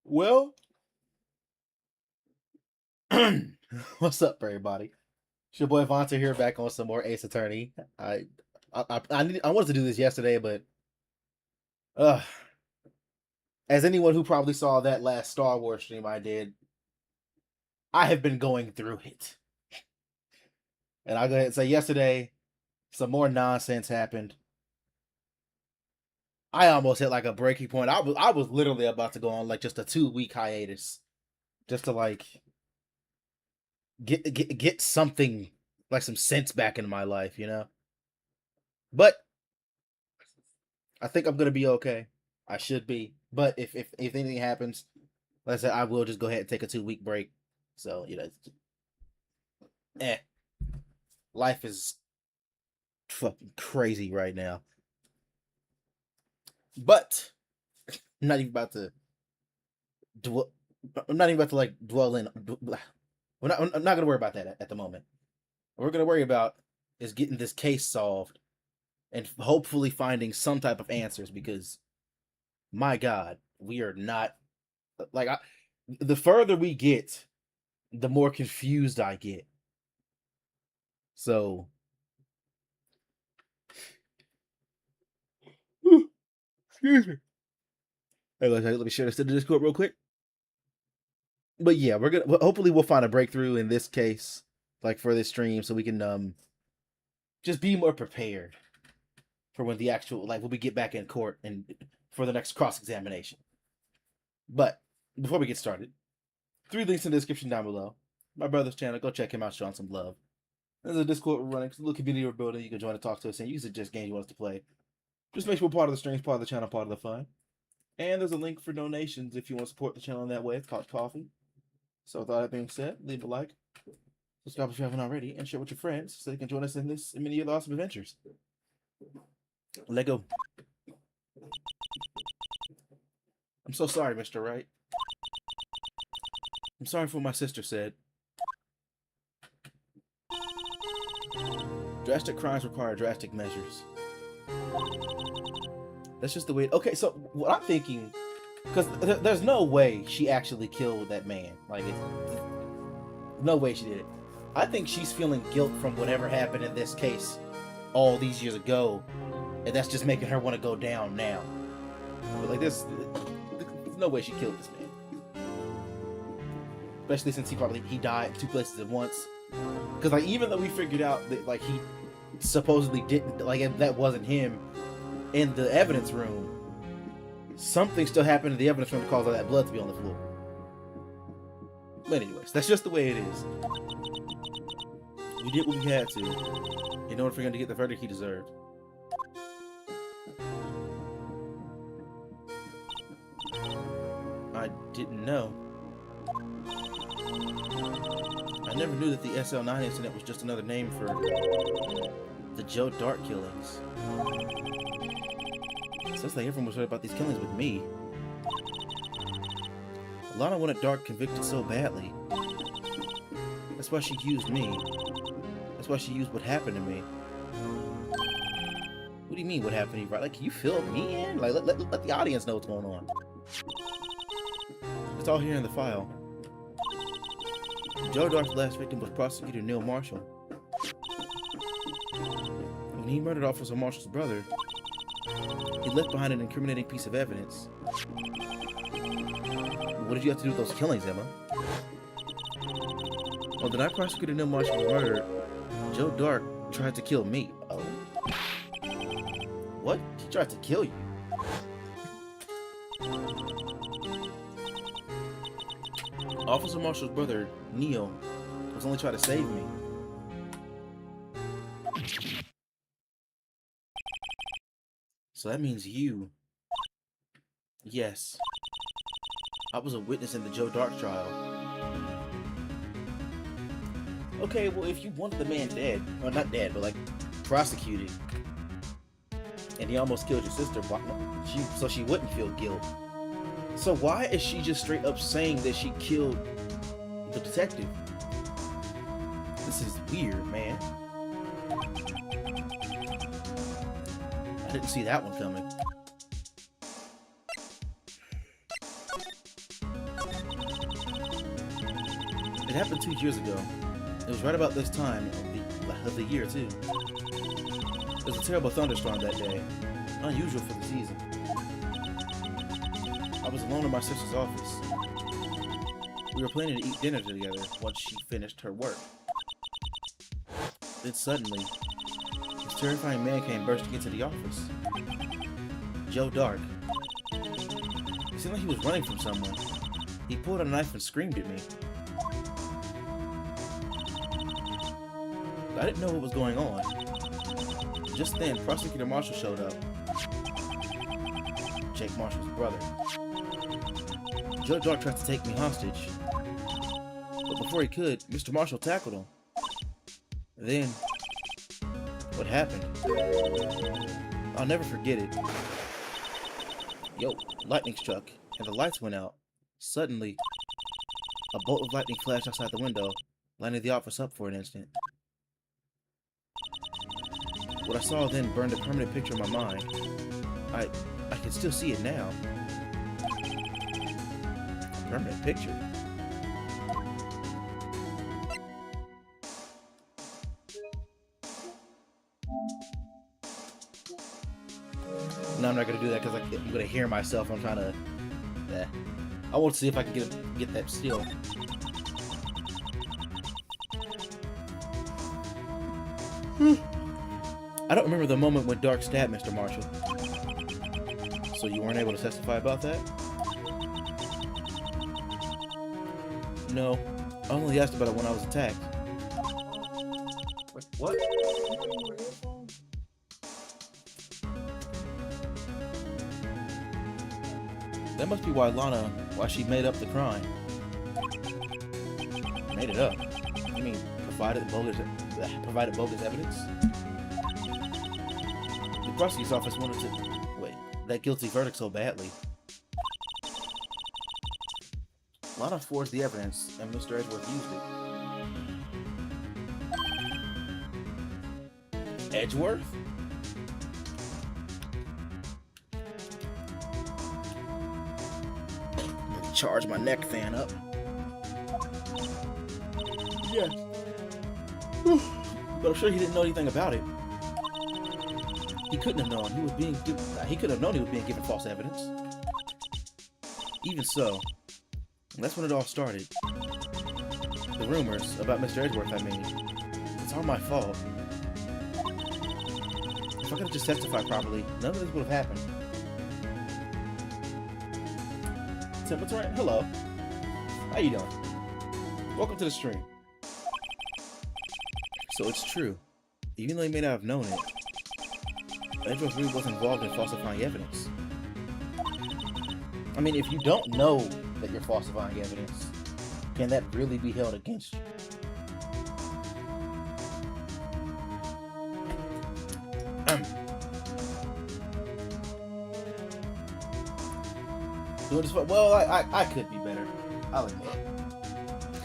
Well, what's up, everybody? It's your boy Vonta here, back on some more Ace Attorney. I wanted to do this yesterday, but uh, as anyone who probably saw that last Star Wars stream I did, I have been going through it, and I'll go ahead and say yesterday, some more nonsense happened. I almost hit like a breaking point. I was literally about to go on like just a 2 week hiatus, just to like get something like some sense back in my life, you know. But I think I'm gonna be okay. I should be. But if anything happens, like I said, I will just go ahead and take a 2 week break. So, eh. Life is fucking crazy right now. But I'm not even about to dwell. I'm not even about to like dwell in. I'm not gonna worry about that at the moment. What we're gonna worry about is getting this case solved and hopefully finding some type of answers, because my God, we are not like the further we get, the more confused I get. So, excuse me. Hey, let me share this to the Discord real quick. But yeah, we're gonna hopefully we'll find a breakthrough in this case, like for this stream, so we can just be more prepared for when the actual when we get back in court and for the next cross examination. But before we get started, 3 links in the description down below. My brother's channel, go check him out, show him some love. There's a Discord we're running, a little community we're building. You can join and talk to us, and you can suggest games you want us to play. Just make sure we're part of the streams, part of the channel, part of the fun. And there's a link for donations if you want to support the channel in that way. It's called Coffee. So with all that being said, leave a like, subscribe if you haven't already, and share with your friends so they can join us in this and many other awesome adventures. Let go. I'm so sorry, Mr. Wright. I'm sorry for what my sister said. Drastic crimes require drastic measures. That's just the way. Okay, so what I'm thinking, because there's no way she actually killed that man. Like, no way she did it. I think she's feeling guilt from whatever happened in this case all these years ago, and that's just making her want to go down now. But like there's no way she killed this man, especially since he died in 2 places at once. Because like even though we figured out that like he supposedly didn't, like that wasn't him in the evidence room, something still happened in the evidence room to cause all that blood to be on the floor. But anyways, that's just the way it is. We did what we had to in order for him to get the verdict he deserved. I didn't know. I never knew that the SL9 incident was just another name for the Joe Dart killings. It sounds like everyone was heard about these killings with me. Lana wanted Dart convicted so badly. That's why she used me. That's why she used what happened to me. What do you mean, what happened to you, right? Like, can you fill me in? Like, let the audience know what's going on. It's all here in the file. Joe Dart's last victim was prosecutor Neil Marshall. When he murdered Officer Marshall's brother, he left behind an incriminating piece of evidence. What did you have to do with those killings, Emma? Well, the night prosecutor Neil Marshall was murdered, Joe Dart tried to kill me. Oh. What? He tried to kill you? Officer Marshall's brother, Neil, was only trying to save me. So that means you. Yes. I was a witness in the Joe Dart trial. Okay, well, if you wanted the man dead, well, not dead, but like prosecuted, and he almost killed your sister, so she wouldn't feel guilt. So why is she just straight up saying that she killed the detective? This is weird, man. I didn't see that one coming. happened 2 years ago. It was right about this time of the year, too. There was a terrible thunderstorm that day. Unusual for the season. I was alone in my sister's office. We were planning to eat dinner together once she finished her work. Then suddenly, this terrifying man came bursting into the office. Joe Dark. It seemed like he was running from someone. He pulled a knife and screamed at me. I didn't know what was going on. Just then, Prosecutor Marshall showed up. Jake Marshall's brother. Joe Dark tried to take me hostage. But before he could, Mr. Marshall tackled him. Then, what happened? I'll never forget it. Yo, lightning struck, and the lights went out. Suddenly, a bolt of lightning flashed outside the window, lighting the office up for an instant. What I saw then burned a permanent picture in my mind. I can still see it now. Permanent picture? No, I'm not gonna do that because I'm gonna hear myself. I'm trying to. I want to see if I can get that still. I don't remember the moment when Dark stabbed Mr. Marshall. So you weren't able to testify about that? No. I only asked about it when I was attacked. Wait, what? That must be why she made up the crime. Made it up? You mean provided bogus evidence? The prosecutor's office wanted that guilty verdict so badly. Lana forged the evidence, and Mr. Edgeworth used it. Edgeworth? Charge my neck fan up. Yeah. But I'm sure he didn't know anything about it. He couldn't have known he was being given false evidence. Even so, that's when it all started. The rumors about Mr. Edgeworth, I mean. It's all my fault. If I could have just testified properly, none of this would have happened. Templeton, hello. How you doing? Welcome to the stream. So it's true. Even though he may not have known it, Edgeworth really was involved in falsifying evidence. I mean, if you don't know that you're falsifying evidence, can that really be held against you? Doing this, well, I could be better. I'll admit.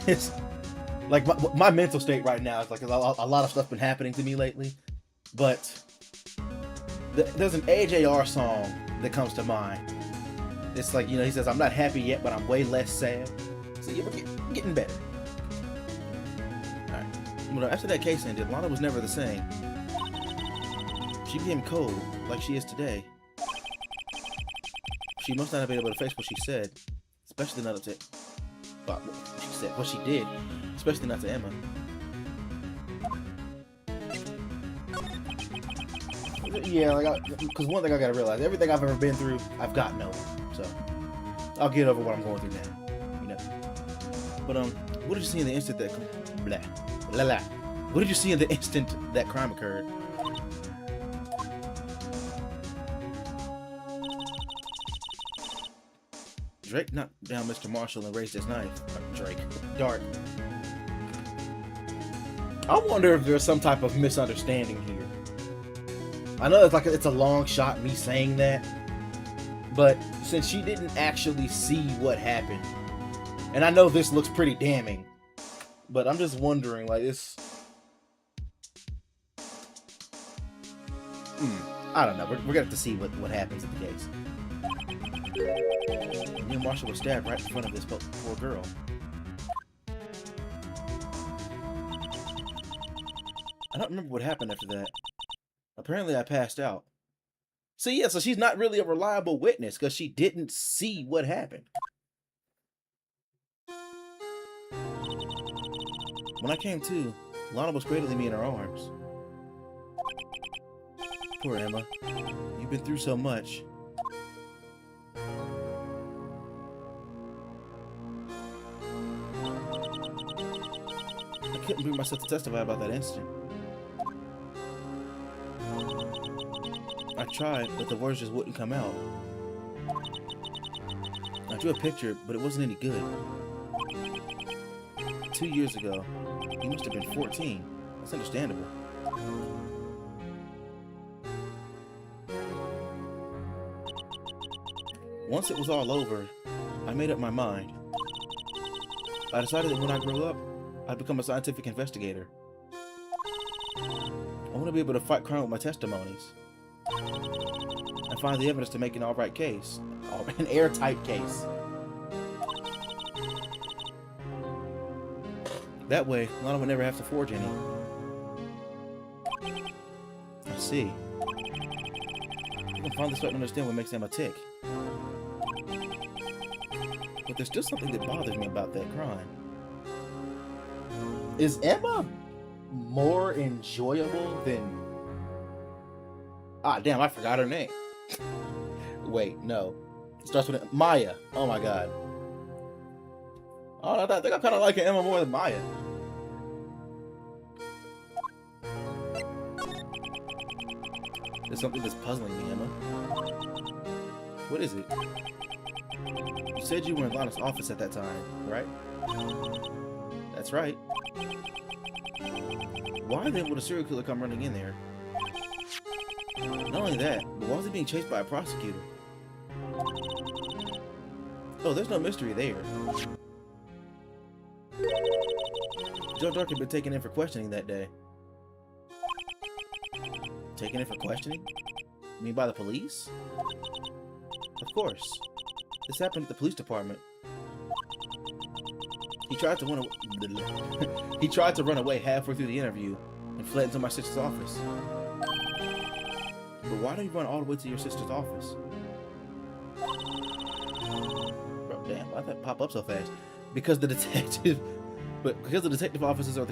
It's like my mental state right now is like a lot of stuff been happening to me lately, but there's an AJR song that comes to mind. It's like, you know, he says, "I'm not happy yet, but I'm way less sad." So yeah, we're getting better. All right. Well, after that case ended, Lana was never the same. She became cold, like she is today. She must not have been able to face what she said, especially not to what she did, especially not to Emma. Yeah, because one thing I gotta realize, everything I've ever been through, I've gotten over. So I'll get over what I'm going through now, you know. But what did you see in the instant that What did you see in the instant that crime occurred? Drake knocked down Mr. Marshall and raised his knife. Dark. I wonder if there's some type of misunderstanding here. I know it's a long shot me saying that, but since she didn't actually see what happened, and I know this looks pretty damning, but I'm just wondering, like, this. I don't know. We're gonna have to see what happens in the case. Neil Marshall was stabbed right in front of this poor girl. don't remember what happened after that. Apparently, I passed out. See, yeah, so she's not really a reliable witness because she didn't see what happened. When I came to, Lana was cradling me in her arms. Poor Emma. You've been through so much. I couldn't bring myself to testify about that incident. I tried, but the words just wouldn't come out. I drew a picture, but it wasn't any good. 2 years ago, you must have been 14. That's understandable. Once it was all over, I made up my mind. I decided that when I grow up, I'd become a scientific investigator. I want to be able to fight crime with my testimonies. And find the evidence to make an alright case. An airtight case. That way, Lana would never have to forge any. I see. You can finally start to understand what makes Emma tick. But there's still something that bothers me about that crime. Is Emma more enjoyable than... Ah, damn, I forgot her name. Wait, no. It starts with Maya. Oh my god. Oh, I think I kind of like Emma more than Maya. There's something that's puzzling me, Emma. What is it? You said you were in Lana's office at that time, right? That's right. Why then would a serial killer come running in there? Not only that, but why was he being chased by a prosecutor? Oh, there's no mystery there. Joe Dark had been taken in for questioning that day. Taken in for questioning? You mean by the police? Of course. This happened at the police department. He tried to run away halfway through the interview and fled into my sister's office. But why did he run all the way to your sister's office? Bro, damn, why'd that pop up so fast? Because the detective... But because the detective offices are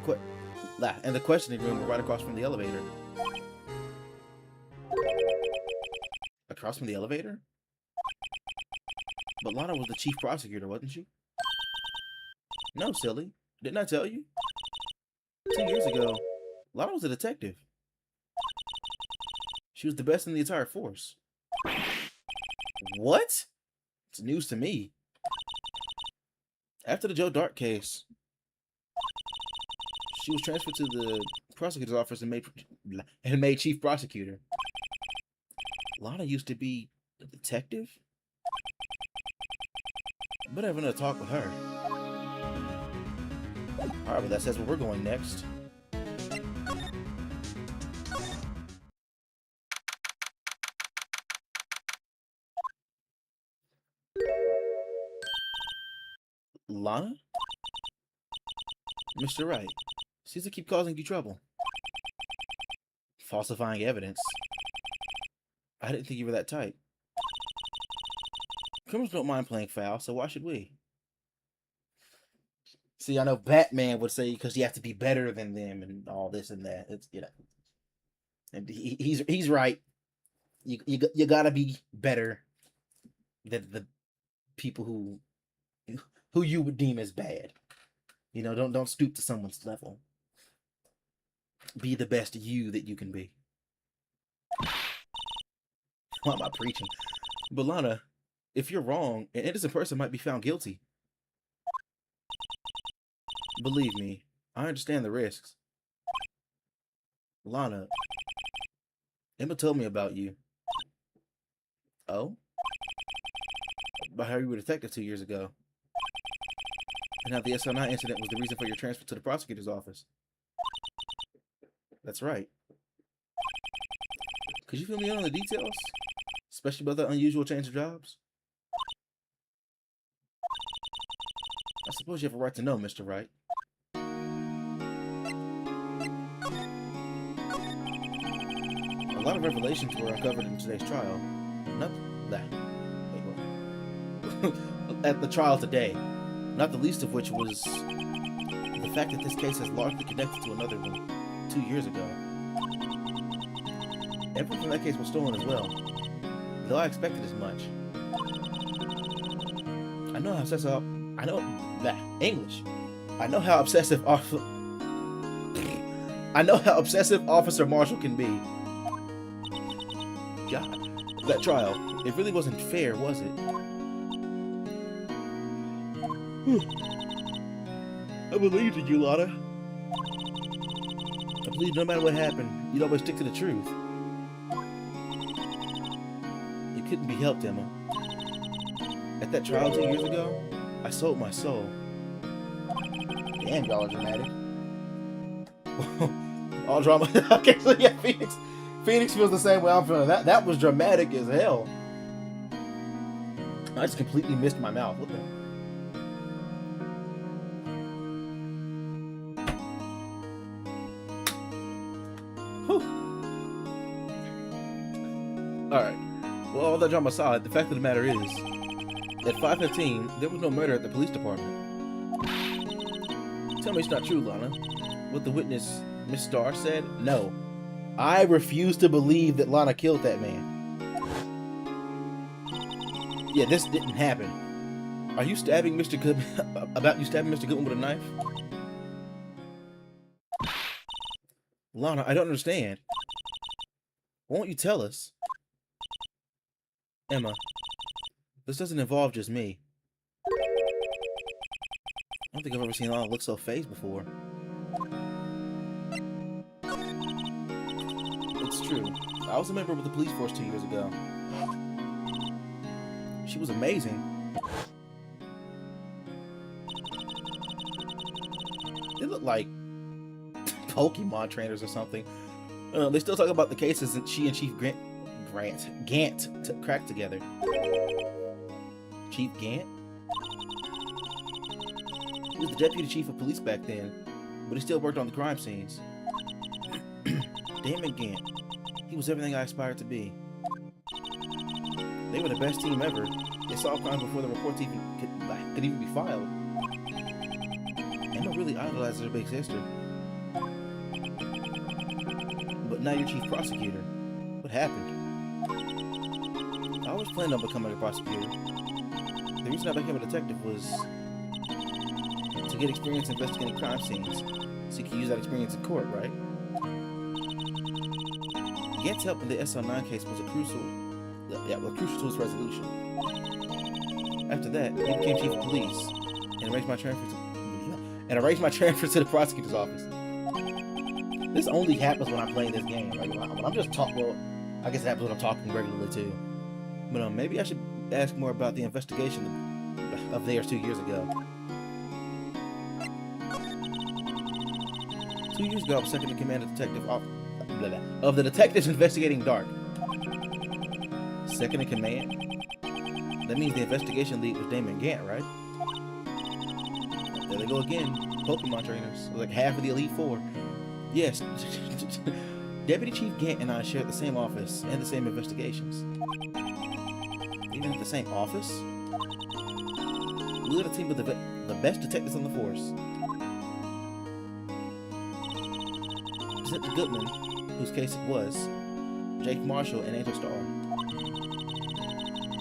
and the questioning room were right across from the elevator. Across from the elevator? But Lana was the chief prosecutor, wasn't she? No, silly. Didn't I tell you? 2 years ago, Lana was a detective. She was the best in the entire force. What? It's news to me. After the Joe Dark case, she was transferred to the prosecutor's office and made chief prosecutor. Lana used to be a detective? Better have another talk with her. Alright, but that says where we're going next. Lana? Mr. Wright, seems to keep causing you trouble. Falsifying evidence. I didn't think you were that type. Criminals don't mind playing foul, so why should we? See, I know Batman would say because you have to be better than them and all this and that. It's, you know, and he's right. You gotta be better than the people who you would deem as bad. You know, don't stoop to someone's level. Be the best you that you can be. Why am I preaching? But Lana, if you're wrong, an innocent person might be found guilty. Believe me, I understand the risks. Lana, Emma told me about you. Oh? About how you were a detective 2 years ago. And how the SL9 incident was the reason for your transfer to the prosecutor's office. That's right. Could you fill me in on the details? Especially about that unusual change of jobs? I suppose you have a right to know, Mr. Wright. of revelations were uncovered in today's trial. Not that. Wait, what? At the trial today. Not the least of which was the fact that this case has largely connected to another one 2 years ago. Everything from that case was stolen as well, though I expected as much. I know how obsessive Officer Marshall can be. God, that trial, it really wasn't fair, was it? I believed in you, Lana. I believed no matter what happened, you'd always stick to the truth. It couldn't be helped, Emma. At that trial 2 years ago, I sold my soul. Damn, y'all are dramatic. All drama. Okay, so yeah, Phoenix feels the same way I'm feeling. That was dramatic as hell. I just completely missed my mouth. What the? Whew. Alright. Well, all that drama aside, the fact of the matter is, at 5:15, there was no murder at the police department. Tell me it's not true, Lana. What the witness, Miss Starr, said? No. I refuse to believe that Lana killed that man. Yeah, this didn't happen. Are you stabbing Mr. Goodman? About you stabbing Mr. Goodman with a knife? Lana, I don't understand. Won't you tell us? Emma, this doesn't involve just me. I don't think I've ever seen Lana look so fazed before. It's true. I was a member of the police force 2 years ago. She was amazing. They look like Pokemon trainers or something. They still talk about the cases that she and Chief Gant cracked together. Chief Gant? He was the deputy chief of police back then, but he still worked on the crime scenes. Damon Gant. He was everything I aspired to be. They were the best team ever. They solved crimes before the reports even could even be filed. Emma really idolizes her big sister. But now you're chief prosecutor. What happened? I always planned on becoming a prosecutor. The reason I became a detective was to get experience investigating crime scenes, so you can use that experience in court, right? Gant's help in the SL9 case was crucial to its resolution. After that, he became chief of police and arranged my transfer to the prosecutor's office. This only happens when I'm playing this game. Like when I'm just talking. Well, I guess it happens when I'm talking regularly too. But maybe I should ask more about the investigation of theirs 2 years ago. 2 years ago, I was second in command of the detectives investigating Dark. Second in command? That means the investigation lead was Damon Gant, right? There they go again. Pokemon trainers. Like half of the Elite Four. Yes. Deputy Chief Gant and I shared the same office and the same investigations. Even at the same office? We were the team with the best detectives on the force. Detective Goodman, whose case it was, Jake Marshall, and Angel Starr.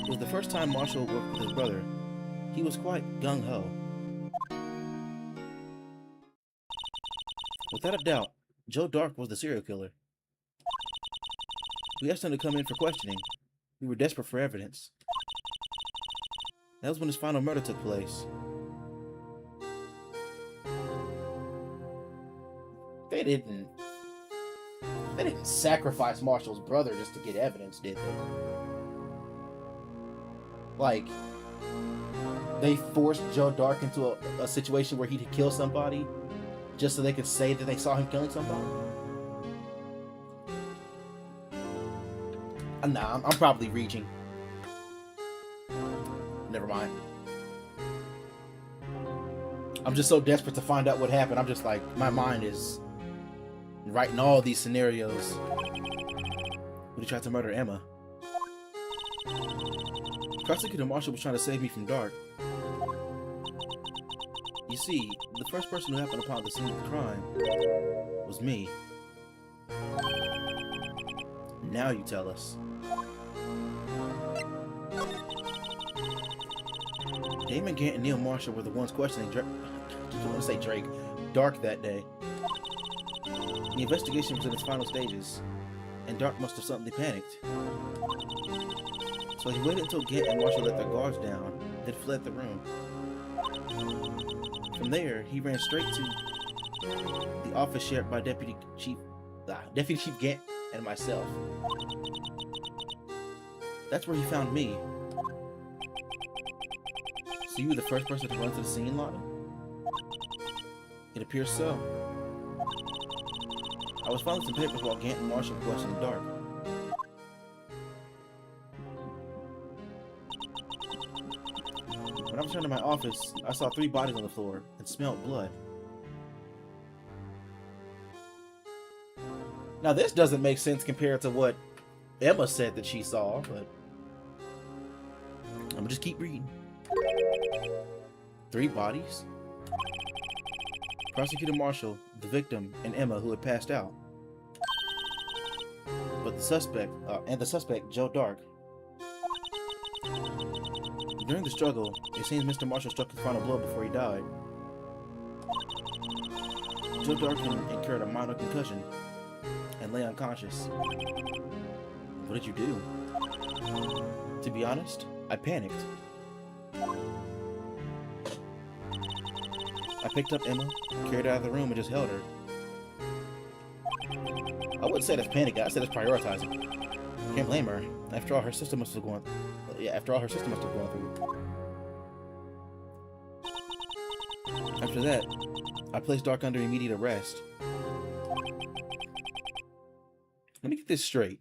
It was the first time Marshall worked with his brother. He was quite gung-ho. Without a doubt, Joe Dark was the serial killer. We asked him to come in for questioning. We were desperate for evidence. That was when his final murder took place. They didn't sacrifice Marshall's brother just to get evidence, did they? Like, they forced Joe Dark into a situation where he'd kill somebody just so they could say that they saw him killing somebody? Nah, I'm probably reaching. Never mind. I'm just so desperate to find out what happened. I'm just like, my mind is writing all these scenarios. when he tried to murder Emma. Prosecutor Marshall was trying to save me from Dark. You see, the first person who happened upon the scene of the crime was me. Now you tell us. Damon Gant and Neil Marshall were the ones questioning Drake, Dark that day. The investigation was in its final stages, and Dark must have suddenly panicked. So he waited until Gant and Marshall let their guards down, then fled the room. From there, he ran straight to the office shared by Deputy Chief Gant and myself. That's where he found me. So you were the first person to run to the scene, Lana? It appears so. I was filing some papers while Gant and Marshall questioned Dark. When I returned to my office, I saw 3 bodies on the floor and smelled blood. Now this doesn't make sense compared to what Emma said that she saw, but I'm gonna just keep reading. 3 bodies? Prosecutor Marshall, the victim, and Emma, who had passed out. But the suspect, Joe Dark. During the struggle, it seems Mr. Marshall struck his final blow before he died. Joe Dark incurred a minor concussion and lay unconscious. What did you do? To be honest, I panicked. I picked up Emma, carried her out of the room, and just held her. I wouldn't say that's panic. I said it's prioritizing. Can't blame her. After all, her sister must have gone. After through. After that, I placed Dark under immediate arrest. Let me get this straight.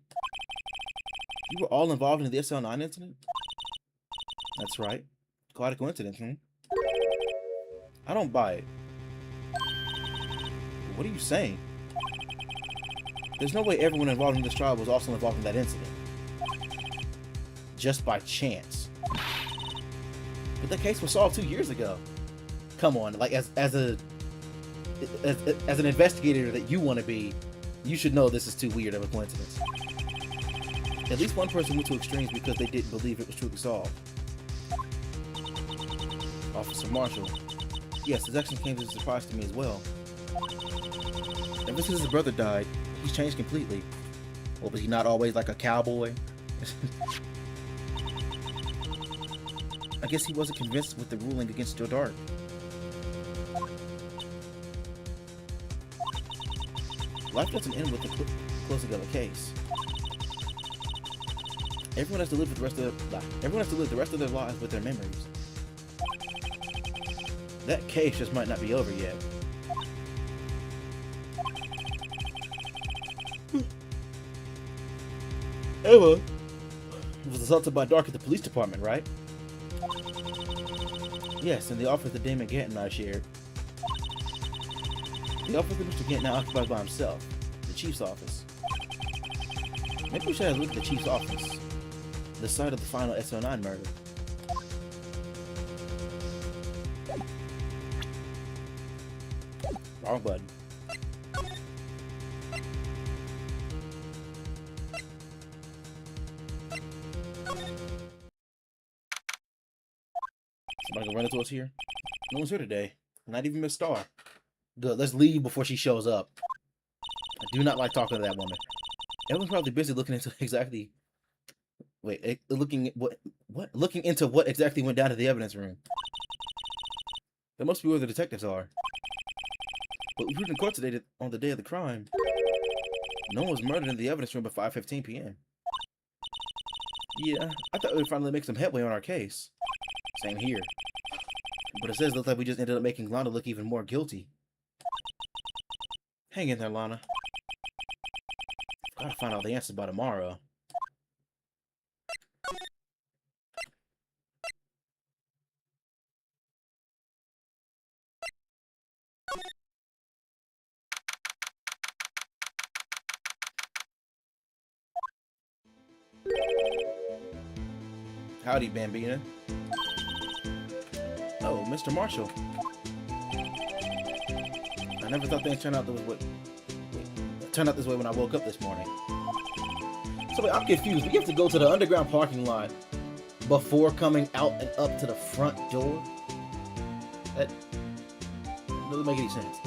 You were all involved in the SL9 incident? That's right. Quite a coincidence, hmm? I don't buy it. What are you saying? There's no way everyone involved in this trial was also involved in that incident. Just by chance. But the case was solved 2 years ago. Come on, like as an investigator that you want to be, you should know this is too weird of a coincidence. At least one person went to extremes because they didn't believe it was truly solved. Officer Marshall. Yes, his action came as a surprise to me as well. Ever since his brother died, he's changed completely. Well, was he not always like a cowboy? I guess he wasn't convinced with the ruling against Joe Dark. Life doesn't end with the closing of a case. Everyone has to live the rest of their lives with their memories. That case just might not be over yet. Emma was assaulted by Dark at the police department, right? Yes, in the office that Damon Gant and I shared. The office that Mr. Gant now occupies by himself, the chief's office. Maybe we should have a look at the chief's office, the site of the final SL9 murder. Wrong button. Somebody gonna run into us here? No one's here today. Not even Miss Star. Good, let's leave before she shows up. I do not like talking to that woman. Everyone's probably busy looking into exactly... Wait, looking into what exactly went down to the evidence room. That must be where the detectives are. But we were in court today on the day of the crime. No one was murdered in the evidence room at 5:15 p.m. Yeah, I thought we would finally make some headway on our case. Same here. But it looks like we just ended up making Lana look even more guilty. Hang in there, Lana. Gotta find out the answers by tomorrow. Howdy, Bambina. Oh, Mr. Marshall. I never thought things turned out this way when I woke up this morning. So wait, I'm confused. We have to go to the underground parking lot before coming out and up to the front door? That doesn't make any sense.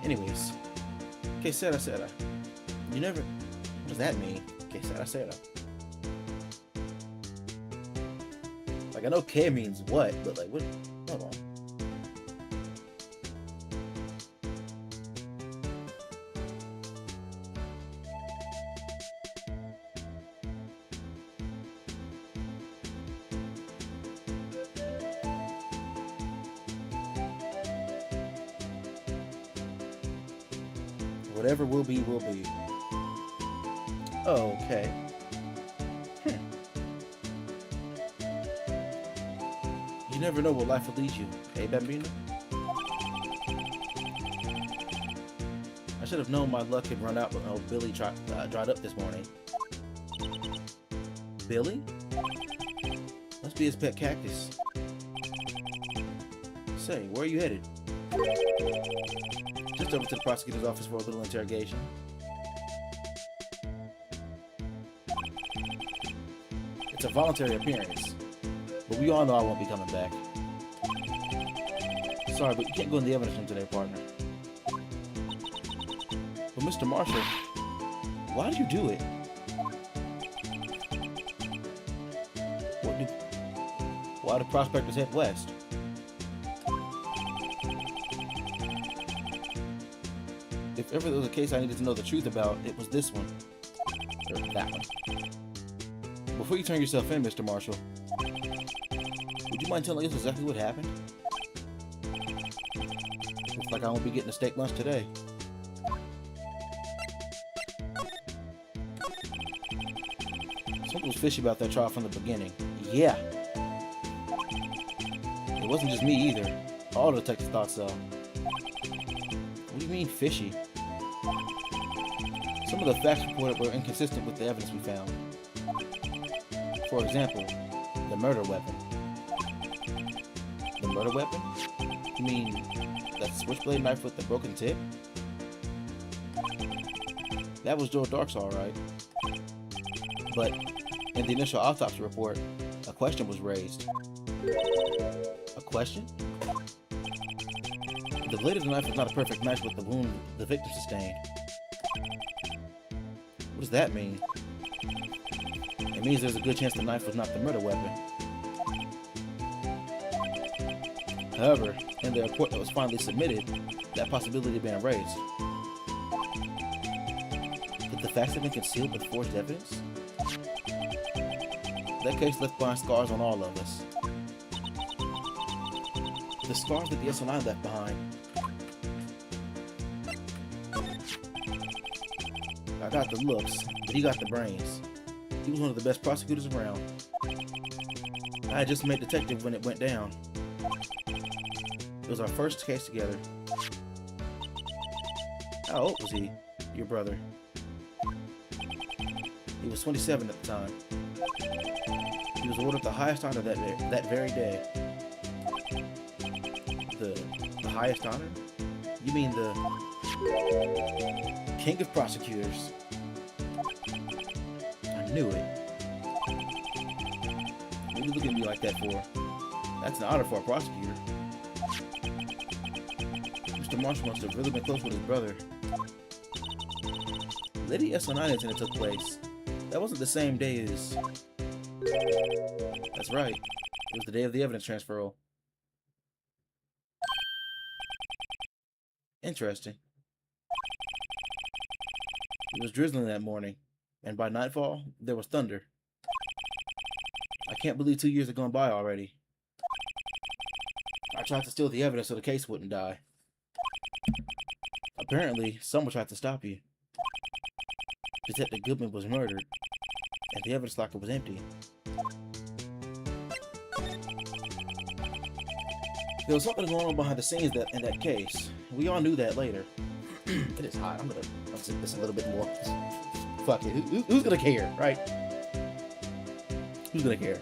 Anyways. Que sera sera. You never... What does that mean? Que sera sera. Like, I know que means what, but like, what? Hold on. Whatever will be, will be. Oh, okay. You never know what life will lead you, hey Bambino? I should have known my luck had run out when Billy dried up this morning. Billy? Must be his pet cactus. Say, where are you headed? Just over to the prosecutor's office for a little interrogation. It's a voluntary appearance, but we all know I won't be coming back. Sorry, but you can't go in the evidence room today, partner. But Mr. Marshall, why did you do it? Why did prospectors head west? If ever there was a case I needed to know the truth about, it was this one. Or that one. Before you turn yourself in, Mr. Marshall, would you mind telling us exactly what happened? Looks like I won't be getting a steak lunch today. Something was fishy about that trial from the beginning. Yeah. It wasn't just me either. All the detectives thought so. What do you mean, fishy? Some of the facts reported were inconsistent with the evidence we found. For example, the murder weapon. The murder weapon? You mean that switchblade knife with the broken tip? That was Joe Dark's alright. But in the initial autopsy report, a question was raised. A question? The blade of the knife was not a perfect match with the wound the victim sustained. What does that mean? It means there's a good chance the knife was not the murder weapon. However, in the report that was finally submitted, that possibility had been erased. Could the facts have been concealed with forged evidence? That case left behind scars on all of us. The scars that the SNI left behind. I got the looks, but he got the brains. He was one of the best prosecutors around. I had just made detective when it went down. It was our first case together. How old was he, your brother? He was 27 at the time. He was awarded the highest honor that very day. The highest honor? You mean the King of Prosecutors? I knew it. What are you looking at me like that for? That's an honor for a prosecutor. Mr. Marshall must have really been close with his brother. The Lady SO9 incident took place. That wasn't the same day as... That's right. It was the day of the evidence transferal. Interesting. It was drizzling that morning, and by nightfall, there was thunder. I can't believe 2 years have gone by already. I tried to steal the evidence so the case wouldn't die. Apparently, someone tried to stop you. Detective Goodman was murdered, and the evidence locker was empty. There was something going on behind the scenes in that case. We all knew that later. It is hot. I'm gonna zip this a little bit more. Fuck it. Who's gonna care, right? Who's gonna care?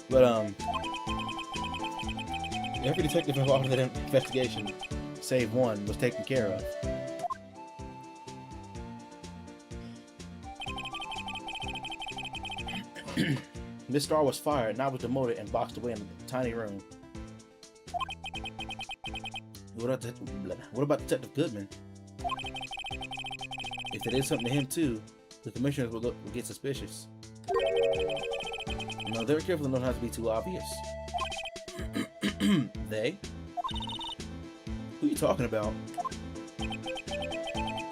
But every detective involved in that investigation, save one, was taken care of. Miss Star was fired, and I was demoted and boxed away in a tiny room. What about Detective Goodman? If it is something to him too, the commissioners will get suspicious. No, they're careful enough not to be too obvious. They? Who are you talking about?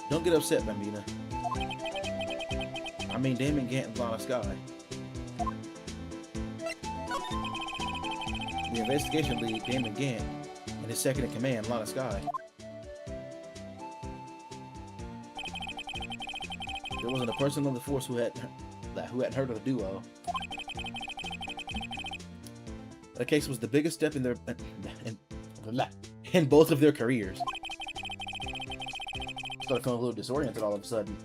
Don't get upset, Bambina. I mean Damon Gant and Lana Sky. The investigation lead, Damon Gant, and his second in command, Lana Sky. There wasn't a person on the force who hadn't heard of the duo. The case was the biggest step in their in both of their careers. Started feeling a little disoriented all of a sudden.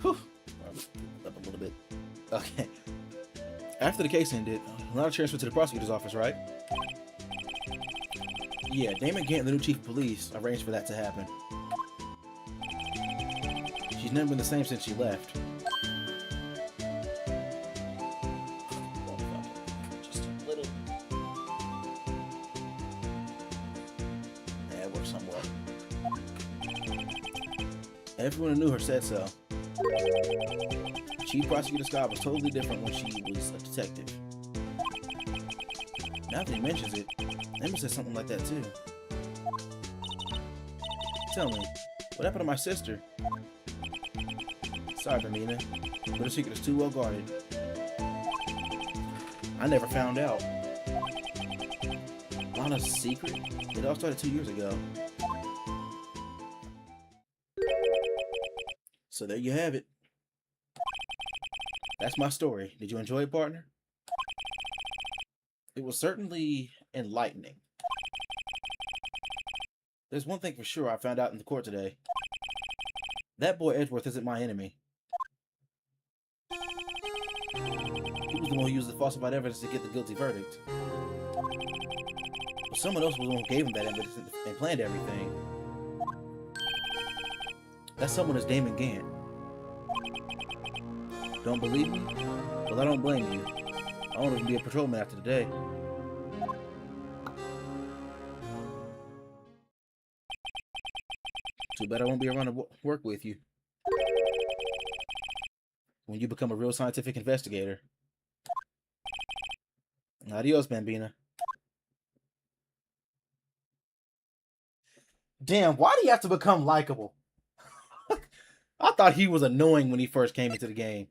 Whew. Up a little bit. Okay. After the case ended, Lana transferred to the prosecutor's office, right? Yeah, Damon Gant, the new chief of police, arranged for that to happen. She's never been the same since she left. Just a little. Yeah, it works somewhat. Everyone who knew her said so. Chief Prosecutor Scott was totally different when she was a detective. Now that he mentions it, Emma said something like that too. Tell me, what happened to my sister? Sorry, Bambina, but her secret is too well guarded. I never found out. Lana's secret? It all started 2 years ago. So there you have it. That's my story. Did you enjoy it, partner? It was certainly enlightening. There's one thing for sure I found out in the court today. That boy Edgeworth isn't my enemy. He was the one who used the falsified evidence to get the guilty verdict. But someone else was the one who gave him that evidence and planned everything. That someone is Damon Gant. Don't believe me? Well, I don't blame you. I won't even be a patrolman after today. Too bad I won't be around to work with you when you become a real scientific investigator. Adios, Bambina. Damn, why do you have to become likable? I thought he was annoying when he first came into the game.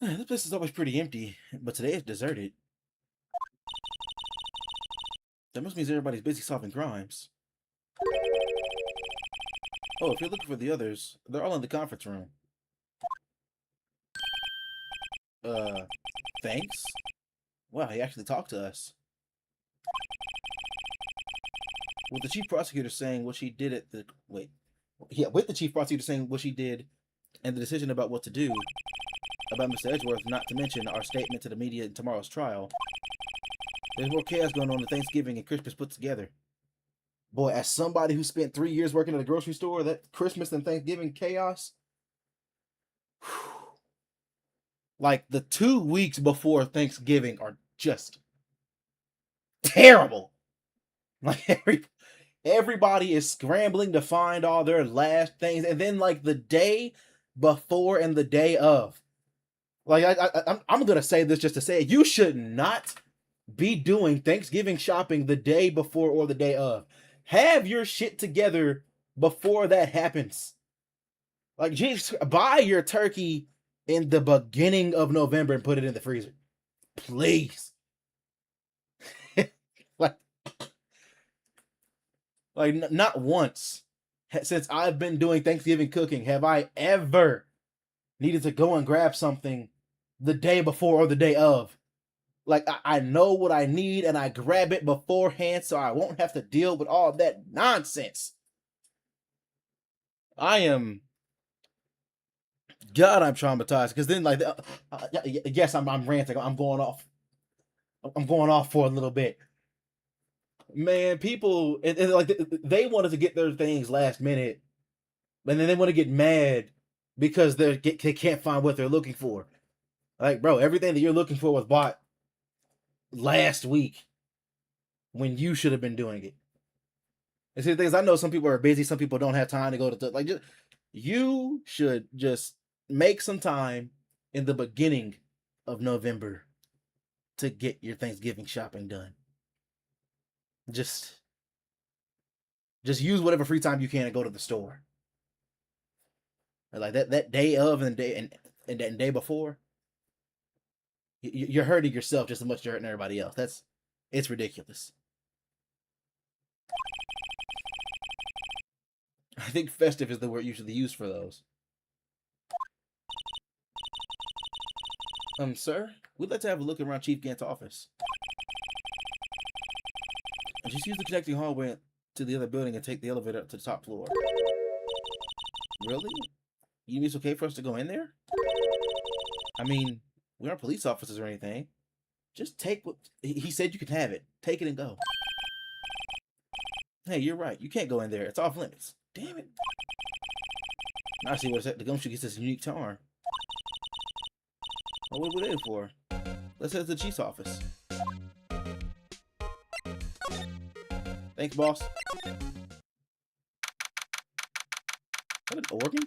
This place is always pretty empty, but today it's deserted. That must mean everybody's busy solving crimes. Oh, if you're looking for the others, they're all in the conference room. Thanks? Wow, he actually talked to us. With the chief prosecutor saying what she did at the... Wait. Yeah, with the chief prosecutor saying what she did and the decision about what to do about Mr. Edgeworth, not to mention our statement to the media in tomorrow's trial. There's more chaos going on than Thanksgiving and Christmas put together. Boy, as somebody who spent 3 years working at a grocery store, that Christmas and Thanksgiving chaos... Whew, like, the 2 weeks before Thanksgiving are just terrible. Like, everybody is scrambling to find all their last things. And then, like, the day before and the day of. Like, I'm going to say this just to say it. You should not be doing Thanksgiving shopping the day before or the day of. Have your shit together before that happens. Like, just buy your turkey in the beginning of November and put it in the freezer. Please. like, not once since I've been doing Thanksgiving cooking have I ever needed to go and grab something the day before or the day of. Like, I know what I need and I grab it beforehand so I won't have to deal with all that nonsense. I'm traumatized because then, like, yes, I'm ranting. I'm going off. I'm going off for a little bit. Man, people, like, they wanted to get their things last minute, and then they want to get mad because they can't find what they're looking for. Like, bro, everything that you're looking for was bought last week when you should have been doing it. And see, the thing is, I know some people are busy, some people don't have time to go to like. You should just make some time in the beginning of November to get your Thanksgiving shopping done. Just use whatever free time you can to go to the store. Like that day of and that day before, you're hurting yourself just as much as you're hurting everybody else. It's ridiculous. I think festive is the word usually used for those. Sir, we'd like to have a look around Chief Gant's office. Just use the connecting hallway to the other building and take the elevator up to the top floor. Really? You mean it's okay for us to go in there? I mean, we aren't police officers or anything. Just take what he said. You can have it. Take it and go. Hey, you're right. You can't go in there. It's off limits. Damn it. Now I see what it's at. The gumshoe gets this unique charm. Oh, what are we waiting for? Let's head to the chief's office. Thanks, boss. What, an organ?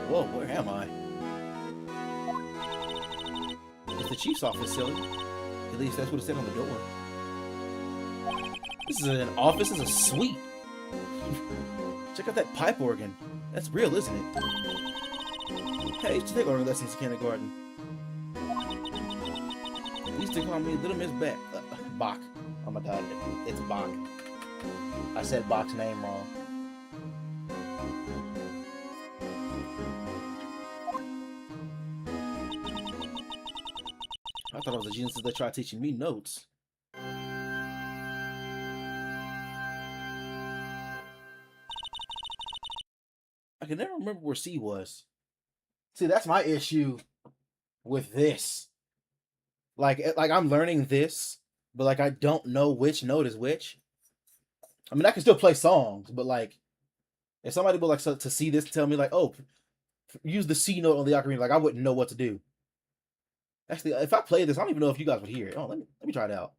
Whoa, where am I? It's the chief's office, silly. At least that's what it said on the door. This is an office, this is a suite. Check out that pipe organ. That's real, isn't it? Hey, I used to take organ lessons in kindergarten. They used to call me Little Miss Bach. Oh my god, it's Bach. I said Bach's name wrong. I thought it was a genius that tried teaching me notes. I can never remember where C was. See, that's my issue with this. Like I'm learning this, but like I don't know which note is which. I mean, I can still play songs, but like, if somebody would like to see this, tell me like, oh, use the C note on the ocarina, like I wouldn't know what to do. Actually, if I play this, I don't even know if you guys would hear it. Oh, let me try it out.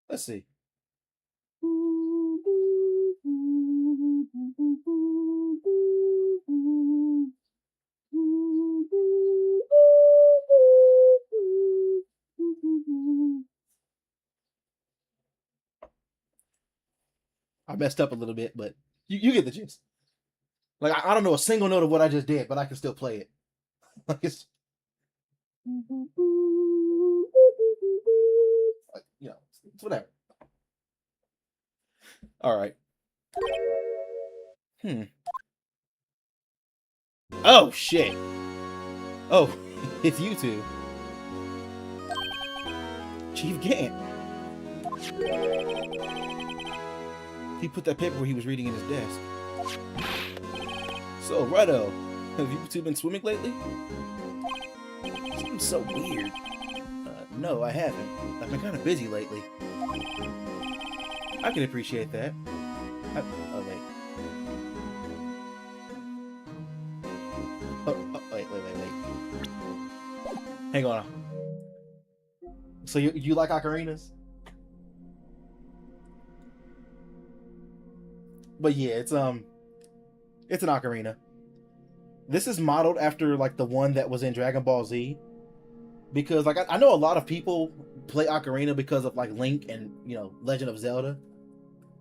Let's see. I messed up a little bit, but you get the gist. Like I don't know a single note of what I just did, but I can still play it. Like it's like, you know, it's whatever. All right. Oh shit. Oh, it's you two. Chief Gant. He put that paper where he was reading in his desk. So, righto, have you two been swimming lately? Seems so weird. No, I haven't. I've been kind of busy lately. I can appreciate that. Oh, wait. Oh, wait. Hang on. So you like ocarinas? But yeah, it's an ocarina. This is modeled after like the one that was in Dragon Ball Z, because like I know a lot of people play ocarina because of like Link and Legend of Zelda.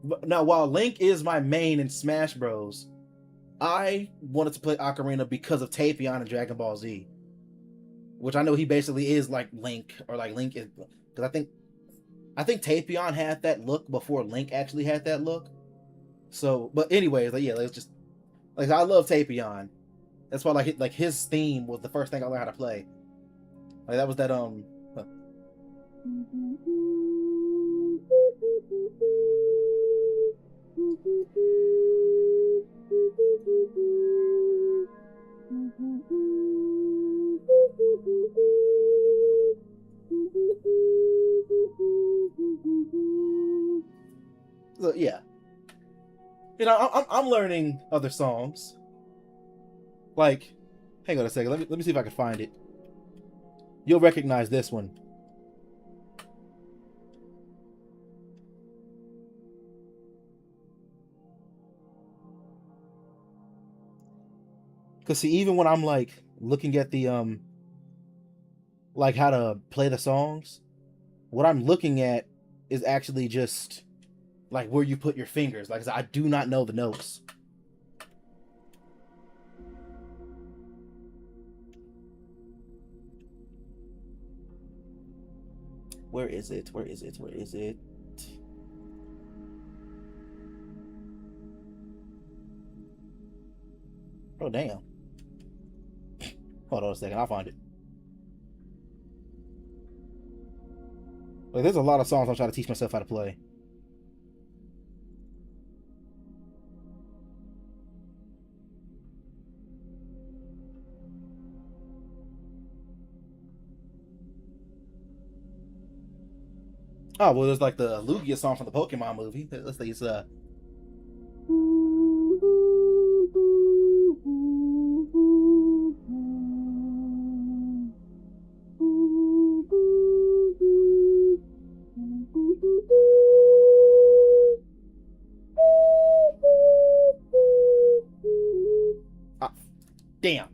But now, while Link is my main in Smash Bros, I wanted to play ocarina because of Tapion and Dragon Ball Z. which I know he basically is like Link, or like Link is, because I think Tapion had that look before Link actually had that look. So, but anyways, like yeah, let's just like I love Tapion. That's why like his theme was the first thing I learned how to play. Like that was that so yeah. You know, I'm learning other songs. Like, hang on a second. Let me see if I can find it. You'll recognize this one. Cause see, even when I'm like looking at the like how to play the songs, what I'm looking at is actually just like where you put your fingers. Like I do not know the notes. Where is it? Where is it? Where is it? Oh damn. Hold on a second, I'll find it. Like there's a lot of songs I'm trying to teach myself how to play. Oh well, there's like the Lugia song from the Pokemon movie. Let's see, it's ah, damn.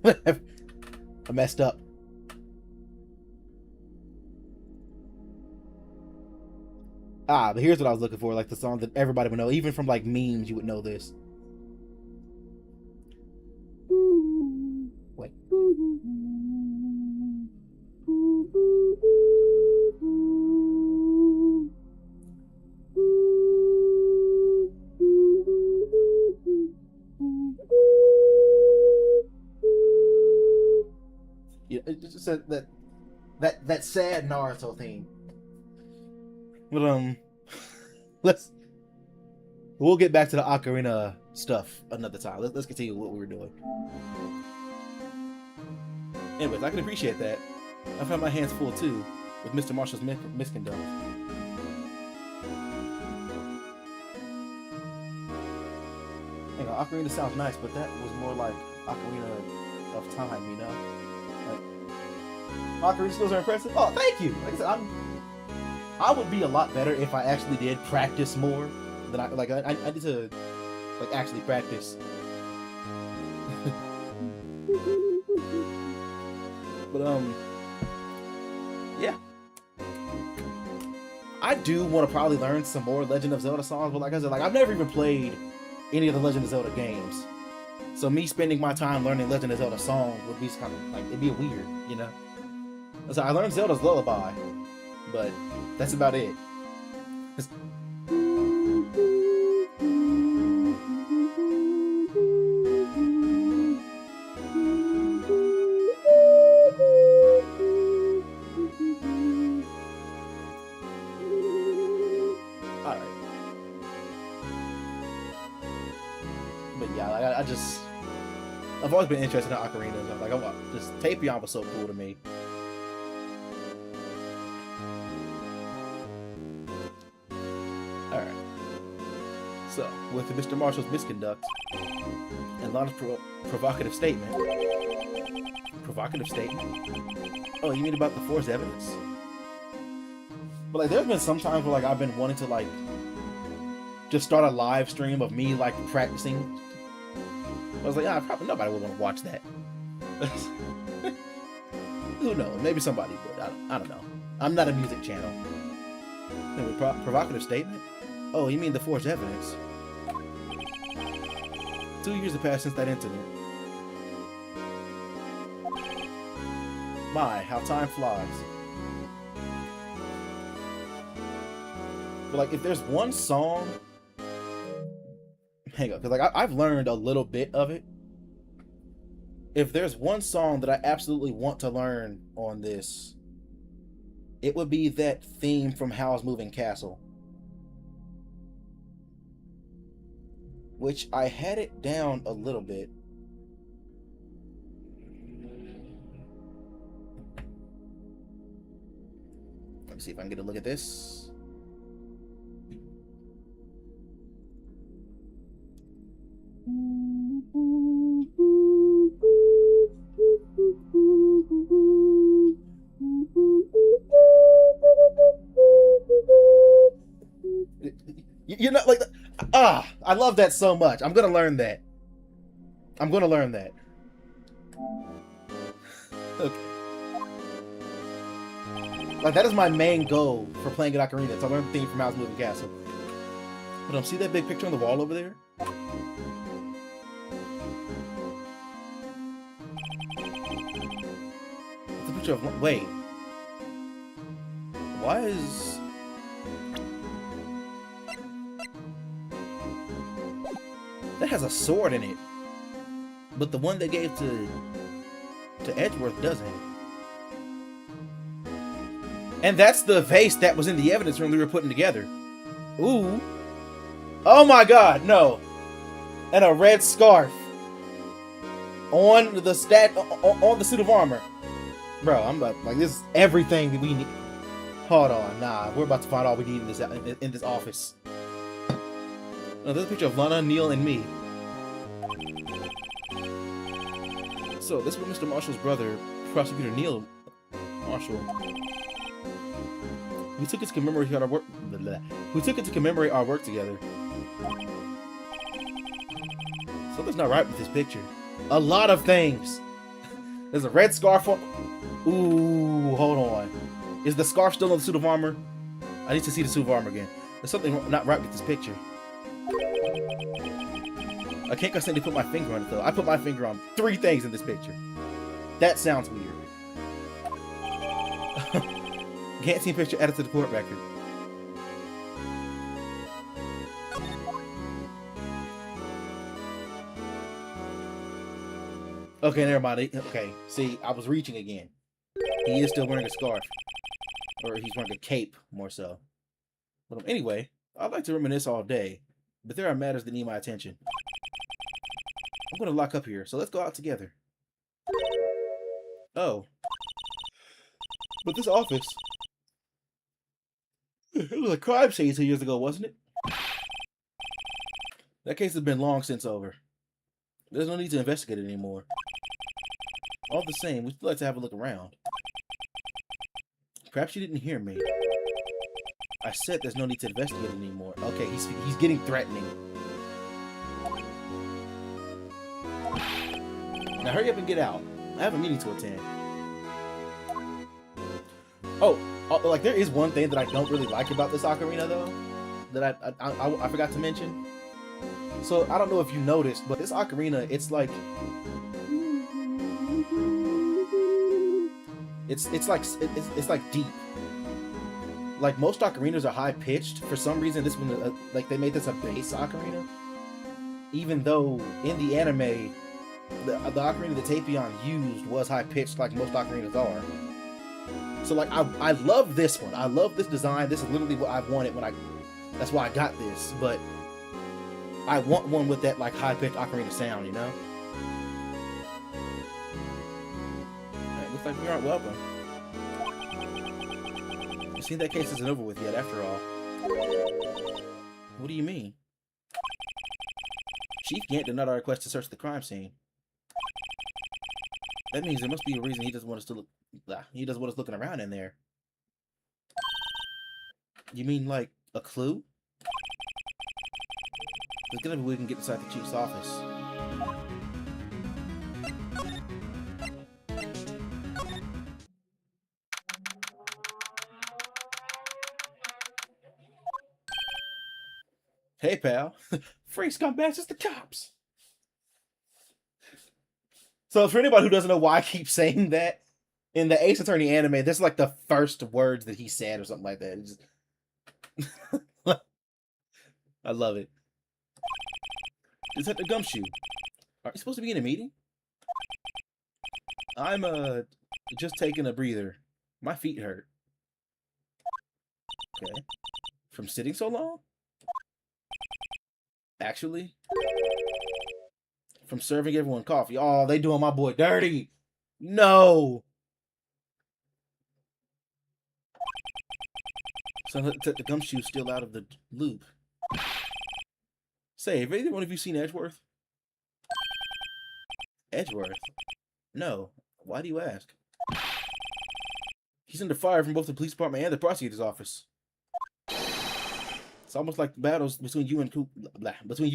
I messed up. Ah, but here's what I was looking for, like the song that everybody would know, even from like memes, you would know this. Wait. Yeah, it just said that sad Naruto theme. But we'll get back to the ocarina stuff another time. Let's continue what we were doing. Anyways, I can appreciate that. I've had my hands full too with Mr. Marshall's misconduct. Hang on, ocarina sounds nice, but that was more like Ocarina of Time, you know? Like, ocarina skills are impressive. Oh, thank you. Like I said, I would be a lot better if I actually did practice more. Than I need to like actually practice. But yeah, I do want to probably learn some more Legend of Zelda songs. But like I said, like I've never even played any of the Legend of Zelda games, so me spending my time learning Legend of Zelda songs would be kind of like it'd be weird, you know. So I learned Zelda's Lullaby, but that's about it. But yeah, like I've always been interested in ocarinas. Like just Tapion was so cool to me. All right. So with Mr. Marshall's misconduct and Lana's provocative statement. Provocative statement? Oh, you mean about the forced evidence? But like, there's been some times where like I've been wanting to like just start a live stream of me like practicing. I was like, probably nobody would want to watch that. Who knows? Maybe somebody would. I don't know. I'm not a music channel. Anyway, provocative statement? Oh, you mean the forged evidence? 2 years have passed since that incident. My, how time flies. But like, if there's one song, hang on, because like I've learned a little bit of it. If there's one song that I absolutely want to learn on this, it would be that theme from Howl's Moving Castle, which I had it down a little bit. Let me see if I can get a look at this. You're not like, I love that so much. I'm gonna learn that. I'm gonna learn that. Okay. Like, that is my main goal for playing at Ocarina, to learn the theme from Howl's Moving Castle. But see that big picture on the wall over there? It's a picture of... Wait. Why is... That has a sword in it. But the one they gave to Edgeworth doesn't. And that's the vase that was in the evidence room we were putting together. Ooh. Oh my god, no. And a red scarf. On the on the suit of armor. Bro, I'm about, like, this is everything that we need. Hold on, nah. We're about to find all we need in this office. Oh, there's a picture of Lana, Neil, and me. So, this was Mr. Marshall's brother, Prosecutor Neil Marshall. We took it to commemorate our work. We took it to commemorate our work together. Something's not right with this picture. A lot of things. There's a red scarf on. Ooh, hold on. Is the scarf still on the suit of armor? I need to see the suit of armor again. There's something not right with this picture. I can't constantly put my finger on it though. I put my finger on 3 things in this picture. That sounds weird. Can't see picture added to the court record. Okay, never mind. Okay, see, I was reaching again. He is still wearing a scarf. Or he's wearing a cape, more so. But anyway, I'd like to reminisce all day, but there are matters that need my attention. I'm going to lock up here, so let's go out together. Oh. But this office... It was a crime scene 2 years ago, wasn't it? That case has been long since over. There's no need to investigate it anymore. All the same, we'd still like to have a look around. Perhaps you didn't hear me. I said there's no need to investigate it anymore. Okay, he's getting threatening. Now hurry up and get out. I have a meeting to attend. Oh, like, there is one thing that I don't really like about this ocarina though, that I forgot to mention. So I don't know if you noticed, but this ocarina, it's like it's like deep. Like, most ocarinas are high pitched. For some reason, this one, like, they made this a bass ocarina, even though in the anime, the ocarina that Tapion used was high pitched, like most ocarinas are. So like, I love this one. I love this design. This is literally what I wanted when that's why I got this. But I want one with that, like, high pitched ocarina sound, you know. It looks like we aren't welcome. You see, that case isn't over with yet, after all. What do you mean? Chief Gant denied our request to search the crime scene. That means there must be a reason he doesn't want us to look. He doesn't want us looking around in there. You mean like a clue? There's gonna be a way we can get inside the chief's office. Hey, pal. Free scumbags, it's the cops. So for anybody who doesn't know why I keep saying that, In the Ace Attorney anime, that's like the first words that he said or something like that. It's just... I love it. Is that the Gumshoe? Are you supposed to be in a meeting? I'm just taking a breather. My feet hurt. Okay. From sitting so long? Actually? From serving everyone coffee. Oh, they doing my boy dirty. No. So the Gumshoe's still out of the loop. Say, have either one of you seen Edgeworth? Edgeworth? No. Why do you ask? He's under fire from both the police department and the prosecutor's office. It's almost like the battles between you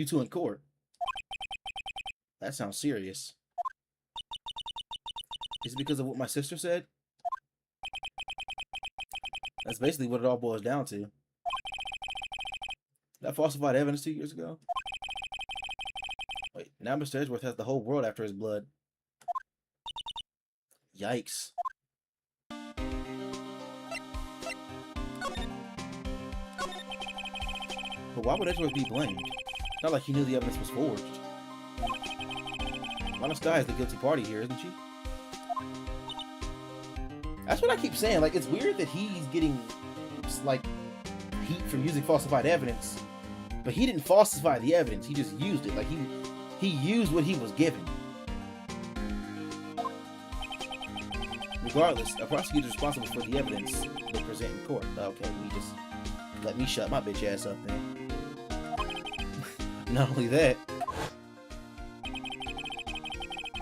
two in court. That sounds serious. Is it because of what my sister said? That's basically what it all boils down to. That falsified evidence 2 years ago? Wait, now Mr. Edgeworth has the whole world after his blood. Yikes. But why would Edgeworth be blamed? Not like he knew the evidence was forged. Lana Skye is the guilty party here, isn't she? That's what I keep saying. Like, it's weird that he's getting, like, heat from using falsified evidence. But he didn't falsify the evidence. He just used it. Like, he used what he was given. Regardless, a prosecutor is responsible for the evidence they present in court. Okay, we just let me shut my bitch ass up then. Not only that,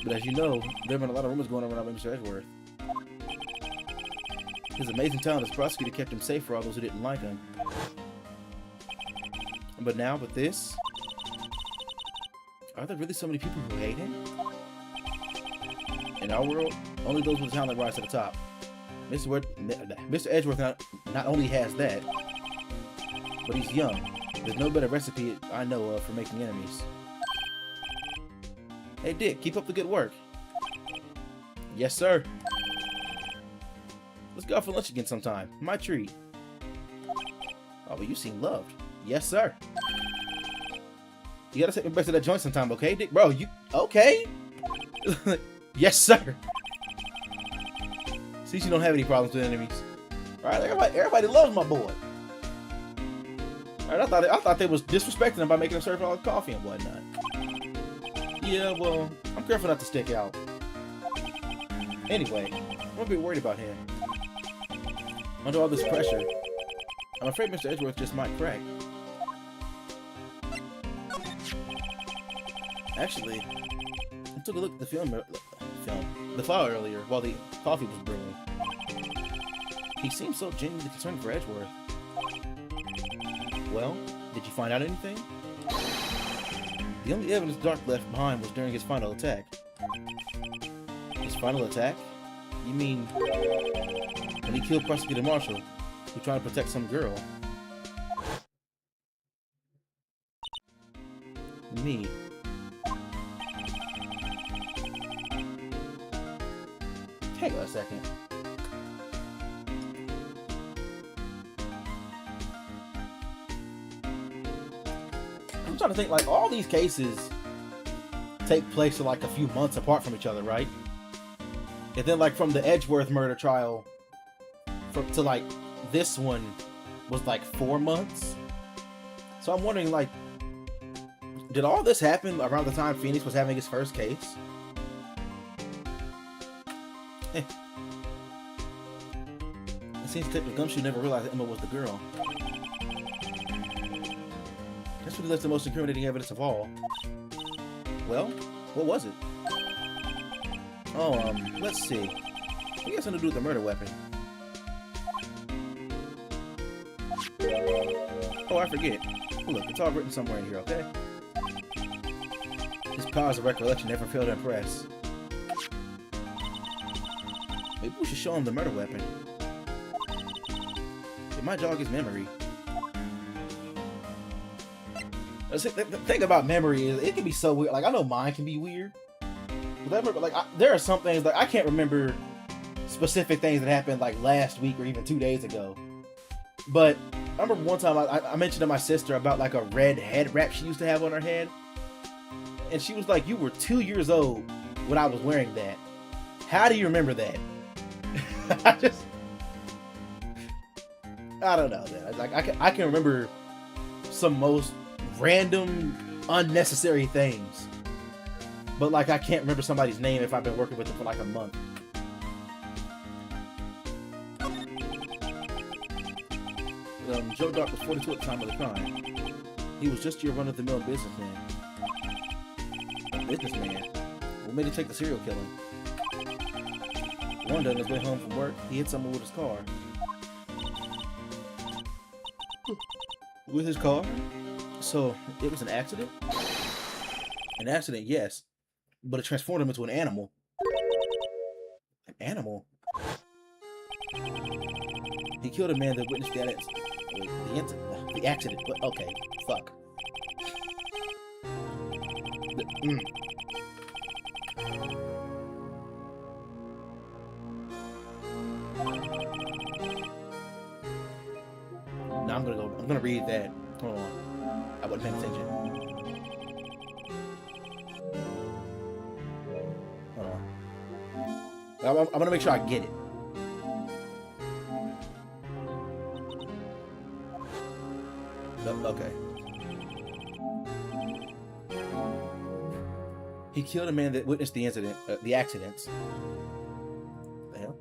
but as you know, there have been a lot of rumors going around about Mr. Edgeworth. His amazing talent as prosecutor kept him safe for all those who didn't like him. But now with this, are there really so many people who hate him? In our world, only those with talent rise to the top. Mr. Edgeworth not only has that, but he's young. There's no better recipe I know of for making enemies. Hey Dick, keep up the good work. Yes, sir. Let's go out for lunch again sometime. My treat. Oh, but you seem loved. Yes, sir. You gotta take me back to that joint sometime, okay, Dick? Bro, you... Okay? Yes, sir. See, you don't have any problems with enemies. Alright, everybody loves my boy. Alright, I thought they was disrespecting him by making him serve all the coffee and whatnot. Yeah, well, I'm careful not to stick out. Anyway, I'm a bit worried about him. Under all this pressure, I'm afraid Mr. Edgeworth just might crack. Actually, I took a look at the file earlier while the coffee was brewing. He seemed so genuinely concerned for Edgeworth. Well, did you find out anything? The only evidence Dark left behind was during his final attack. His final attack? You mean when he killed Prosecutor Marshall, who tried to protect some girl? Me. Hang on a second. I'm trying to think, like, all these cases take place in like a few months apart from each other, right? And then, like, from the Edgeworth murder trial to like this one was like 4 months. So I'm wondering, like, did all this happen around the time Phoenix was having his first case? It seems Detective Gumshoe never realized that Emma was the girl. That's really left the most incriminating evidence of all. Well, what was it? Oh, let's see. It has something to do with the murder weapon. Oh, I forget. Look, it's all written somewhere in here, okay? His powers of recollection never fail to impress. Maybe we should show him the murder weapon. It might jog his memory. The thing about memory is it can be so weird. Like, I know mine can be weird. But there are some things that I can't remember specific things that happened like last week or even 2 days ago. But I remember one time I mentioned to my sister about like a red head wrap she used to have on her head. And she was like, you were 2 years old when I was wearing that. How do you remember that? I don't know, man. Like I can remember some most random, unnecessary things. But like I can't remember somebody's name if I've been working with them for like a month. Joe Dark was 42 at the time of the crime. He was just your run-of-the-mill businessman. Businessman? What made him take the serial killing? One day on his way home from work, he hit someone with his car. With his car? So, it was an accident? An accident, yes. But it transformed him into an animal. An animal? He killed a man that witnessed the accident. But okay, fuck. Now I'm gonna read that. Hold on. I wasn't paying attention. Hold on. I'm gonna make sure I get it. Okay. He killed a man that witnessed the incident, the accidents. The hell?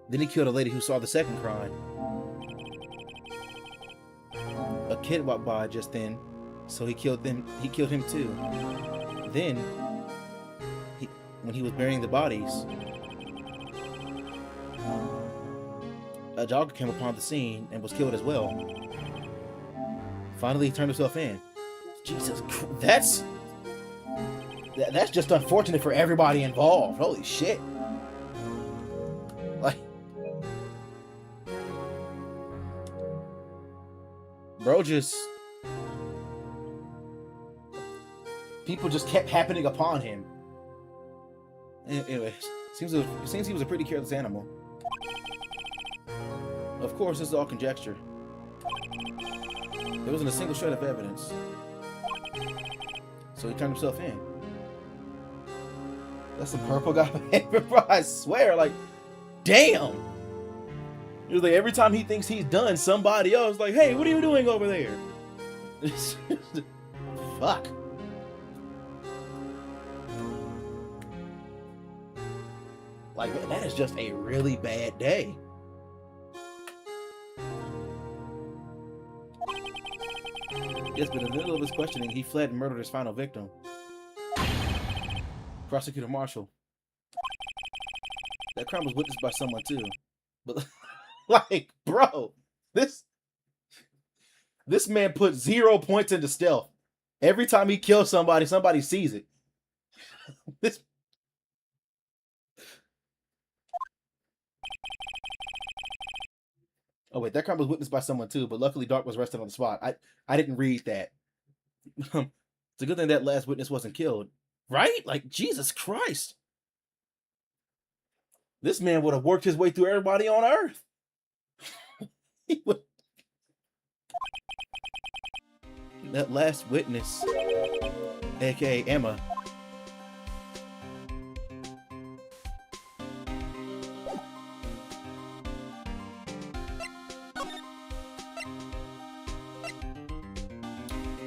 Then he killed a lady who saw the second crime. A kid walked by just then, so he killed them. He killed him too. Then, when he was burying the bodies, a jogger came upon the scene and was killed as well. Finally, he turned himself in. Jesus Christ, that's just unfortunate for everybody involved. Holy shit. Like, bro, people just kept happening upon him. Anyway, seems he was a pretty careless animal. Of course, this is all conjecture. There wasn't a single shred of evidence. So he turned himself in. That's the purple guy behavior, bro. I swear, like, damn. It was like every time he thinks he's done, somebody else like, hey, what are you doing over there? Fuck. Like, that is just a really bad day. Yes, but in the middle of his questioning, he fled and murdered his final victim. Prosecutor Marshall. That crime was witnessed by someone too. But, like, bro, this man put 0 points into stealth. Every time he kills somebody, somebody sees it. Oh wait, that crime was witnessed by someone too, but luckily Dark was arrested on the spot. I didn't read that. It's a good thing that last witness wasn't killed. Right? Like, Jesus Christ. This man would have worked his way through everybody on Earth. He would... That last witness, aka Emma.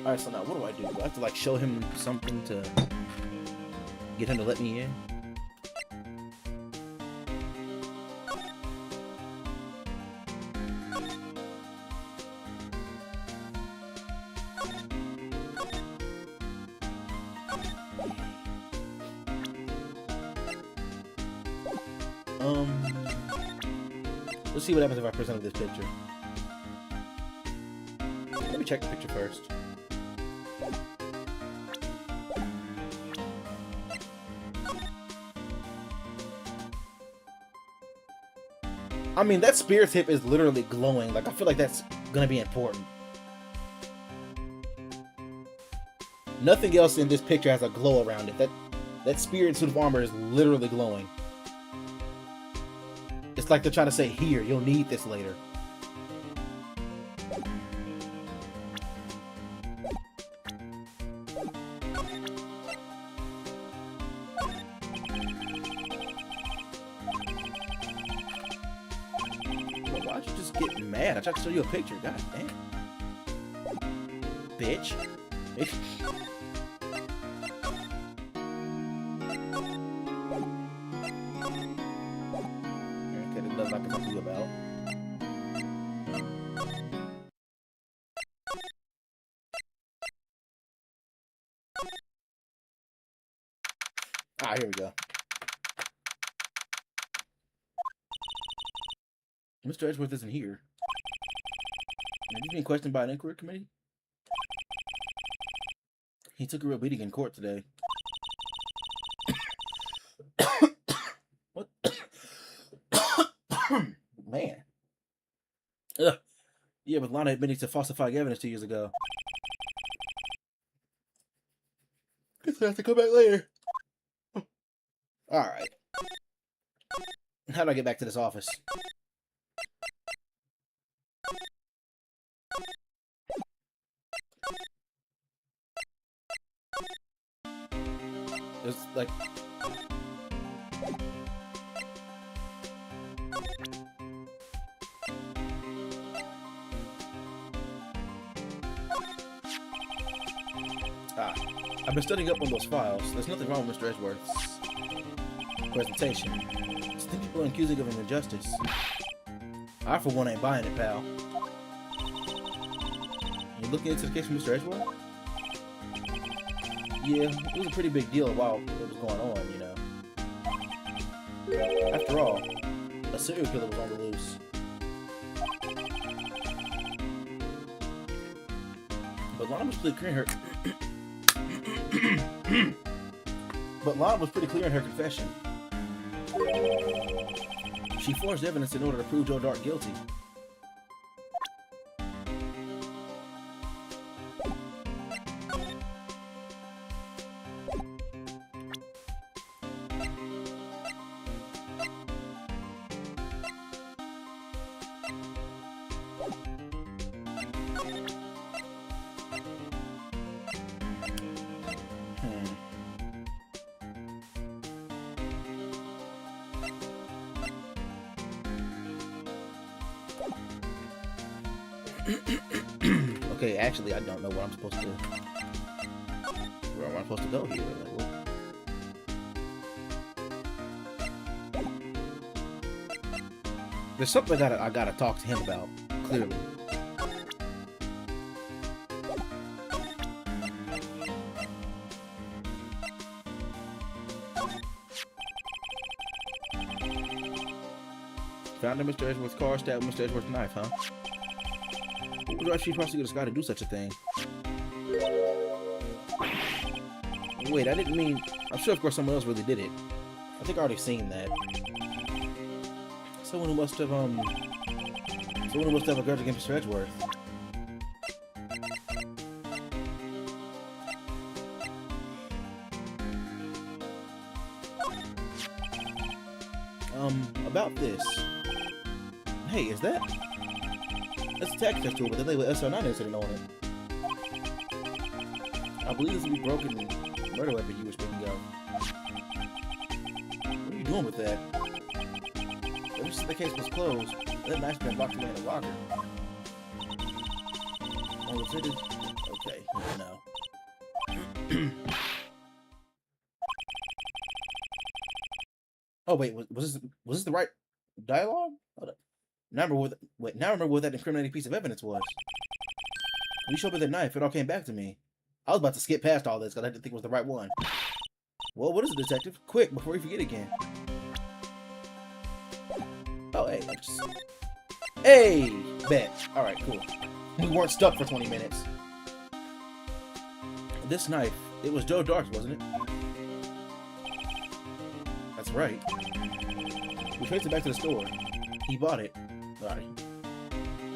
Alright, so now what do? Do I have to like show him something to get him to let me in? Let's see what happens if I present this picture. Let me check the picture first. I mean, that spear tip is literally glowing. Like, I feel like that's gonna be important. Nothing else in this picture has a glow around it. That spear and suit of armor is literally glowing. It's like they're trying to say, here, you'll need this later. Why'd you just get mad? I tried to show you a picture. God damn. Bitch. Okay, there's nothing I can talk to you about. Ah, here we go. Mr. Edgeworth isn't here. Have you been questioned by an inquiry committee? He took a real beating in court today. What? Man. Ugh. Yeah, with Lana admitting to falsifying evidence 2 years ago. Guess I have to come back later. Alright. How do I get back to this office? There's like... I've been studying up on those files. There's nothing wrong with Mr. Edgeworth's presentation. Some people are accusing of an injustice. I, for one, ain't buying it, pal. You looking into the case from Mr. Edgeworth? Yeah, it was a pretty big deal while it was going on, you know. After all, a serial killer was on the loose. But Lana was pretty clear in her... But Lana was pretty clear in her confession. She forged evidence in order to prove Joe Dark guilty. Okay, actually, I don't know what I'm supposed to do. Where am I supposed to go here? Like, there's something I gotta talk to him about, clearly. Found Mr. Edgeworth's car, stabbed Mr. Edgeworth's knife, huh? Who would actually prosecute this guy to do such a thing? Wait, I didn't mean... I'm sure, of course, someone else really did it. I think I already seen that. Someone who must have, a grudge against Mr. Edgeworth. About this. Hey, is that... That's a tax test tool, but they label SR9 incident on it. I believe this is the broken murder weapon you were speaking of. What are you doing with that? Ever since the case was closed, that knife's been locked away in a locker. Oh, it's fitted? Okay, no. Oh wait, was this the right dialogue? Hold up. Now I remember what that incriminating piece of evidence was. When you showed me the knife, it all came back to me. I was about to skip past all this because I didn't think it was the right one. Well, what is it, detective? Quick, before you forget again. Oh, hey, hey, bet. All right, cool. We weren't stuck for 20 minutes. This knife, it was Joe Dark's, wasn't it? That's right. We traced it back to the store. He bought it. Alright.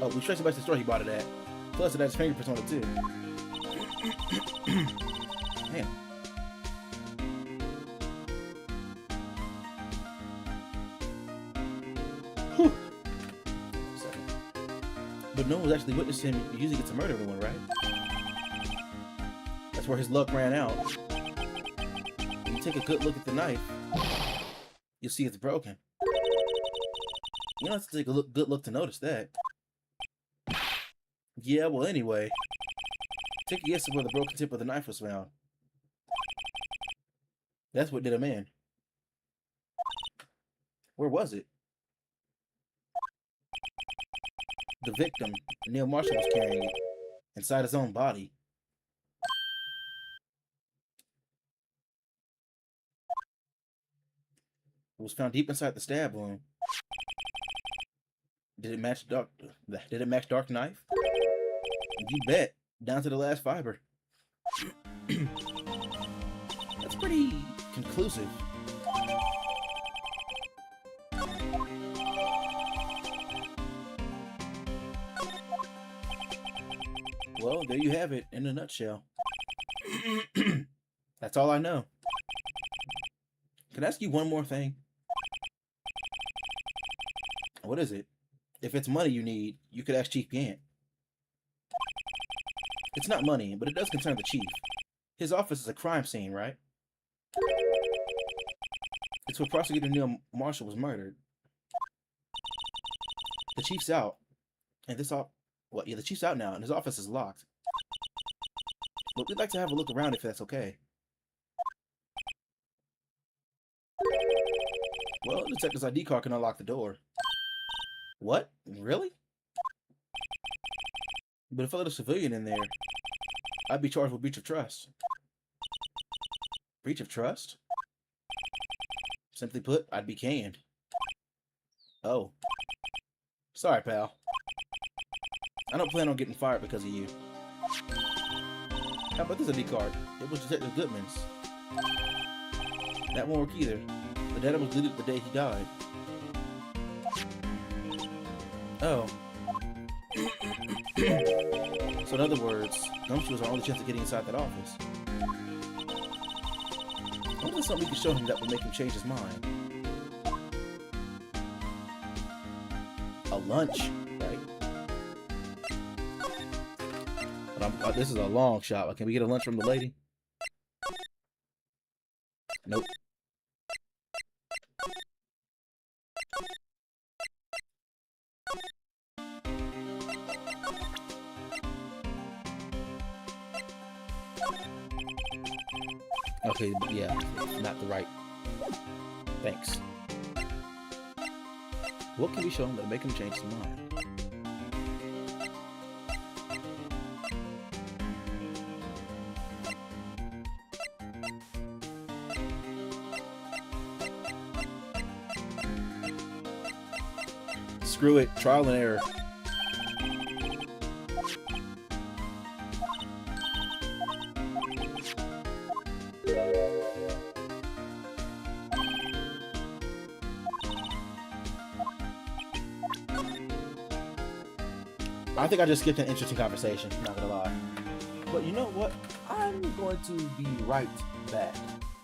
Oh, we traced it back to the store he bought it at. Plus, it has fingerprints on it, too. Damn. Whew. Second. But no one was actually witnessing him using it to murder anyone, right? That's where his luck ran out. When you take a good look at the knife, you'll see it's broken. You don't have to take a good look to notice that. Yeah, well, anyway, take a guess at where the broken tip of the knife was found. That's what did him in. Where was it? The victim, Neil Marshall, was carrying it inside his own body. It was found deep inside the stab wound. Did it match Dark Knife? You bet, down to the last fiber. That's pretty conclusive. Well, there you have it in a nutshell. That's all I know. Can I ask you one more thing? What is it? If it's money you need, you could ask Chief Gant. It's not money, but it does concern the Chief. His office is a crime scene, right? It's where Prosecutor Neil Marshall was murdered. The Chief's out, and the Chief's out now, and his office is locked. But we'd like to have a look around if that's okay. Well, the detective's ID card can unlock the door. What? Really? But if I let a civilian in there, I'd be charged with breach of trust. Breach of trust? Simply put, I'd be canned. Oh. Sorry, pal. I don't plan on getting fired because of you. How about this ID card? It was Detective Goodman's. That won't work either. The data was deleted the day he died. Oh. So in other words, Gumshoe was our only chance of getting inside that office. What is something we could show him that would make him change his mind? A lunch, right? But this is a long shot. Can we get a lunch from the lady? Nope. Okay, yeah, not the right. Thanks. What can we show him that'll make him change his mind? Screw it, trial and error. I think I just skipped an interesting conversation, not gonna lie. But you know what? I'm going to be right back,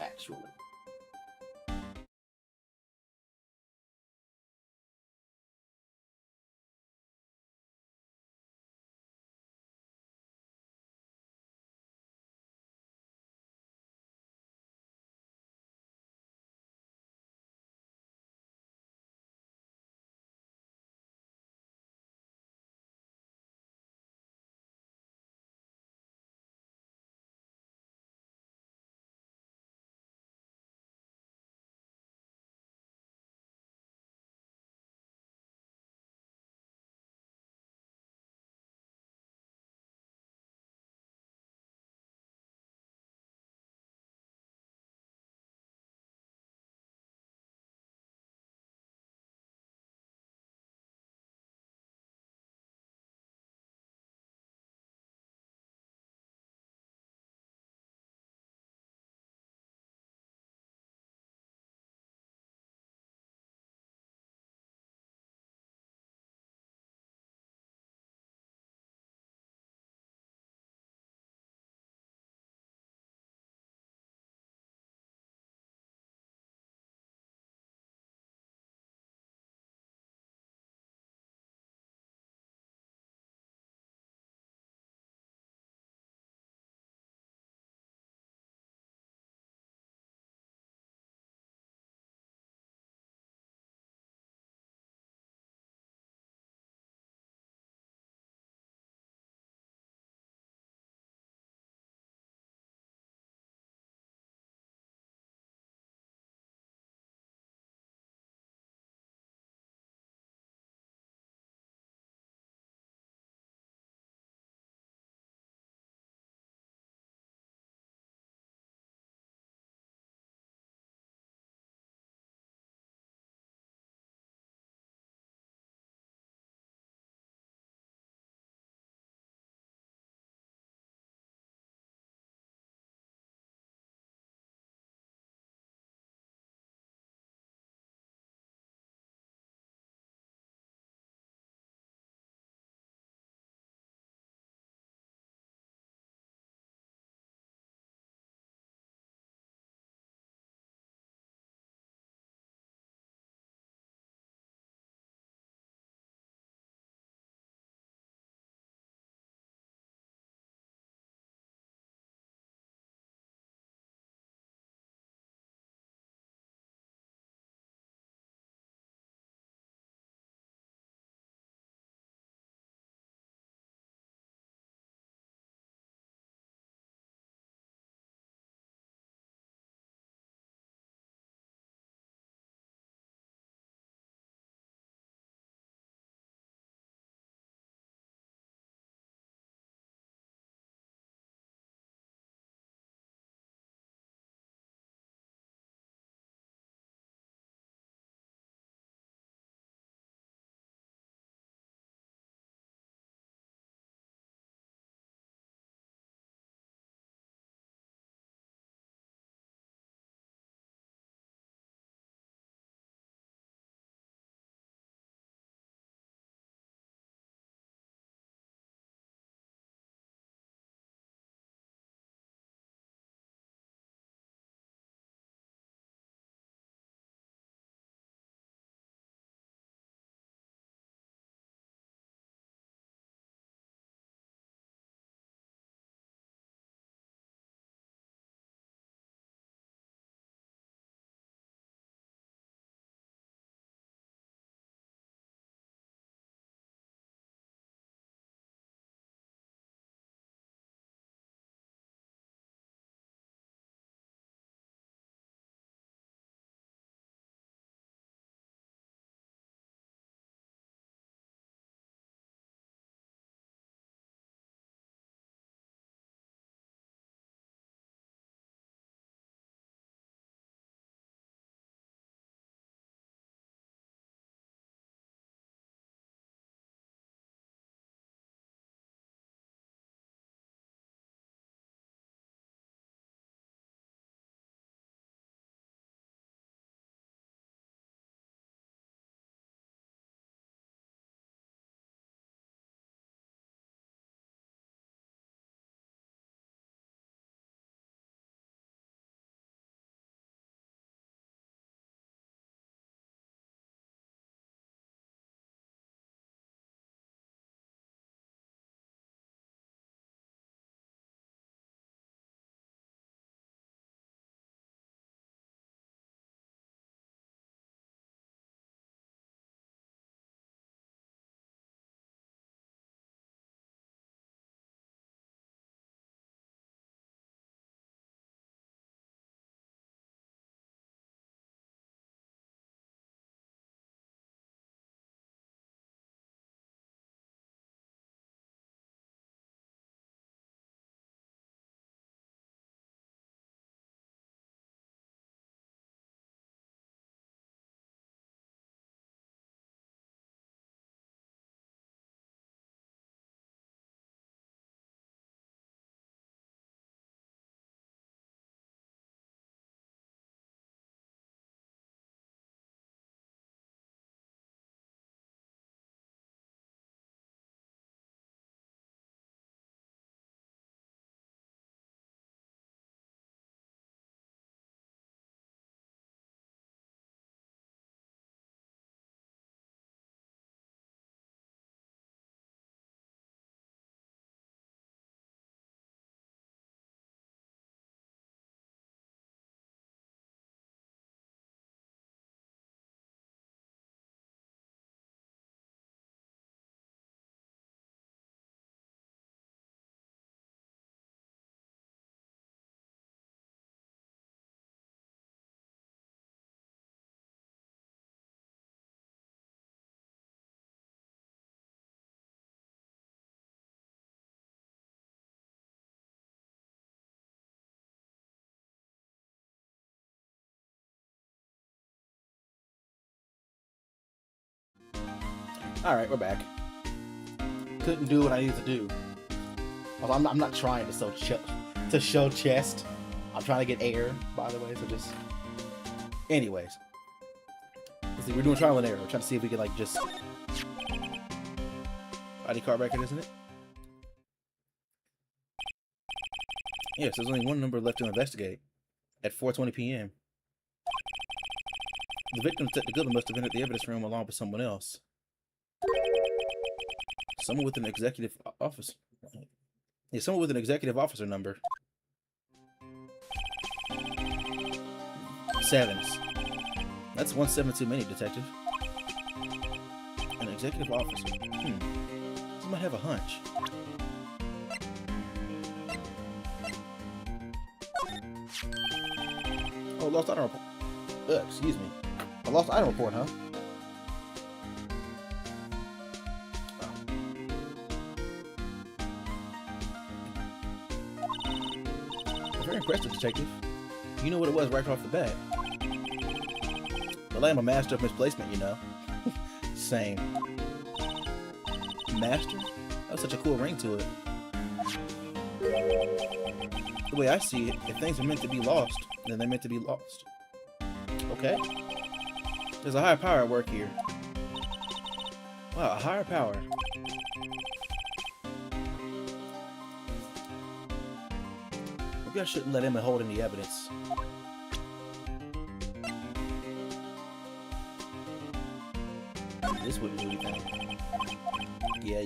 actually. All right, we're back. Couldn't do what I needed to do. Well, I'm not trying to show chest. I'm trying to get air, by the way. So just, anyways, let's see. We're doing trial and error. We're trying to see if we can like just ID card record, isn't it? Yes, there's only one number left to investigate. At 4:20 p.m. The victim, Detective Goodman, must have entered the evidence room along with someone else. Someone with an executive office. Yeah, someone with an executive officer number. 7s. That's 1 7 too many, Detective. An executive officer. Somebody have a hunch. Oh, lost item report. Excuse me. A lost item report, huh? Very impressive, Detective. You know what it was right off the bat. Well, I am a master of misplacement, you know. Same. Master? That's such a cool ring to it. The way I see it, if things are meant to be lost, then they're meant to be lost. Okay? There's a higher power at work here. Wow, a higher power. Maybe I shouldn't let him hold any evidence. This wouldn't do anything. Yeah.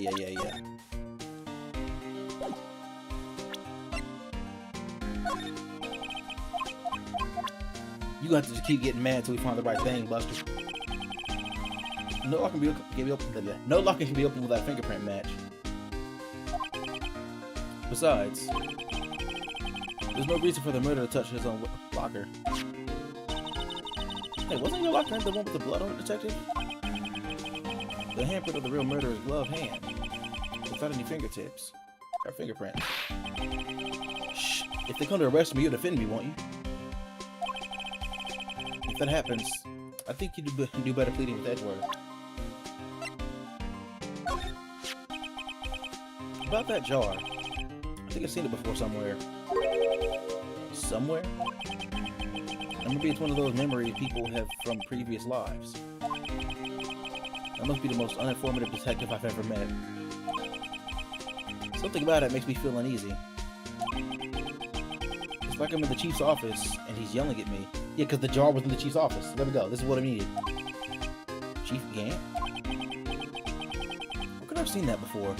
You gonna have to just keep getting mad until we find the right thing, Buster. No locking can be opened without a fingerprint match. Besides, there's no reason for the murderer to touch his own locker. Hey, wasn't your locker the one with the blood on it, Detective? The handprint of the real murderer's gloved hand, without any fingertips or fingerprints. Shh! If they come to arrest me, you'll defend me, won't you? If that happens, I think you do better pleading with Edward. About that jar, I think I've seen it before somewhere. Somewhere? Or maybe it's one of those memories people have from previous lives. I must be the most uninformative detective I've ever met. Something about it makes me feel uneasy. It's like I'm in the chief's office and he's yelling at me. Yeah, because the jar was in the chief's office. There we go. This is what I needed. Chief Gant? Where could I have seen that before?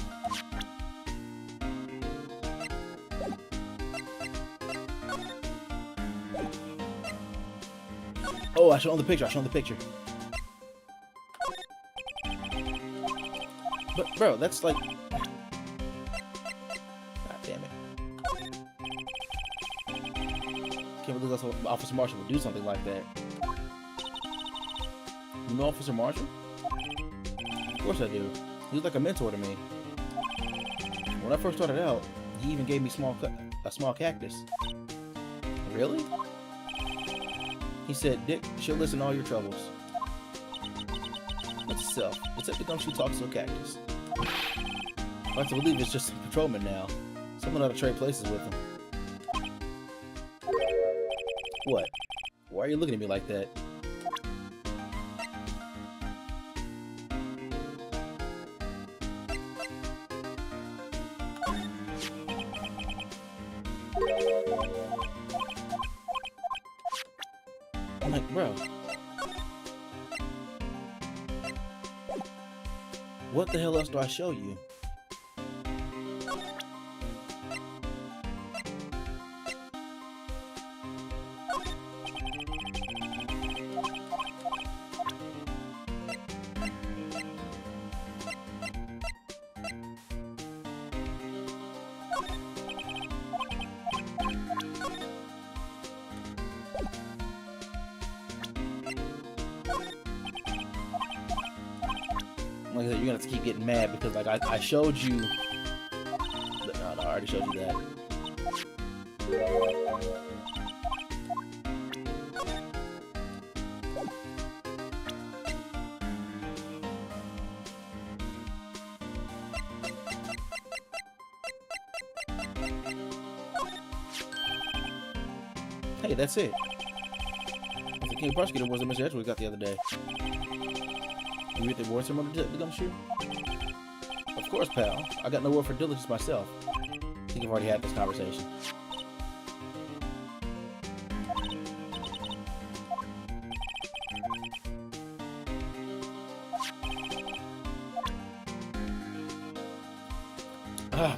Oh, I showed him the picture. But, bro, that's like... God damn it. Can't believe Officer Marshall would do something like that. You know Officer Marshall? Of course I do. He was like a mentor to me. When I first started out, he even gave me a small cactus. Really? He said, Dick, she'll listen to all your troubles. What's itself? Except the gumshoe talks to a cactus. I have to believe it's just a patrolman now. Someone ought to trade places with him. What? Why are you looking at me like that? I'm like, bro. What the hell else do I show you? Like I said, you're gonna have to keep getting mad because, like, I showed you. No, I already showed you that. Hey, that's it. The king prosecutor was the Mr. Edgeworth got the other day. You read the voice from the gumshoe? Of course, pal. I got no word for diligence myself. I think I've already had this conversation.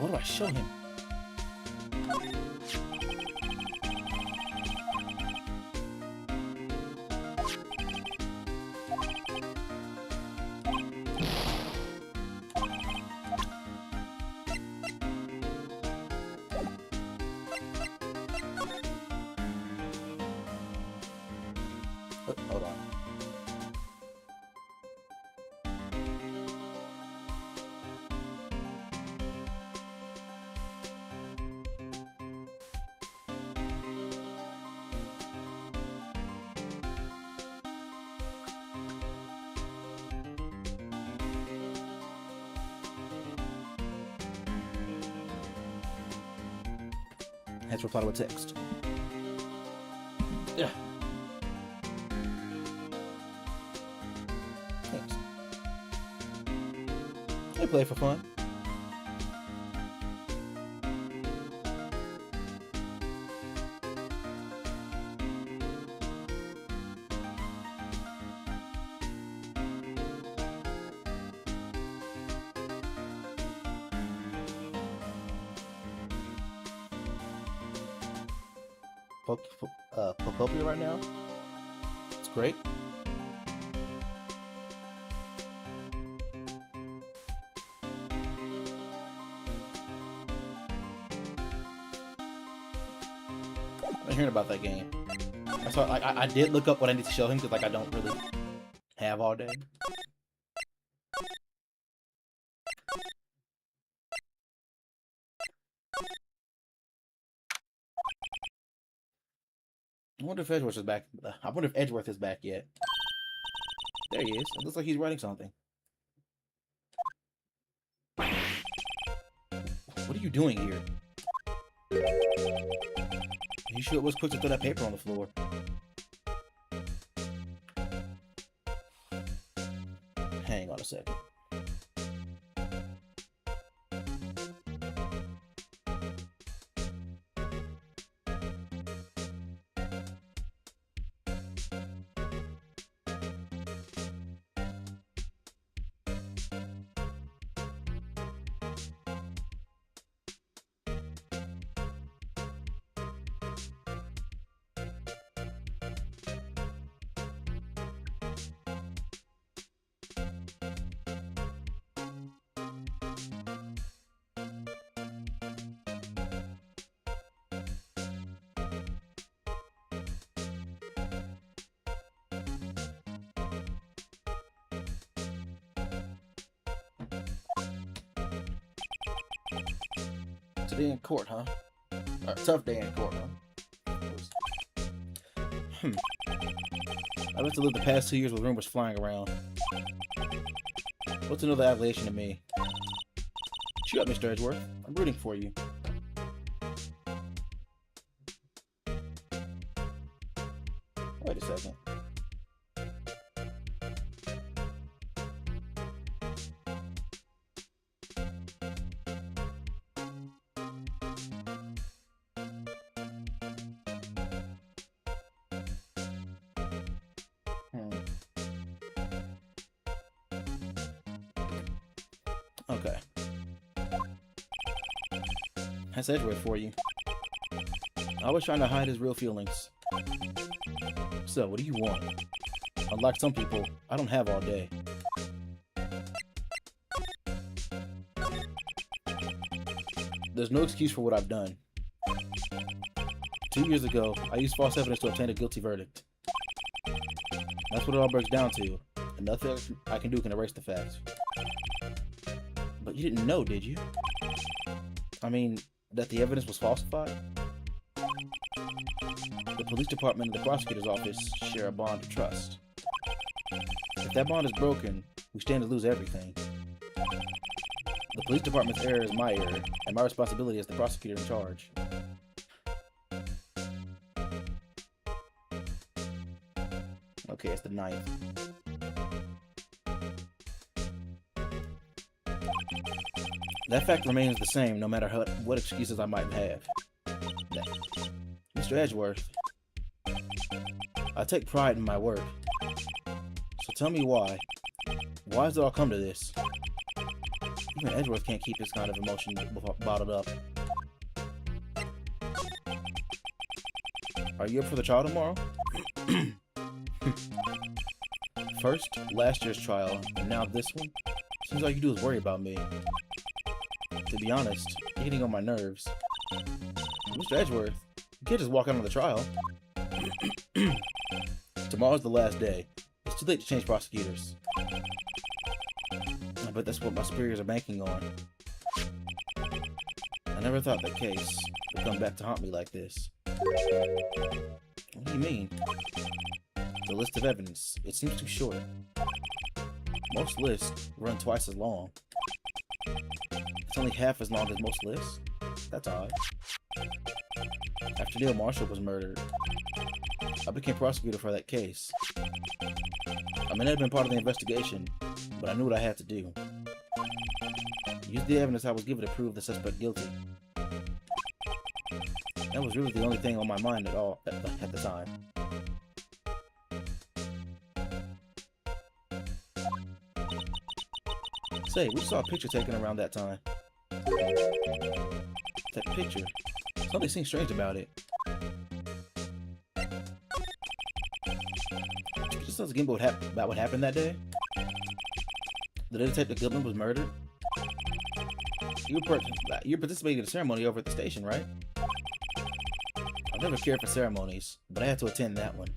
What do I show him? Oh, hold on. Has to reply to a text. Yeah. Thanks. They play for fun. Popopia right now. It's great. I'm hearing about that game. That's why I did look up what I need to show him because like I don't really have all day. I wonder if Edgeworth is back. I wonder if Edgeworth is back yet. There he is. It looks like he's writing something. What are you doing here? You sure it was quick to throw that paper on the floor. Hang on a second. Today in court, huh? Or tough day in court, huh? I went to live the past 2 years with rumors flying around. What's another allegation to me? Cheer up, Mr. Edgeworth. I'm rooting for you. Wait a second. Okay. That's Edgeworth for you. I was trying to hide his real feelings. So, what do you want? Unlike some people, I don't have all day. There's no excuse for what I've done. 2 years ago, I used false evidence to obtain a guilty verdict. That's what it all breaks down to, and nothing I can do can erase the facts. But you didn't know, did you? I mean, that the evidence was falsified? The police department and the prosecutor's office share a bond of trust. If that bond is broken, we stand to lose everything. The police department's error is my error, and my responsibility as the prosecutor in charge. Okay, it's the 9th. That fact remains the same no matter what excuses I might have. Mr. Edgeworth, I take pride in my work. So tell me why. Why has it all come to this? Even Edgeworth can't keep this kind of emotion bottled up. Are you up for the trial tomorrow? First, last year's trial, and now this one? Seems like you do is worry about me. To be honest, you're getting on my nerves. Mr. Edgeworth, you can't just walk out on the trial. Tomorrow's the last day. It's too late to change prosecutors. But that's what my superiors are banking on. I never thought that case would come back to haunt me like this. What do you mean? The list of evidence. It seems too short. Most lists run twice as long. It's only half as long as most lists? That's odd. After Neil Marshall was murdered, I became prosecutor for that case. I may not have been part of the investigation, but I knew what I had to do. Use the evidence I was given to prove the suspect guilty. That was really the only thing on my mind at all at the time. Say, we saw a picture taken around that time. That picture. Something seems strange about it. Could you just tell us again about what happened that day? The day Detective Goodman was murdered? You were participating in a ceremony over at the station, right? I've never cared for ceremonies, but I had to attend that one.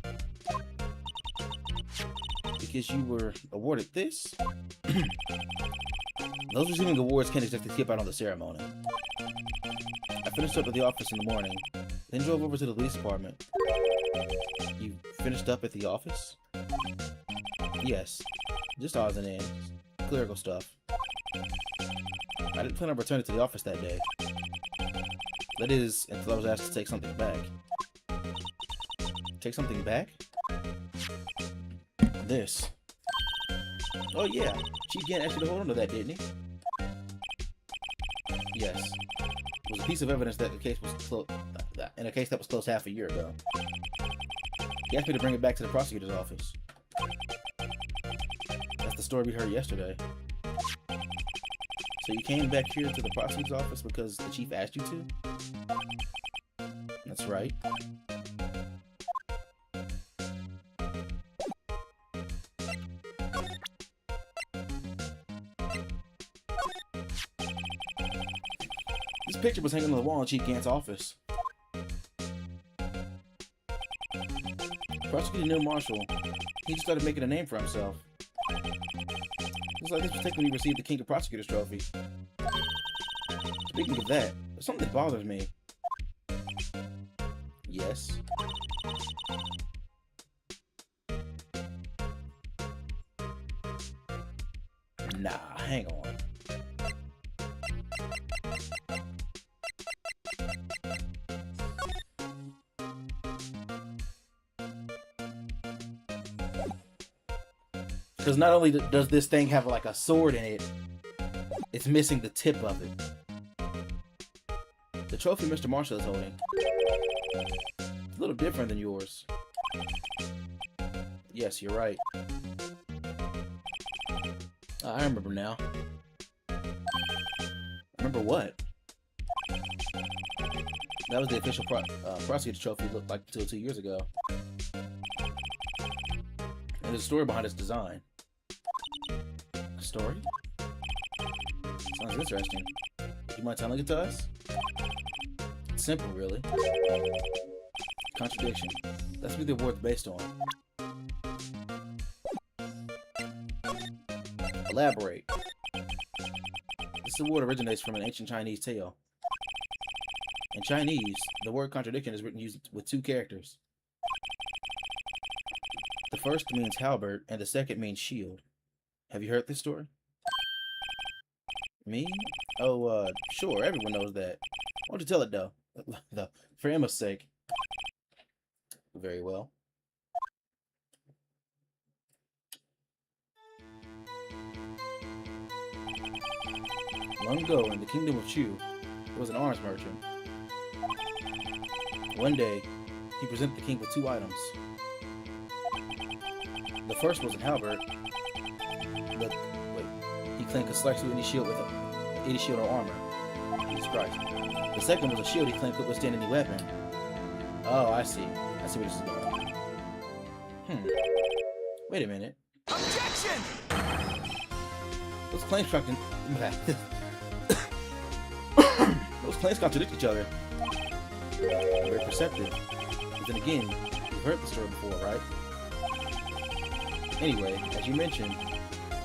Because you were awarded this? Those receiving awards can't exactly skip out on the ceremony. I finished up at the office in the morning, then drove over to the police department. You finished up at the office? Yes. Just odds and ends. Clerical stuff. I didn't plan on returning to the office that day. That is, until I was asked to take something back. Take something back? This. Oh yeah, Chief Gant asked you to hold on to that, didn't he? Yes. It was a piece of evidence that the case was closed, in a case that was closed half a year ago. He asked me to bring it back to the prosecutor's office. That's the story we heard yesterday. So you came back here to the prosecutor's office because the chief asked you to? That's right. This picture was hanging on the wall in Chief Gant's office. Prosecutor Neil Marshall, he just started making a name for himself. Looks like this was taken when he received the King of Prosecutors trophy. Speaking of that, there's something that bothers me. Yes. Nah, hang on. Because not only does this thing have like a sword in it, it's missing the tip of it. The trophy Mr. Marshall is holding. It's a little different than yours. Yes, you're right. I remember now. Remember what? That was the official prosecutor's trophy it looked like until 2 years ago. And there's a story behind its design. A story? Sounds interesting. You mind telling it to us? It's simple, really. Contradiction. That's what the award's based on. Elaborate. This award originates from an ancient Chinese tale. In Chinese, the word contradiction is written used with 2 characters. The first means halberd, and the second means shield. Have you heard this story? Me? Oh, sure, everyone knows that. Why don't you tell it, though? For Emma's sake. Very well. Long ago, in the kingdom of Chu, there was an arms merchant. One day, he presented the king with two items. The first was an halberd. He claimed could slice through any shield or armor. Jesus Christ. The second was a shield he claimed could withstand any weapon. Oh, I see. I see where this is going. Wait a minute. Objection! Those claims Those claims contradict each other. Very perceptive. But then again, you've heard the story before, right? Anyway, as you mentioned,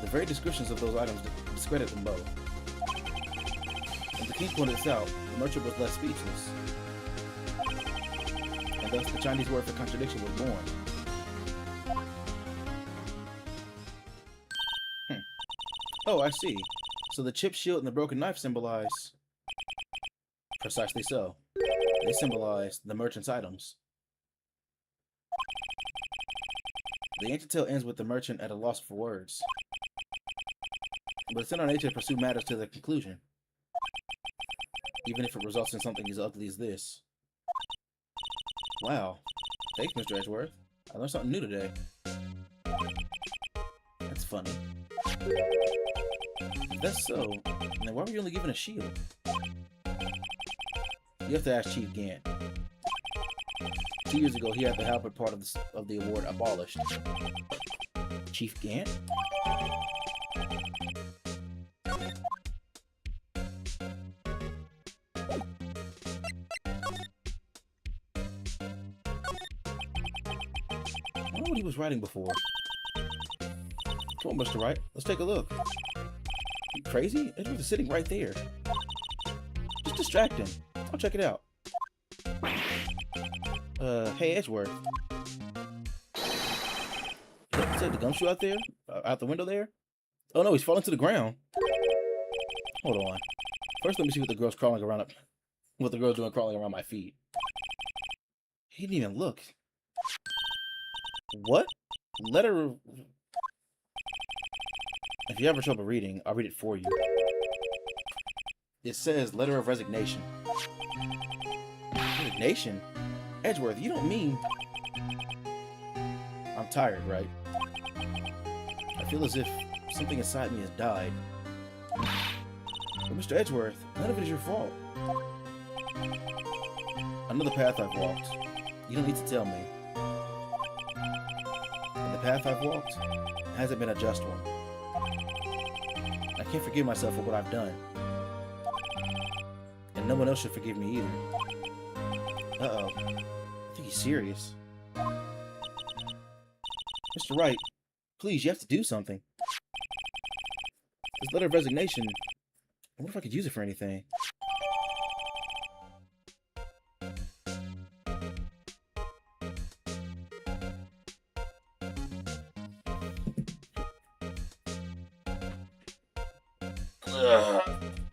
the very descriptions of those items discredit them both. When the king pointed this out, the merchant was left speechless. And thus the Chinese word for contradiction was born. Oh, I see. So the chipped shield and the broken knife symbolize... Precisely so. They symbolize the merchant's items. The ancient tale ends with the merchant at a loss for words. But it's in our nature to pursue matters to their conclusion, even if it results in something as ugly as this. Wow. Thanks, Mr. Edgeworth. I learned something new today. That's funny. If that's so, then why were you only given a shield? You have to ask Chief Gant. 2 years ago, he had the halberd part of the award abolished. Chief Gant? I don't know what he was writing before. Come on, Mr. Wright. Let's take a look. You crazy? Edgeworth is sitting right there. Just distract him. I'll check it out. Hey, Edgeworth. Is that the gumshoe out there? Out the window there? Oh no, he's falling to the ground. Hold on. First, let me see what the girl's crawling around what the girl's doing crawling around my feet. He didn't even look. What? Letter of... If you have trouble reading, I'll read it for you. It says letter of resignation. Resignation? Edgeworth, you don't mean... I'm tired, right? I feel as if something inside me has died. But Mr. Edgeworth, none of it is your fault. Another path I've walked. You don't need to tell me. And the path I've walked hasn't been a just one. I can't forgive myself for what I've done. And no one else should forgive me either. Uh-oh. I think he's serious. Mr. Wright, please, you have to do something. This letter of resignation, I wonder if I could use it for anything.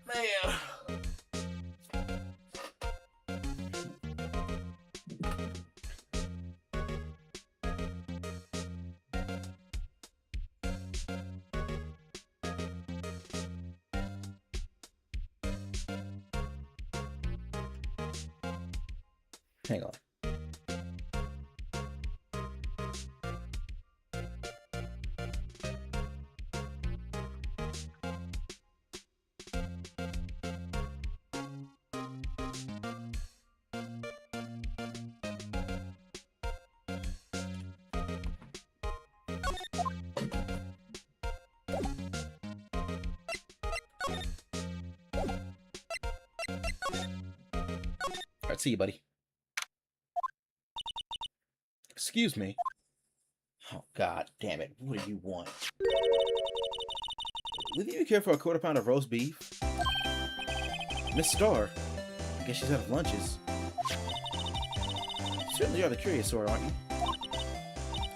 Man. Hang on. Alright, see you, buddy. Excuse me. Oh, god damn it. What do you want? Would you care for a quarter pound of roast beef? Miss Starr. I guess she's out of lunches. You certainly are the curious sort, aren't you?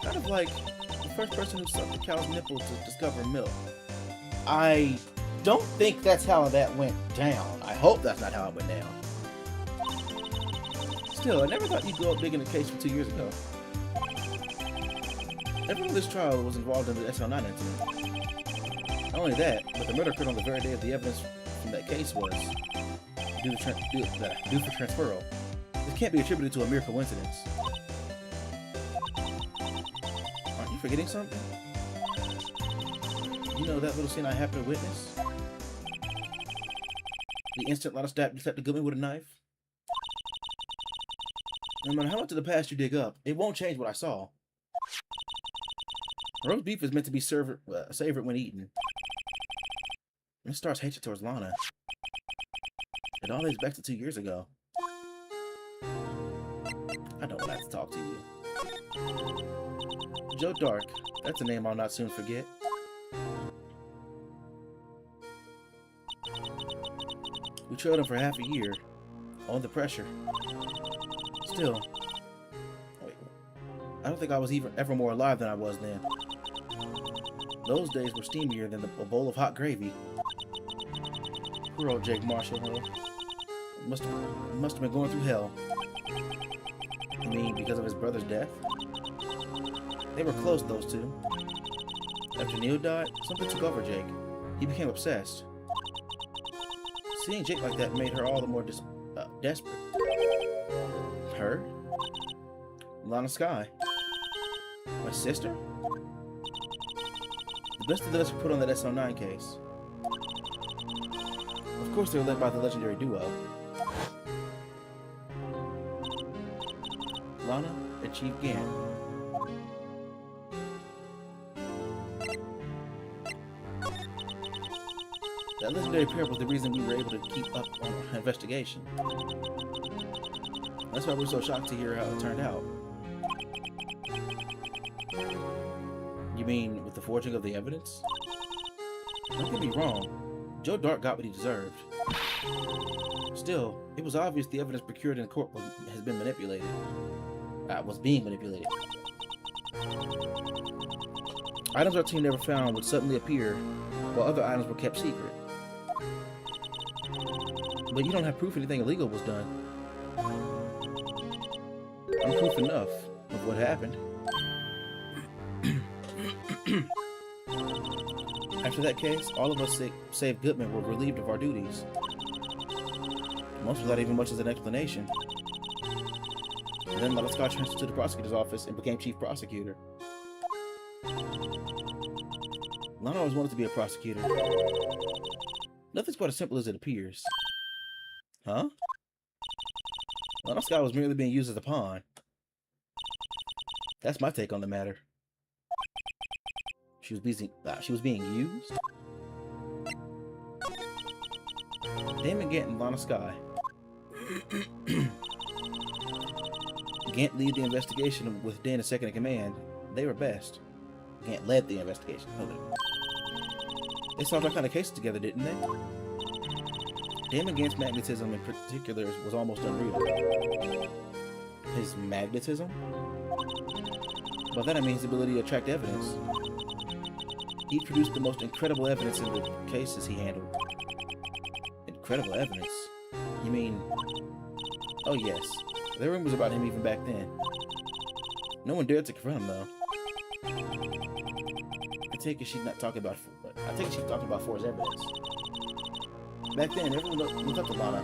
Kind of like the first person who sucked a cow's nipple to discover milk. I don't think that's how that went down. I hope that's not how it went down. Still, I never thought you'd go up big in the case from 2 years ago. Everyone in this trial was involved in the SL9 incident. Not only that, but the murder occurred on the very day of the evidence from that case was due for transferal. This can't be attributed to a mere coincidence. Aren't you forgetting something? You know that little scene I happened to witness? The instant Lana stabbed Detective Goodman with a knife? No matter how much of the past you dig up, it won't change what I saw. Roast beef is meant to be savored when eaten. Miss Starr's hatred towards Lana. It all dates back to 2 years ago. I don't want to talk to you. Joe Dark. That's a name I'll not soon forget. We trailed him for half a year. Under pressure. Still. Wait. I don't think I was ever more alive than I was then. Those days were steamier than a bowl of hot gravy. Poor old Jake Marshall, though. Must have been going through hell. You mean because of his brother's death? They were close, those two. After Neil died, something took over Jake. He became obsessed. Seeing Jake like that made her all the more desperate. Her? Lana Skye. My sister? The best of the best were put on that SO9 case. Of course they were led by the legendary duo. Lana and Chief Gant. That legendary pair was the reason we were able to keep up on our investigation. That's why we're so shocked to hear how it turned out. You mean with the forging of the evidence? Don't get me wrong. Joe Dark got what he deserved. Still, it was obvious the evidence procured in court has been manipulated. Was being manipulated. Items our team never found would suddenly appear, while other items were kept secret. But you don't have proof anything illegal was done. I'm proof enough of what happened. After that case, all of us save Goodman were relieved of our duties. Most without even much as an explanation. And then Lana Skye transferred to the prosecutor's office and became chief prosecutor. Lana always wanted to be a prosecutor. Nothing's quite as simple as it appears. Huh? Lana Skye was merely being used as a pawn. That's my take on the matter. She was being used? Damon Gant and Lana Skye. Gant led the investigation with Dan as second in command. They were best. Gant led the investigation. They solved all kind of cases together, didn't they? Damon Gant's magnetism in particular was almost unreal. His magnetism? By that I mean his ability to attract evidence. He produced the most incredible evidence in the cases he handled. Incredible evidence? You mean... Oh yes, there were rumors about him even back then. No one dared to confront him though. I take it she's not talking about... I think she's talking about Ford's evidence. Back then, everyone looked up to Lana.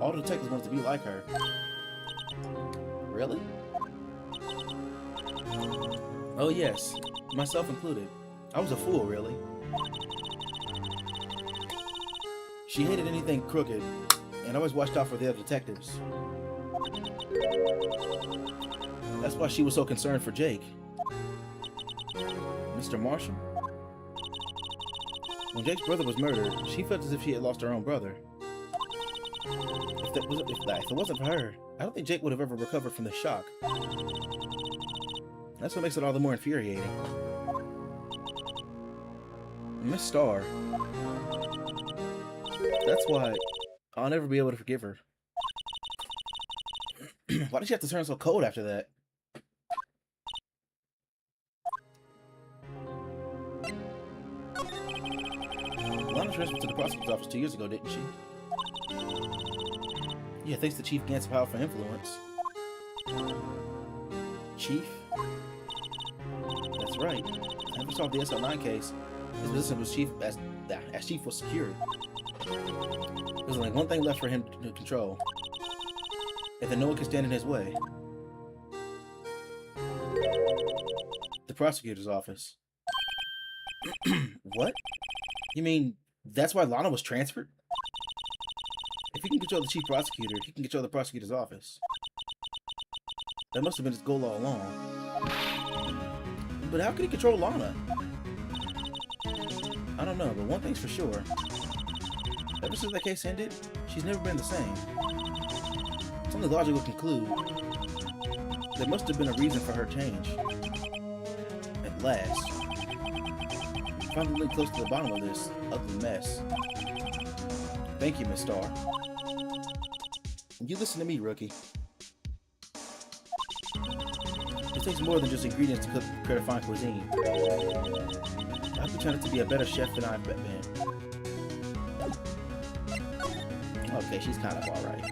All the detectives wanted to be like her. Really? Oh yes, myself included. I was a fool, really. She hated anything crooked, and always watched out for the other detectives. That's why she was so concerned for Jake. Mr. Marshall? When Jake's brother was murdered, she felt as if she had lost her own brother. If it wasn't for her, I don't think Jake would have ever recovered from the shock. That's what makes it all the more infuriating. Miss Starr. That's why I'll never be able to forgive her. Why did she have to turn so cold after that? Lana transferred to the prosecutor's office 2 years ago, didn't she? Yeah, thanks to Chief Gant's powerful influence. Chief? That's right. I never solved the SL9 case, His position was as chief was secured. There was only one thing left for him to control, and then no one could stand in his way. The prosecutor's office. What? You mean that's why Lana was transferred? If he can control the chief prosecutor, he can control the prosecutor's office. That must have been his goal all along. But how could he control Lana? I don't know, but one thing's for sure. Ever since that case ended, she's never been the same. It's only logical to conclude there must have been a reason for her change. At last. Finally really close to the bottom of this ugly mess. Thank you, Miss Star. You listen to me, rookie. It takes more than just ingredients to cook fine cuisine. I've pretended to be a better chef than I've been. Okay, she's kind of alright.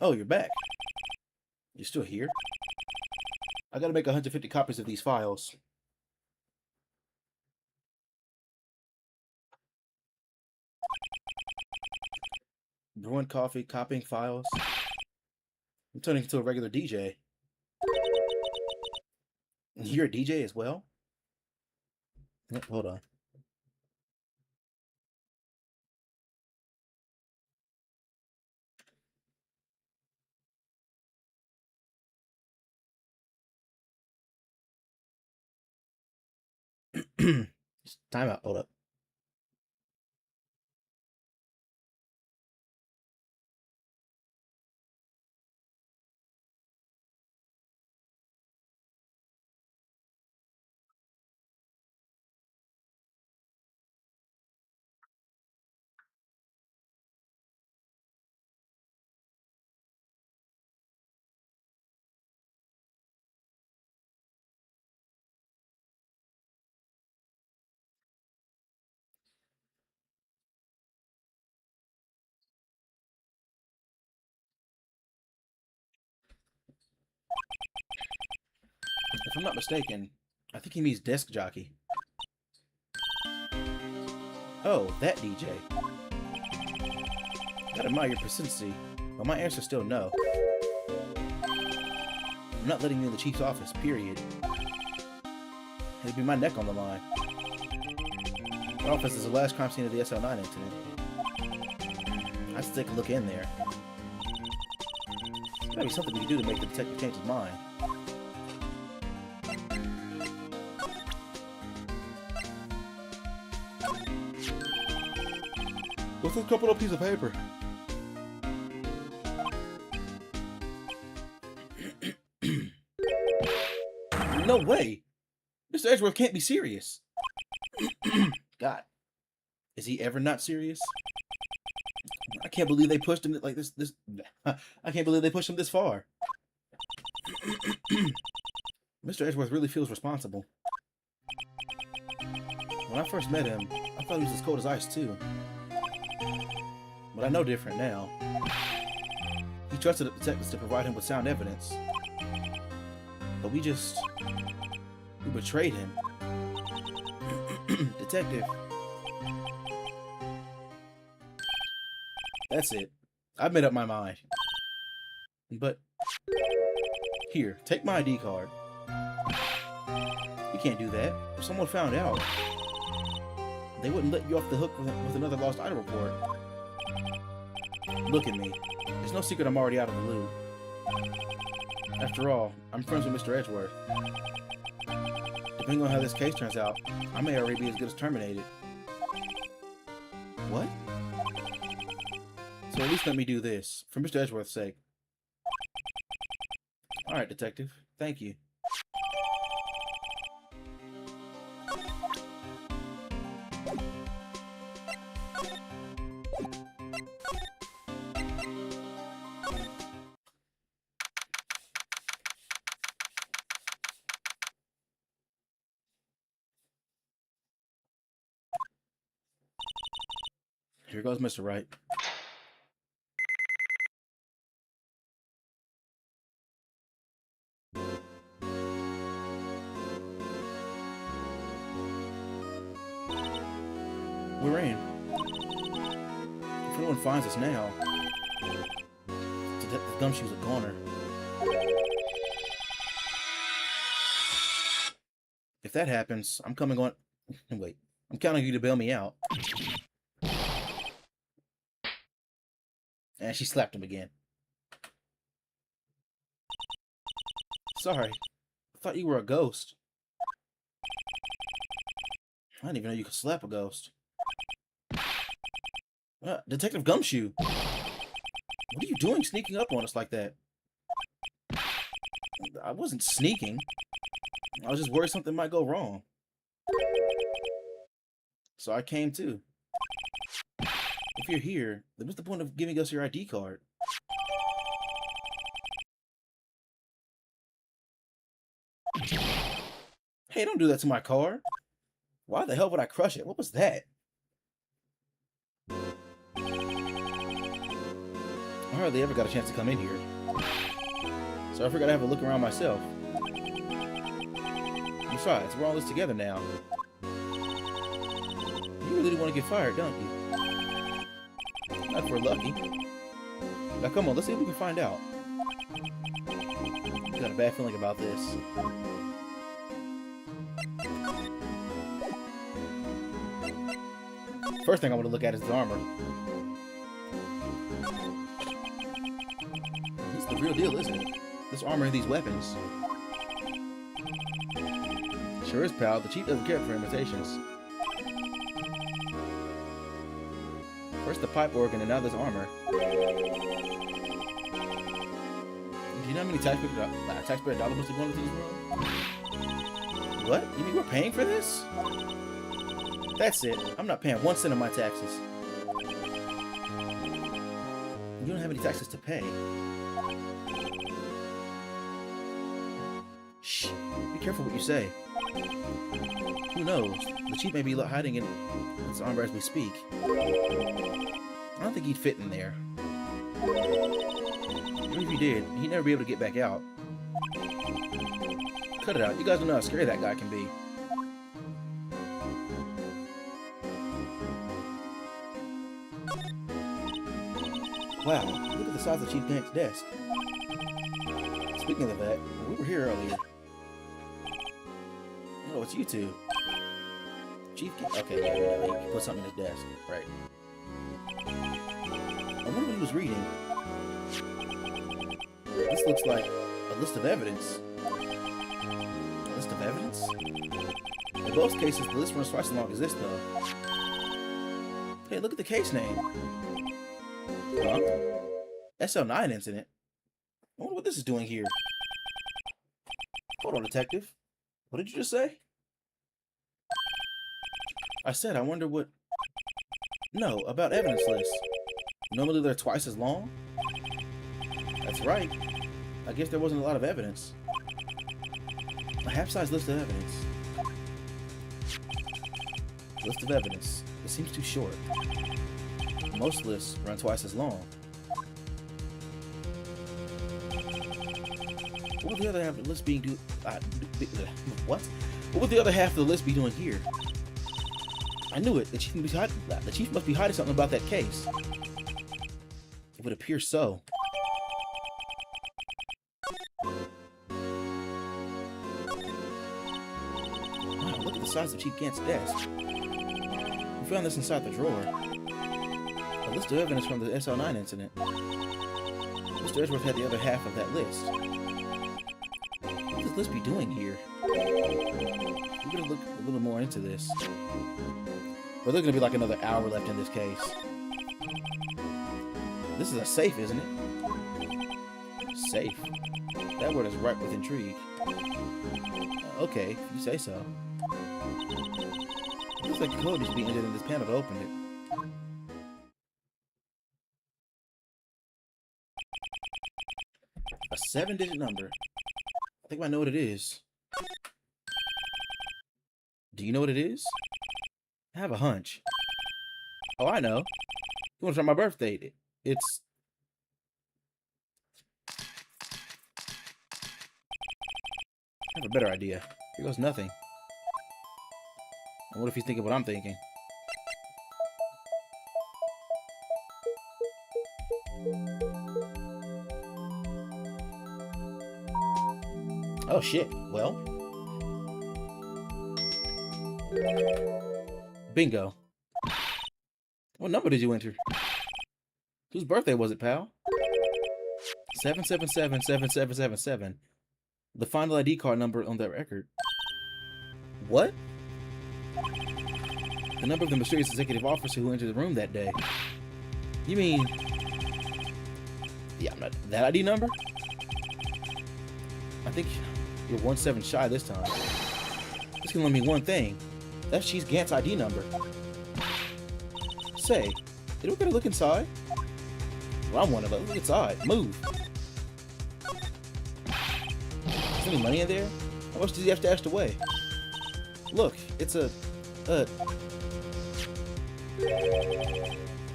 Oh, you're back. You're still here? I gotta make 150 copies of these files. Brewing coffee, copying files. I'm turning into a regular DJ. You're a DJ as well? Hold on. Time out. Hold up. If I'm not mistaken, I think he means desk jockey. Oh, that DJ. Gotta admire your persistency, but my answer's still no. I'm not letting you in the chief's office, period. It'd be my neck on the line. The office is the last crime scene of the SL9 incident. I should take a look in there. There's gotta be something we can do to make the detective change his mind. What's this couple of piece of paper? No way! Mr. Edgeworth can't be serious. God. Is he ever not serious? I can't believe they pushed him like this. I can't believe they pushed him this far. Mr. Edgeworth really feels responsible. When I first met him, I thought he was as cold as ice too. But I know different now. He trusted the detectives to provide him with sound evidence. But we betrayed him. Detective. That's it. I've made up my mind. But here, take my ID card. You can't do that. If someone found out, they wouldn't let you off the hook with another lost item report. Look at me. There's no secret I'm already out of the loop. After all, I'm friends with Mr. Edgeworth. Depending on how this case turns out, I may already be as good as terminated. What? So at least let me do this, for Mr. Edgeworth's sake. Alright, detective. Thank you. Here goes Mr. Wright. We're in. If anyone finds us now, the Gumshoe's a goner. If that happens, I'm coming on. Wait, I'm counting you to bail me out. And she slapped him again. Sorry. I thought you were a ghost. I didn't even know you could slap a ghost. Detective Gumshoe! What are you doing sneaking up on us like that? I wasn't sneaking. I was just worried something might go wrong. So I came too. If you're here, then what's the point of giving us your ID card? Hey, don't do that to my car. Why the hell would I crush it? What was that? I hardly ever got a chance to come in here. So I figured I'd have a look around myself. Besides, we're all in this together now. You really do want to get fired, don't you? Not if we're lucky. Now come on, let's see if we can find out. I've got a bad feeling about this. First thing I want to look at is his armor. This is the real deal, isn't it? This armor and these weapons. Sure is, pal. The Chief doesn't care for imitations. First the pipe organ and now this armor. Do you know how many taxpayer dollars must have gone into this room? What? You mean we're paying for this? That's it. I'm not paying 1 cent of my taxes. You don't have any taxes to pay. Shh. Be careful what you say. Who knows? The Chief may be hiding in his armor as we speak. I don't think he'd fit in there. Even if he did, he'd never be able to get back out. Cut it out. You guys don't know how scary that guy can be. Wow, look at the size of Chief Gant's desk. Speaking of that, we were here earlier. Oh, it's you two. Chief Gant. Okay, yeah, he put something in his desk. Right. I wonder what he was reading. This looks like a list of evidence. A list of evidence? In most cases, the list runs twice as long as this, though. Hey, look at the case name. Huh? SL9 incident? I wonder what this is doing here. Hold on, detective. What did you just say? I said, I wonder what... No, about evidence lists. Normally they're twice as long? That's right. I guess there wasn't a lot of evidence. A half-size list of evidence. List of evidence. It seems too short. Most lists run twice as long. What would the other half of the list being what? What would the other half of the list be doing here? I knew it. The chief must be hiding something about that case. It would appear so. Wow, look at the size of Chief Gant's desk. We found this inside the drawer. A list of evidence from the SL9 incident. Mr. Edgeworth had the other half of that list. What does Liz be doing here? We're gonna look a little more into this. Well, there's gonna be like another hour left in this case. This is a safe, isn't it? Safe? That word is ripe with intrigue. Okay, if you say so. It looks like a code needs to be entered in this panel to open it. A 7-digit number. I think I know what it is. Do you know what it is? I have a hunch. Oh, I know. You want to try my birth date? It's... I have a better idea. Here goes nothing. And what if he's thinking what I'm thinking? Oh shit. Well. Bingo. What number did you enter? Whose birthday was it, pal? 7777777. The final ID card number on that record. What? The number of the mysterious executive officer who entered the room that day. You mean... Yeah, that ID number? I think you're 1-7 shy this time. This can only mean one thing. That's Chief Gant's ID number. Say, did we get a look inside? Well, I'm one of them. Look inside. Move. Is any money in there? How much does he have stashed away? Look, it's a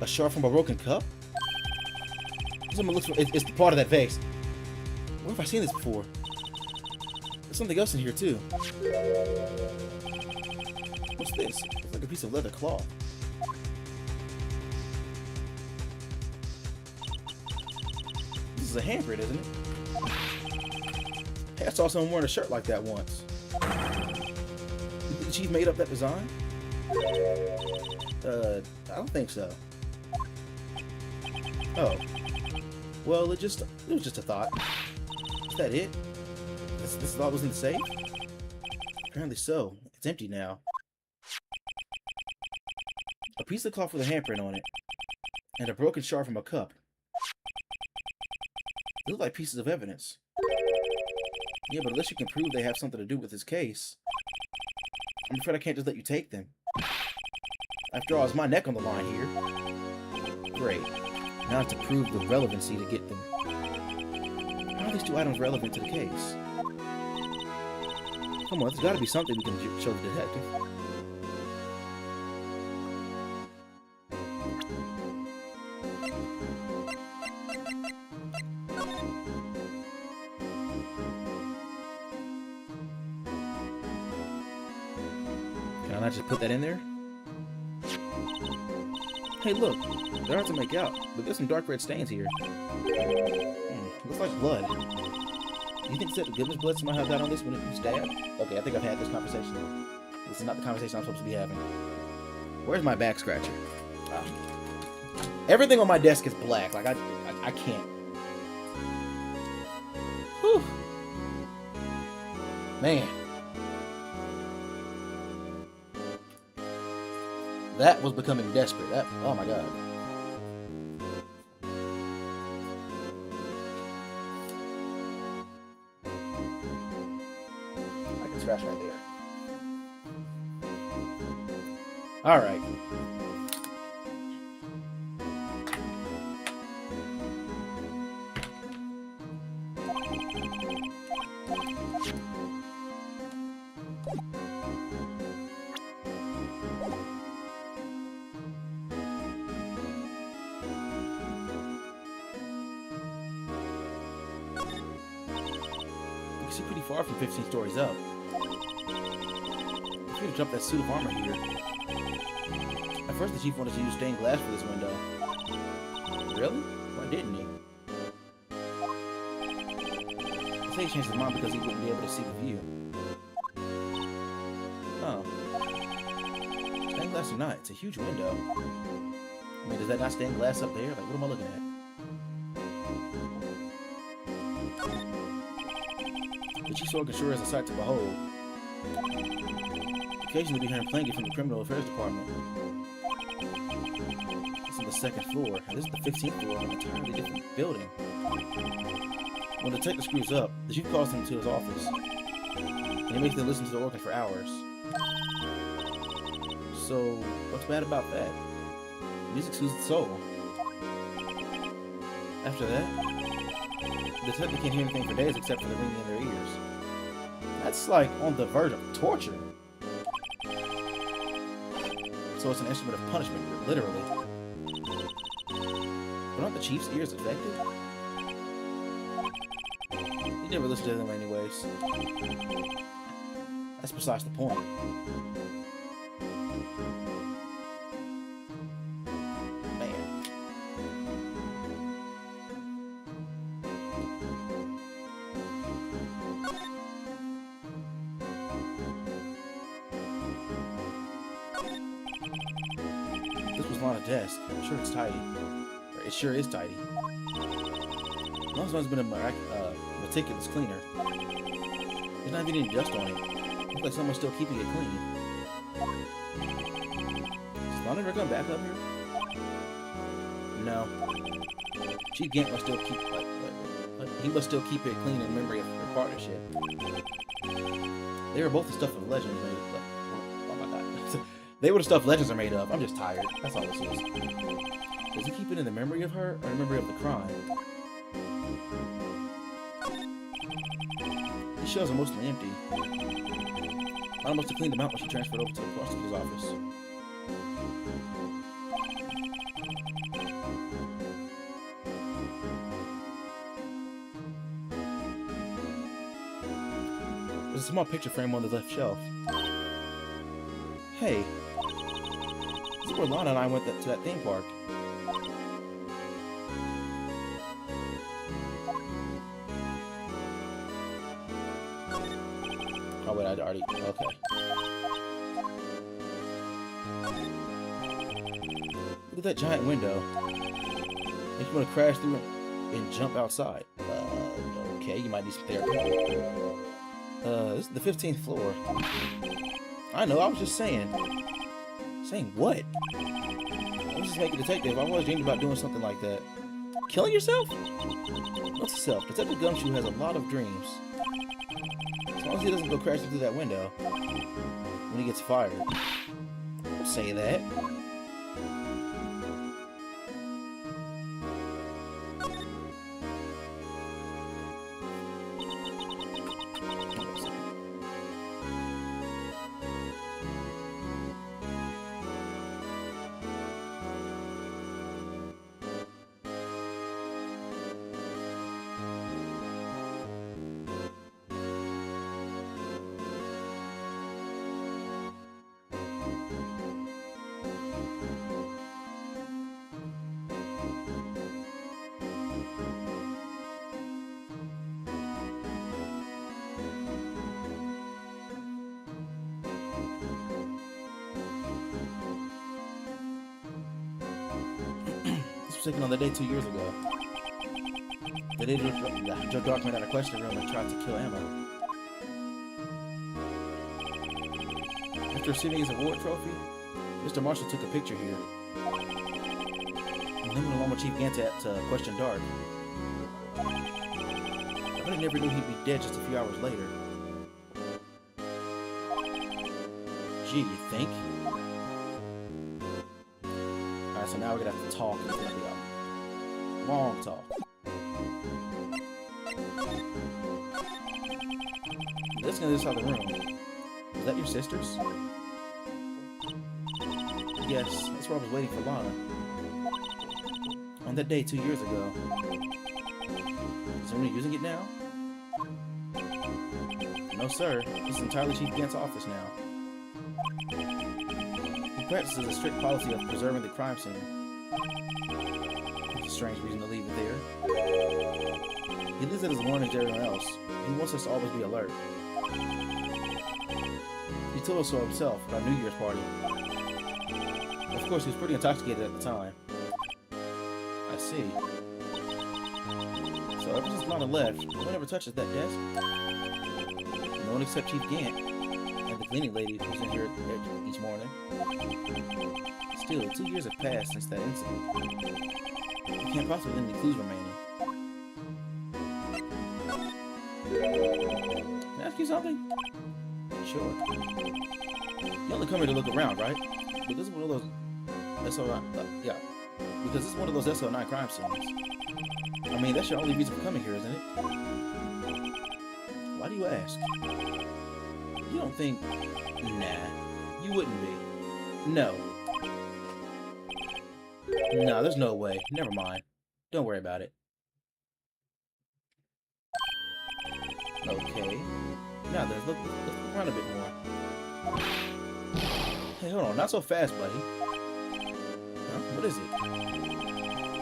shard from a broken cup? Someone looks for it's the part of that vase. Where have I seen this before? There's something else in here too. What's this? It's like a piece of leather cloth. This is a handprint, isn't it? Hey, I saw someone wearing a shirt like that once. Did she made up that design? I don't think so. Oh. Well, it was just a thought. Is that it? This thought was in the safe? Apparently so. It's empty now. A piece of cloth with a handprint on it. And a broken shard from a cup. They look like pieces of evidence. Yeah, but unless you can prove they have something to do with this case, I'm afraid I can't just let you take them. After all, it's my neck on the line here. Great. Now I have to prove the relevancy to get them. How are these two items relevant to the case? Come on, there's got to be something we can show the detective. Can I not just put that in there? Hey, look. They're hard to make out, but there's some dark red stains here. Looks like blood. Do you think that the Goodman's blood somehow got on this when it was stabbed? Okay, I think I've had this conversation. This is not the conversation I'm supposed to be having. Where's my back scratcher? Everything on my desk is black. Like, I can't. Whew. Man. That was becoming desperate. Oh my god. I can scratch right there. Alright. Pretty far from 15 stories up. I should have jumped that suit of armor here. At first the chief wanted to use stained glass for this window. Really? Why didn't he? I say he changed his mind because he wouldn't be able to see the view. Oh. Stained glass or not, it's a huge window. I mean, does that not stained glass up there? Like, what am I looking at? The chief's orchestra is a sight to behold. Occasionally we hear him playing it from the Criminal Affairs Department. It's on the 2nd floor, and this is the 15th floor of an entirely different building. When the detective screws up, the chief calls him to his office, and he makes them listen to the organ for hours. So, what's bad about that? Music soothes the soul. After that, the detective can't hear anything for days except for the ringing in their ears. That's like on the verge of torture. So it's an instrument of punishment, literally. But aren't the chief's ears affected? He never listened to them anyways. That's besides the point. Lana's desk. I'm sure it's tidy. Or it sure is tidy. As long as it's been a meticulous cleaner. There's not even any dust on it. Looks like someone's still keeping it clean. Does Lana ever come back up here? No. Chief Gant must still keep he must still keep it clean in memory of their partnership. They were both the stuff of legends made. Oh my god. They were the stuff legends are made of. I'm just tired. That's all this is. Does he keep it in the memory of her or in memory of the crime? These shelves are mostly empty. I must have cleaned them out when she transferred over to the prosecutor's office. There's a small picture frame on the left shelf. Hey, this is where Lana and I went to that theme park. Oh wait, I'd already... okay. Look at that giant window. Make you want to crash through it and jump outside. Okay, you might need some therapy. This is the 15th floor. I know, I was just saying. Saying what? I was just making a detective. I've always dreamed about doing something like that. Killing yourself? What's yourself? Detective Gumshoe has a lot of dreams. As long as he doesn't go crashing through that window when he gets fired. Don't say that. Taken on the day 2 years ago. The day Joe Dark went out of question room and tried to kill Emma. After receiving his award trophy, Mr. Marshall took a picture here. And then went along with Chief Gant to question Dark. I bet he never knew he'd be dead just a few hours later. Gee, you think? Alright, so now we're gonna have to talk. It's gonna be a long talk. Let's go to this other room. Is that your sister's? Yes, that's where I was waiting for Lana. On that day 2 years ago. Is anyone using it now? No, sir. This is entirely Chief Gant's office now. He practices a strict policy of preserving the crime scene. It's a strange reason to leave it there. He leaves it as a warning to everyone else. He wants us to always be alert. He told us so himself at our New Year's party. Of course, he was pretty intoxicated at the time. I see. So ever since Lana left, no one ever touches that desk. No one except Chief Gant and the cleaning lady who's in here each morning. Still, 2 years have passed since that incident. There can't possibly be any clues remaining. Can I ask you something? Sure. You only come here to look around, right? But this is one of those SO9, yeah. Because this is one of those SO9 crime scenes. I mean, that's your only reason for coming here, isn't it? Why do you ask? You don't think... Nah, you wouldn't be. No. No, there's no way. Never mind. Don't worry about it. Okay. Now then, let's look around a bit more. Hey, hold on. Not so fast, buddy. Huh? What is it?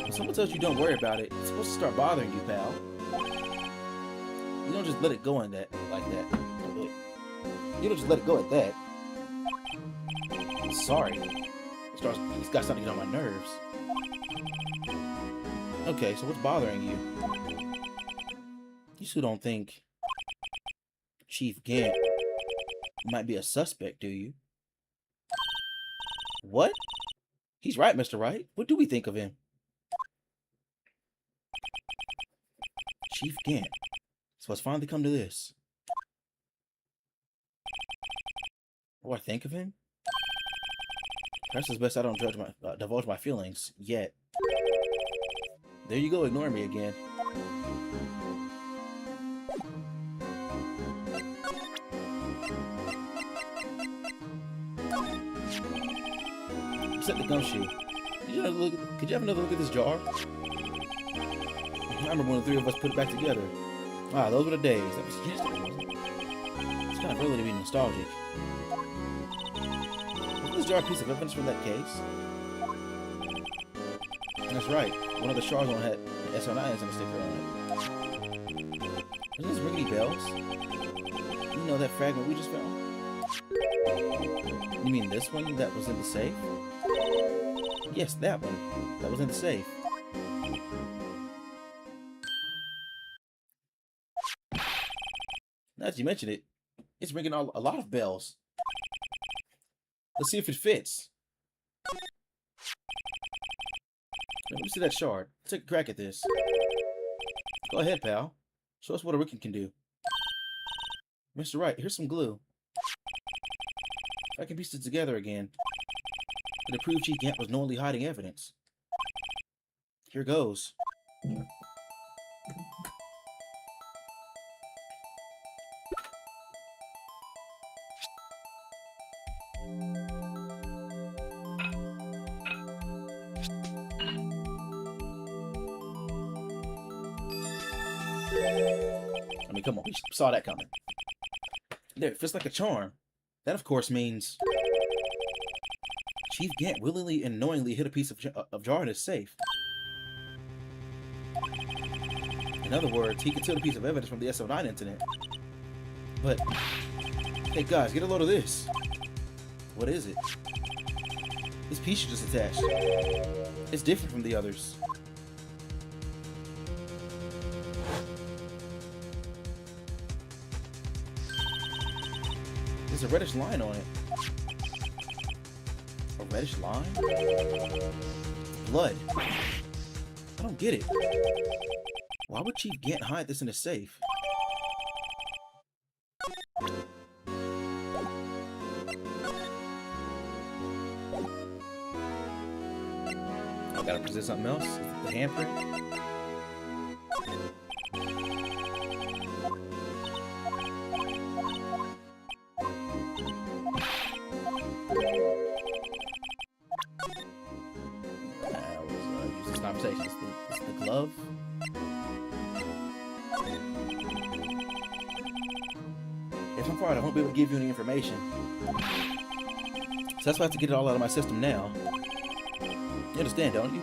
When someone tells you don't worry about it, it's supposed to start bothering you, pal. You don't just let it go like that. You don't just let it go at that. Sorry. It's got something to get on my nerves. Okay, so what's bothering you? You still don't think Chief Gant might be a suspect, do you? What? He's right, Mr. Wright. What do we think of him? Chief Gant. So it's finally come to this. What do I think of him? Perhaps it's best I don't divulge my feelings yet. There you go, ignoring me again. Set the gumshoe. Could you have another look at this jar? I remember when the three of us put it back together. Wow, those were the days. That was yesterday, wasn't it? It's kind of early to be nostalgic. Wasn't this jar a piece of evidence from that case? That's right. One of the shards on had SO9's and a sticker on it. Doesn't this ring any bells? You know that fragment we just found? You mean this one that was in the safe? Yes, that one. That was in the safe. Now that you mention it, it's ringing a lot of bells. Let's see if it fits. Let me see that shard. Take a crack at this. Go ahead, pal. Show us what a Rican can do. Mr. Wright, here's some glue. If I can piece it together again, it'll prove Chief Gant was knowingly hiding evidence. Here goes. I mean, come on, we saw that coming. There, it fits like a charm. That, of course, means Chief Gant willingly and knowingly hid a piece of jar in his safe. In other words, he concealed a piece of evidence from the SO9 incident. But, hey guys, get a load of this. What is it? This piece you just attached. It's different from the others. There's a reddish line on it. A reddish line? Blood. I don't get it. Why would Chief Gant hide this in his safe? I gotta present something else? Is it the handprint? Use this conversation. It's the glove. If I'm fired, I won't be able to give you any information. So that's why I have to get it all out of my system now. You understand, don't you?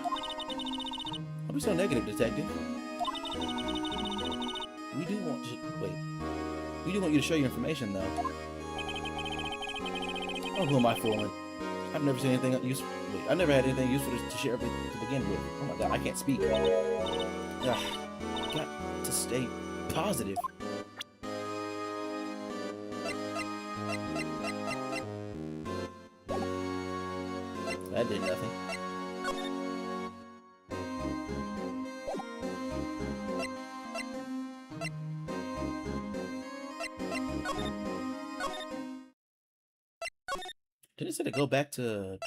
Don't be so negative, detective. We do want you to show your information, though. Oh, who am I fooling? I've never seen anything useful. I've never had anything useful to share to begin with. Oh my god, I can't speak. Ugh, got to stay positive. That did nothing. Did it say to go back to...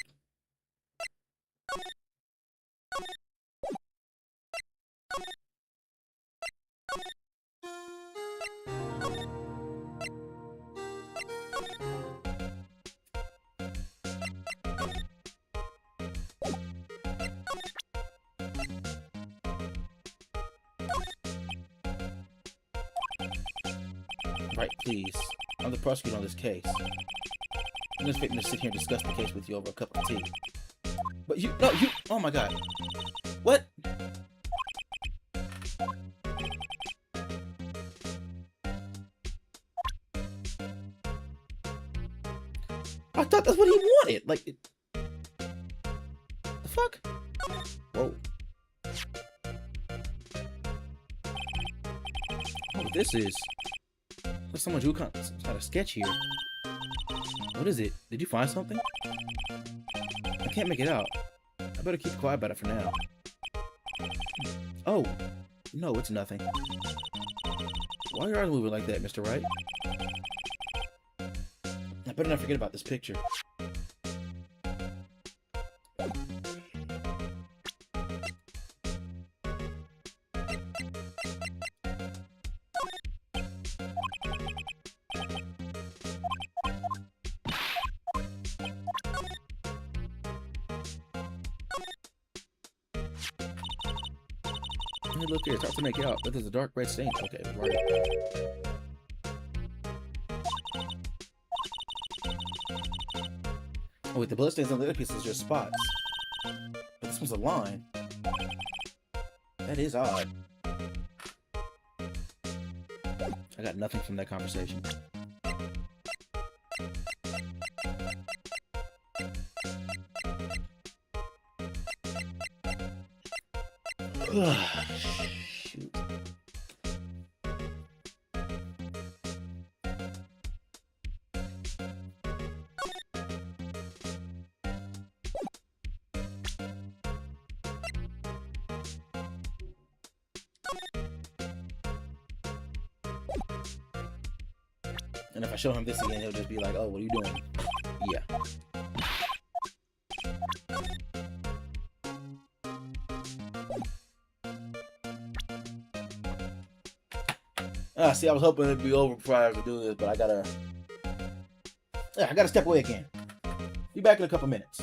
Right, please. I'm the prosecutor on this case. I'm just expecting to sit here and discuss the case with you over a cup of tea. But you, no, you, oh my god. What? I thought that's what he wanted. Like, what this is. There's someone drew some kind of sketch here. What is it? Did you find something? I can't make it out. I better keep quiet about it for now. Oh, no, it's nothing. Why are your eyes moving like that, Mr. Wright? I better not forget about this picture. Hey, look here, it's hard to make out, but there's a dark red stain. Okay, right. Oh wait, the bloodstains on the other pieces are just spots. But this one's a line. That is odd. I got nothing from that conversation. Shoot. And if I show him this again, he'll just be like, oh, what are you doing? Yeah. See, I was hoping it'd be over before I could do this, but I gotta step away again. Be back in a couple minutes.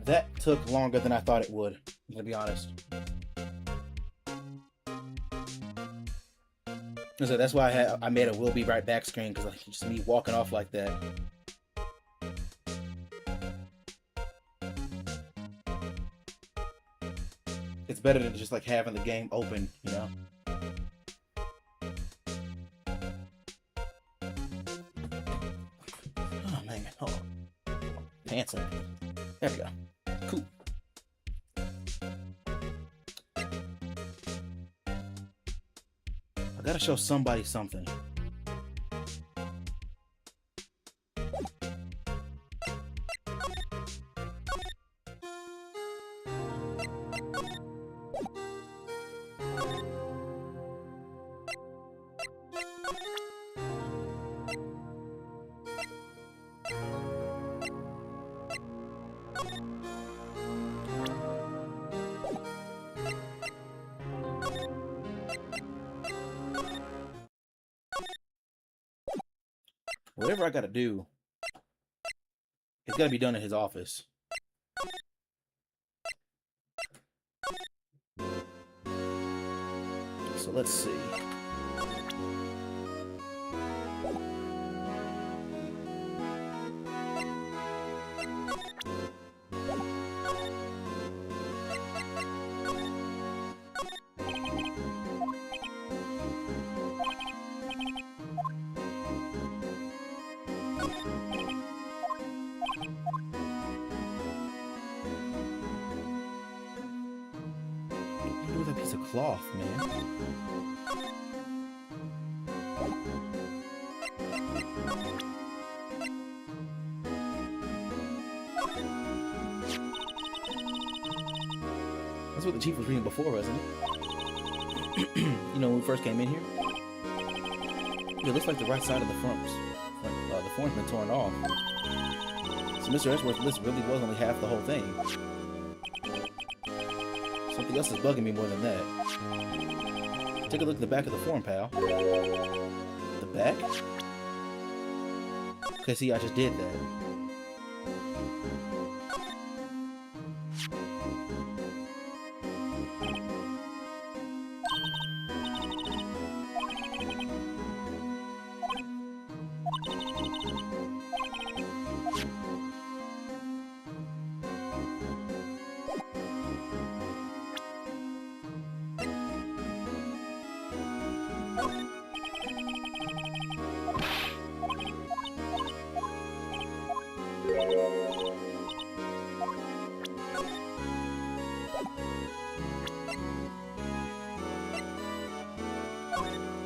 That took longer than I thought it would, I'm gonna be honest. So that's why I made a "we'll be right back" screen, because like just me walking off like that. It's better than just like having the game open, you know. Oh man, hold on. Pants on. There we go. Cool. I gotta show somebody something. Whatever I gotta do, it's gotta be done in his office. So let's see. What do with that piece of cloth, man? That's what the chief was reading before, wasn't it? You know, when we first came in here? Yeah, it looks like the right side of the the form's been torn off. So Mr. Edgeworth's list really was only half the whole thing. Something else is bugging me more than that. Take a look at the back of the form, pal. The back? Okay, see, I just did that.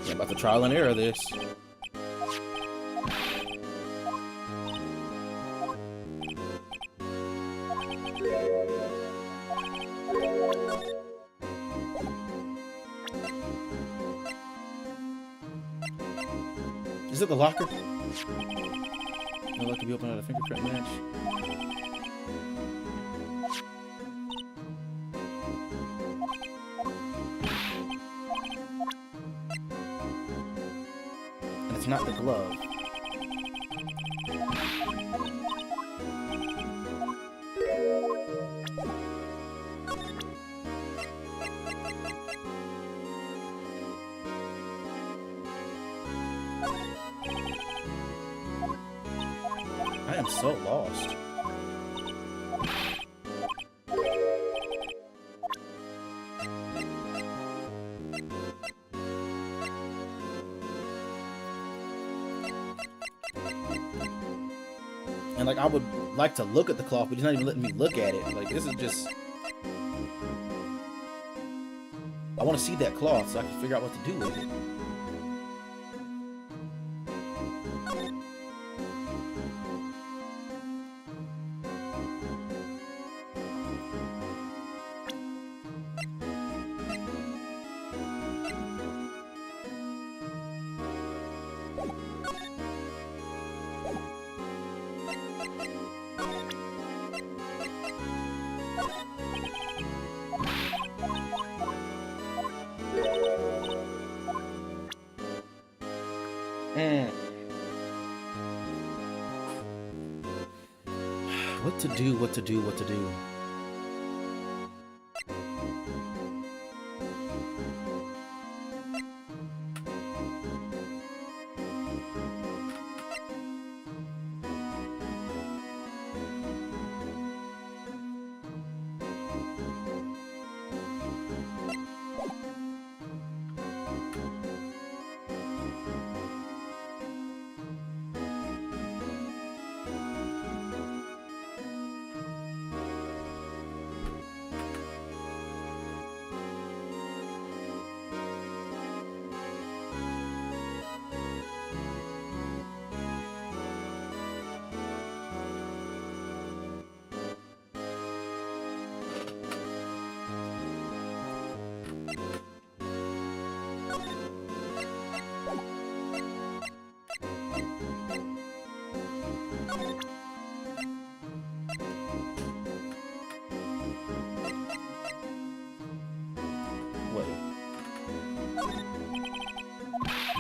I'm about to trial and error this. Is it the locker? No luck to be opening out a fingerprint match. And it's not the glove. I am so lost. And like, I would like to look at the cloth, but he's not even letting me look at it. Like, this is just... I want to see that cloth so I can figure out what to do with it. What to do, what to do, what to do.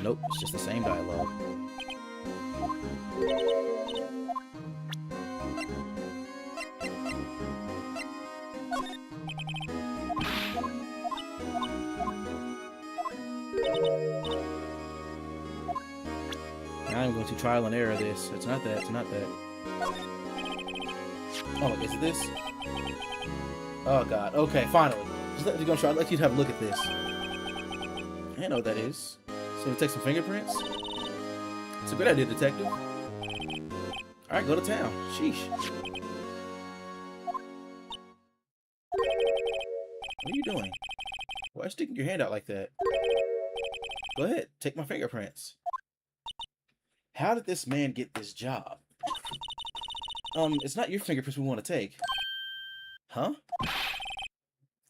Nope, it's just the same dialogue. I'm going to trial and error this. It's not that. It's not that. Oh, is it this? Oh god. Okay, finally. Just let me go try. I'd like you to have a look at this. I know what that is. So you take some fingerprints? It's a good idea, detective. Alright, go to town. Sheesh. What are you doing? Why are you sticking your hand out like that? Go ahead, take my fingerprints. How did this man get this job? It's not your fingerprints we want to take. Huh?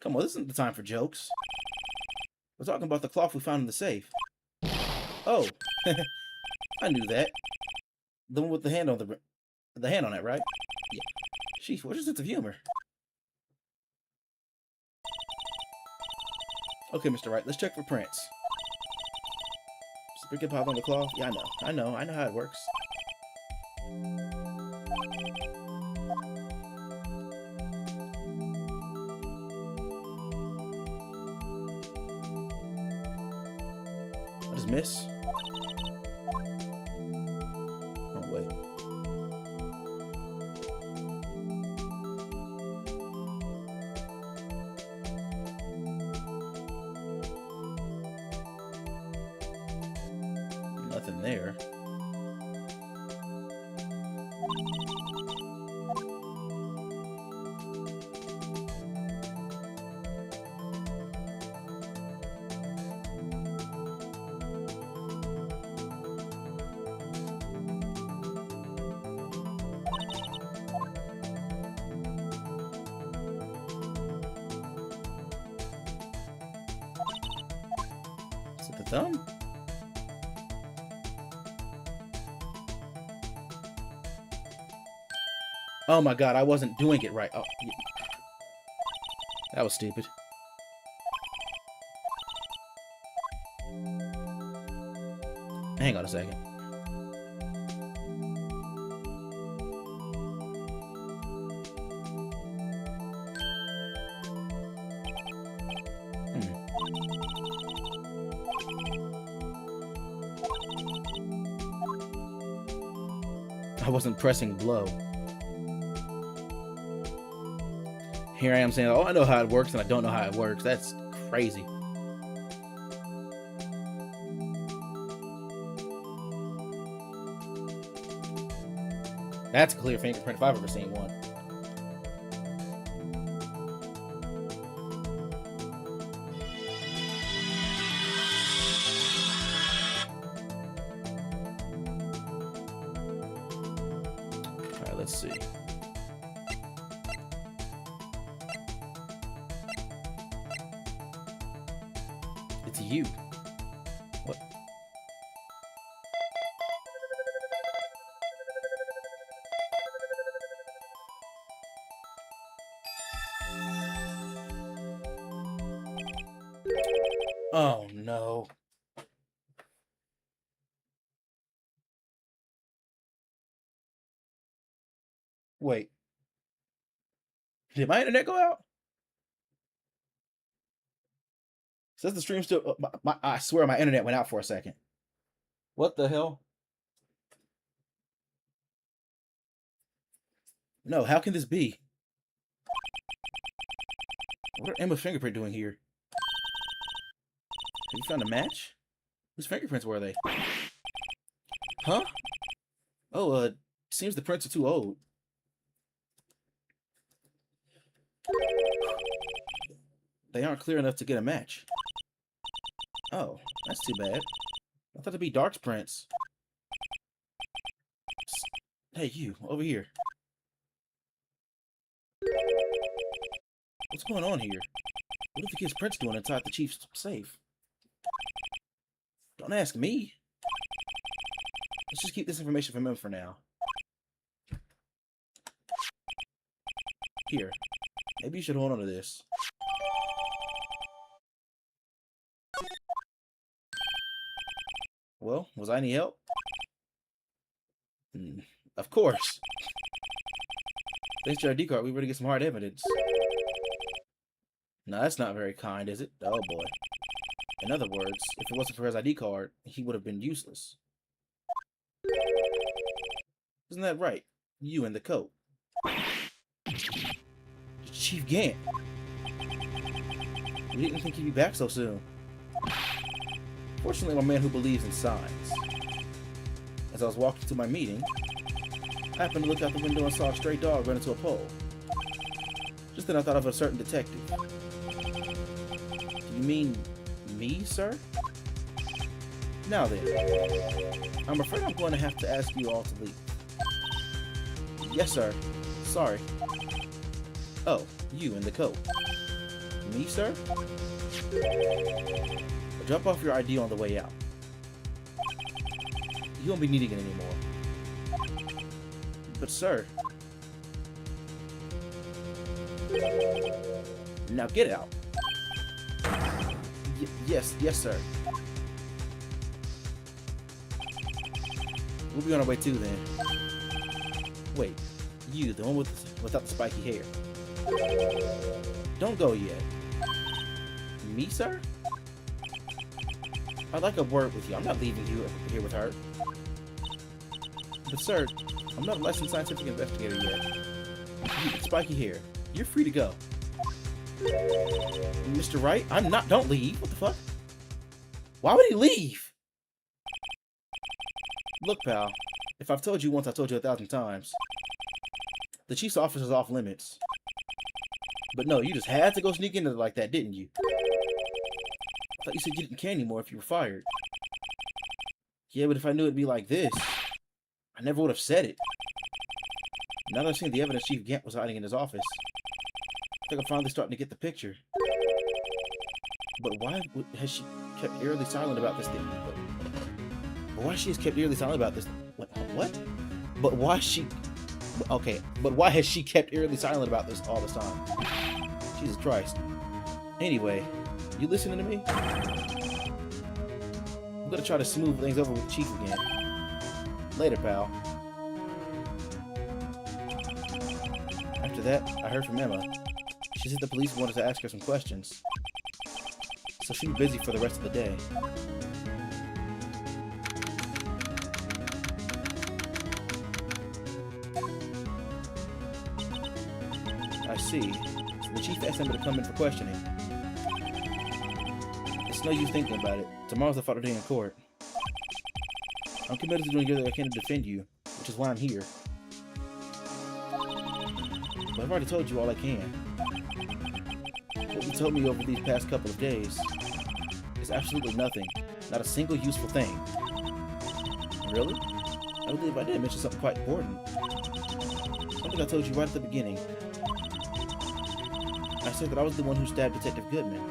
Come on, this isn't the time for jokes. We're talking about the cloth we found in the safe. Oh, I knew that. The one with the hand on the hand on it, right? Yeah. Sheesh, what's your sense of humor? Okay, Mr. Wright, let's check for prints. Sprinkle pop on the cloth? Yeah, I know how it works. I just miss. Oh, wait. Nothing there. Is it the thumb? Oh my god, I wasn't doing it right. Oh, yeah. That was stupid. Hang on a second. I wasn't pressing blow. Here I am saying, oh, I know how it works, and I don't know how it works. That's crazy. That's a clear fingerprint if I've ever seen one. Alright, let's see. It's you. What? Oh no. Wait. Did my internet go out? Says the stream still. I swear my internet went out for a second. What the hell? No, how can this be? What are Emma's fingerprint doing here? Have you found a match? Whose fingerprints were they? Huh? Oh, seems the prints are too old. They aren't clear enough to get a match. Oh, that's too bad. I thought it'd be Dark's prints. Hey, you, over here. What's going on here? What are the kid's prints doing inside the chief's safe? Don't ask me. Let's just keep this information from him for now. Here. Maybe you should hold on to this. Well, was I any help? Of course. Thanks to your ID card, we were to get some hard evidence. No, that's not very kind, is it? Oh boy. In other words, if it wasn't for his ID card, he would have been useless. Isn't that right? You in the coat. Chief Gant. We didn't think he'd be back so soon. Fortunately, I'm a man who believes in signs. As I was walking to my meeting, I happened to look out the window and saw a stray dog run into a pole. Just then I thought of a certain detective. Do you mean me, sir? Now then, I'm afraid I'm going to have to ask you all to leave. Yes, sir. Sorry. Oh, you in the coat. Me, sir? Drop off your ID on the way out. You won't be needing it anymore. But, sir... Now get out. Yes, sir. We'll be on our way too, then. Wait, you, the one without the spiky hair. Don't go yet. Me, sir? I'd like a word with you. I'm not leaving you here with her. But, sir, I'm not a licensed scientific investigator yet. You, spiky hair, you're free to go. Mr. Wright, I'm not. Don't leave. What the fuck? Why would he leave? Look, pal. If I've told you once, I've told you 1,000 times. The chief's office is off limits. But no, you just had to go sneak into it like that, didn't you? I thought you said you didn't care anymore if you were fired. Yeah, but if I knew it'd be like this, I never would have said it. Now that I've seen the evidence Chief Gant was hiding in his office, I think I'm finally starting to get the picture. But why has she kept eerily silent about this thing? But why she has kept eerily silent about this? What? But why she... Okay, but why has she kept eerily silent about this all this time? Jesus Christ. Anyway, you listening to me? I'm gonna try to smooth things over with Chief again. Later, pal. After that, I heard from Emma. She said the police wanted to ask her some questions, so she'll be busy for the rest of the day. I see. So the chief asked Emma to come in for questioning. It's no use thinking about it. Tomorrow's the final day in court. I'm committed to doing everything I can to defend you, which is why I'm here. But I've already told you all I can. What you told me over these past couple of days is absolutely nothing. Not a single useful thing. Really? I believe I did mention something quite important. Something I told you right at the beginning. I said that I was the one who stabbed Detective Goodman.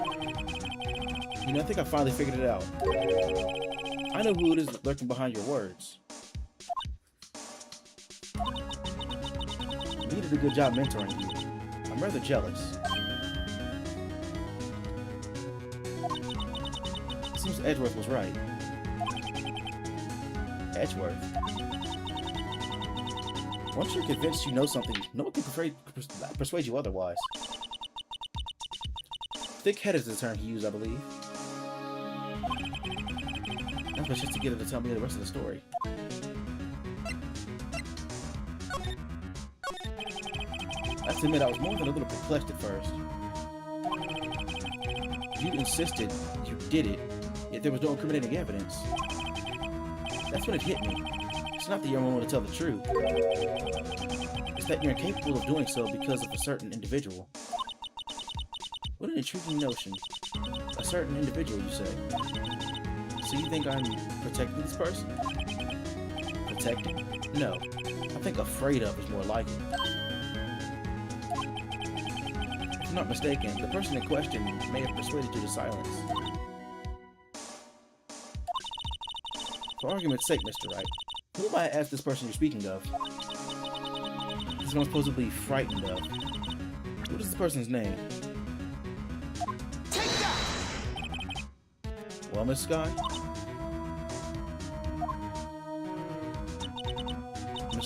You know, I think I finally figured it out. I know who it is that's lurking behind your words. You did a good job mentoring you. I'm rather jealous. It seems Edgeworth was right. Edgeworth? Once you're convinced you know something, no one can persuade you otherwise. Thick-headed is the term he used, I believe. That was just to get her to tell me the rest of the story. I have to admit, I was more than a little perplexed at first. You insisted you did it, yet there was no incriminating evidence. That's when it hit me. It's not that you're unwilling to tell the truth. It's that you're incapable of doing so because of a certain individual. What an intriguing notion. A certain individual, you say. So you think I'm protecting this person? Protecting? No. I think afraid of is more like it. If I'm not mistaken, the person in question may have persuaded you to silence. For argument's sake, Mr. Wright, who am I to ask this person you're speaking of? This one I'm supposedly frightened of. What is this person's name? Well, Miss Skye?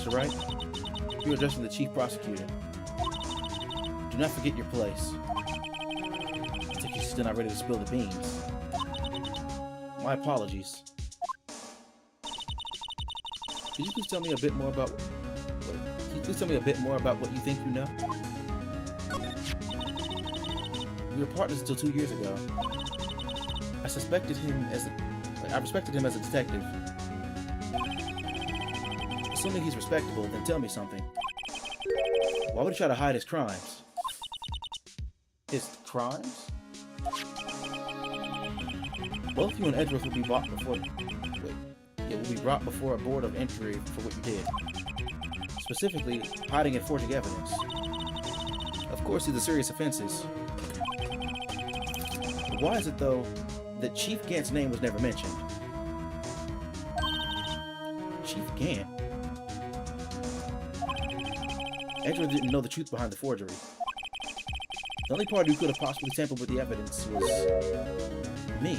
Mr. Wright. You're addressing the Chief Prosecutor. Do not forget your place. I think you're still not ready to spill the beans. My apologies. Could you please tell me a bit more about... Can you please tell me a bit more about what you think you know? We were partners until 2 years ago. I respected him as a detective. Assuming he's respectable, then tell me something. Why would he try to hide his crimes? His crimes? Both you and Edgeworth will be brought before... will be brought before a board of inquiry for what you did. Specifically, hiding and forging evidence. Of course, these are serious offenses. But why is it, though, that Chief Gant's name was never mentioned? Chief Gant? Edgeworth didn't know the truth behind the forgery. The only party who could have possibly tampered with the evidence was... me.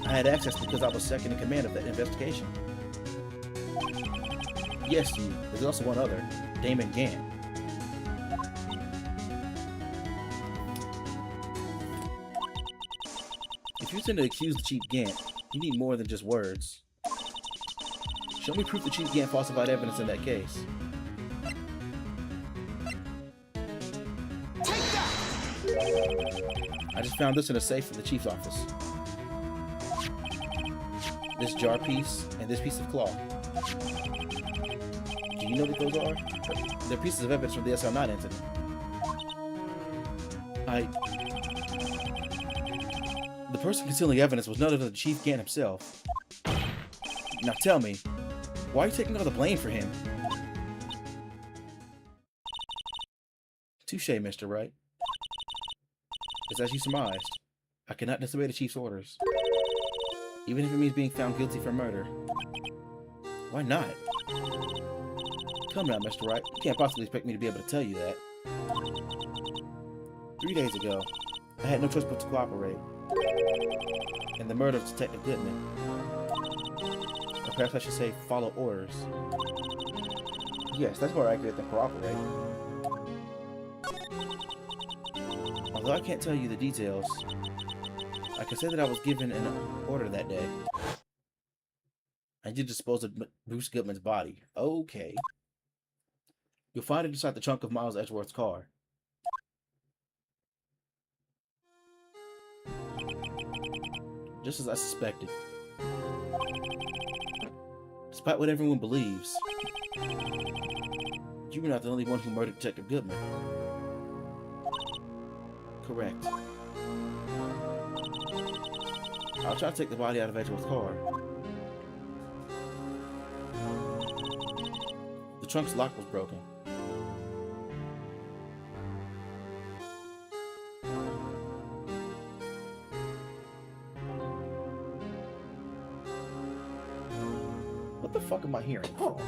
I had access because I was second in command of that investigation. Yes, you. There's also one other, Damon Gant. If you intend to accuse the Chief Gant, you need more than just words. Show me proof the Chief Gant falsified evidence in that case. Take that! I just found this in a safe in the Chief's office. This jar piece and this piece of cloth. Do you know what those are? They're pieces of evidence from the SL9 incident. The person concealing evidence was none other than Chief Gant himself. Now tell me, why are you taking all the blame for him? Touché, Mr. Wright. It's as you surmised. I cannot disobey the Chief's orders. Even if it means being found guilty for murder. Why not? Come now, Mr. Wright. You can't possibly expect me to be able to tell you that. 3 days ago, I had no choice but to cooperate. In the murder of Detective Goodman. Or perhaps I should say, follow orders. Yes, that's more accurate than cooperate. Although I can't tell you the details, I can say that I was given an order that day. I did dispose of Bruce Goodman's body. Okay. You'll find it inside the trunk of Miles Edgeworth's car. Just as I suspected. Despite what everyone believes, you were not the only one who murdered Detective Goodman. Correct. I'll try to take the body out of Edgeworth's car. The trunk's lock was broken. What the fuck am I hearing? Oh.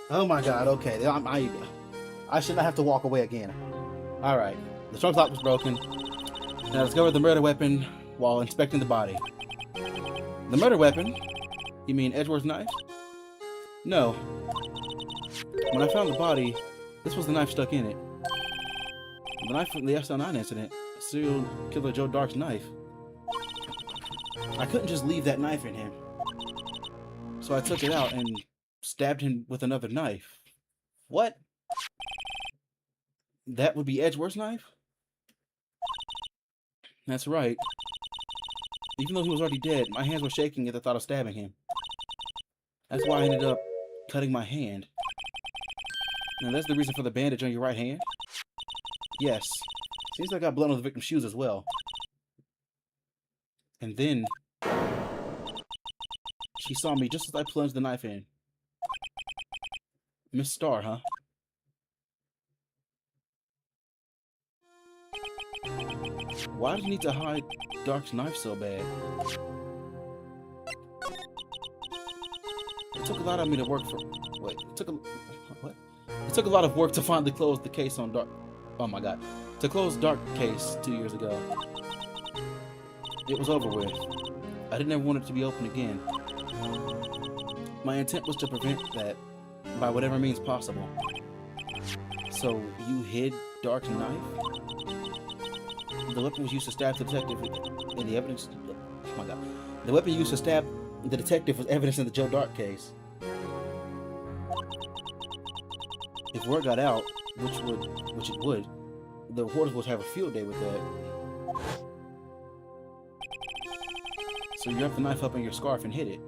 Oh my god, okay. I should not have to walk away again. Alright. The trunk lock was broken, and I discovered the murder weapon while inspecting the body. The murder weapon? You mean Edgeworth's knife? No. When I found the body, this was the knife stuck in it. The knife from the SL9 incident. Serial killer Joe Dark's knife. I couldn't just leave that knife in him. So I took it out and stabbed him with another knife. What? That would be Edgeworth's knife? That's right. Even though he was already dead, my hands were shaking at the thought of stabbing him. That's why I ended up cutting my hand. And that's the reason for the bandage on your right hand? Yes. Seems like I got blood on the victim's shoes as well. And then she saw me just as I plunged the knife in. Miss Starr, huh? Why did you need to hide Dark's knife so bad? It took a lot of me to work for... Wait, it took a... What? It took a lot of work to finally close the case on Dark... Oh my god. To close Dark case 2 years ago. It was over with. I didn't ever want it to be open again. My intent was to prevent that by whatever means possible. So, you hid Dark's knife? The weapon was used to stab the detective in the evidence... Oh my god. The weapon used to stab the detective was evidence in the Joe Dark case. If word got out, which it would, the reporters would have a field day with that. So you wrapped the knife up in your scarf and hid it.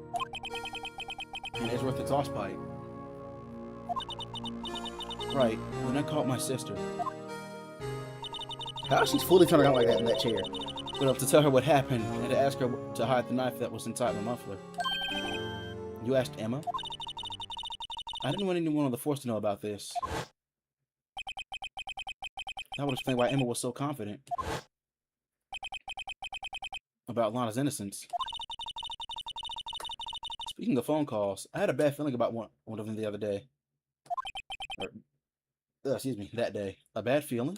In Edgeworth's exhaust pipe. Right, when I caught my sister. How she's fully turning out like that in that chair? But to tell her what happened and to ask her to hide the knife that was inside the muffler. You asked Emma? I didn't want anyone on the force to know about this. That would explain why Emma was so confident about Lana's innocence. Speaking of phone calls, I had a bad feeling about one of them the other day. Excuse me, that day. A bad feeling?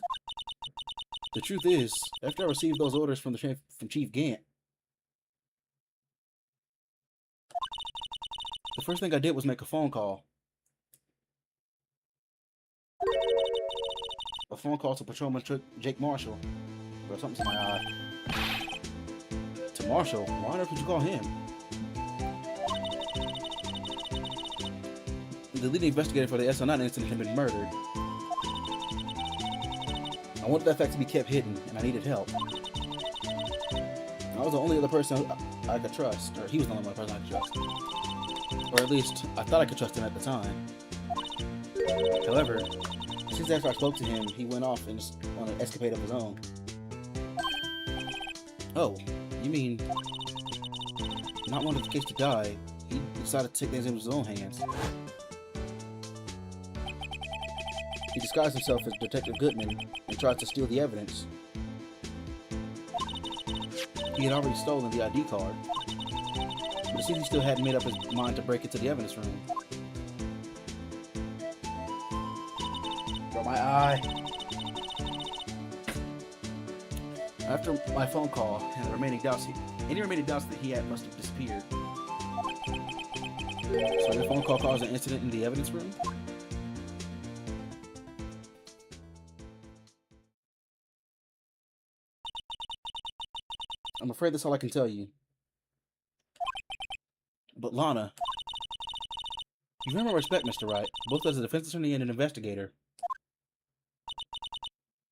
The truth is, after I received those orders from Chief Gant, the first thing I did was make a phone call. A phone call to Patrolman Jake Marshall. Or something's in my eye. To Marshall? Why on earth would you call him? The leading investigator for the SL9 incident had been murdered. I wanted that fact to be kept hidden, and I needed help. I was the only other person I could trust, or he was the only other person I could trust. Or at least, I thought I could trust him at the time. However, since after I spoke to him, he went off on an escapade of his own. Oh, you mean... not wanting the case to die, he decided to take things into his own hands. He disguised himself as Detective Goodman and tried to steal the evidence. He had already stolen the ID card, but it seems he still hadn't made up his mind to break into the evidence room. Bro, my eye. After my phone call and the remaining doubts, any remaining doubts that he had must have disappeared. So your phone call caused an incident in the evidence room? I'm afraid that's all I can tell you. But Lana, you earn my respect, Mr. Wright, both as a defense attorney and an investigator.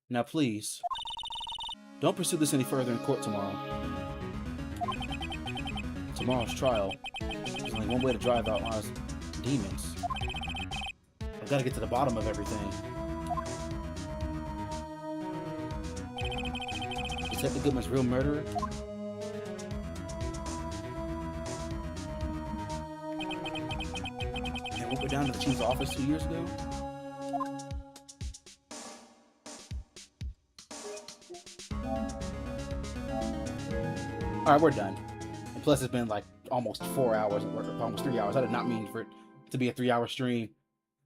Now please, don't pursue this any further in court tomorrow. Tomorrow's trial. There's only one way to drive out Lana's demons. I've got to get to the bottom of everything. Detective Goodman's real murderer? And what went down to the chief's office 2 years ago? Alright, we're done. And plus it's been like almost 4 hours, or almost 3 hours. I did not mean for it to be a 3-hour stream.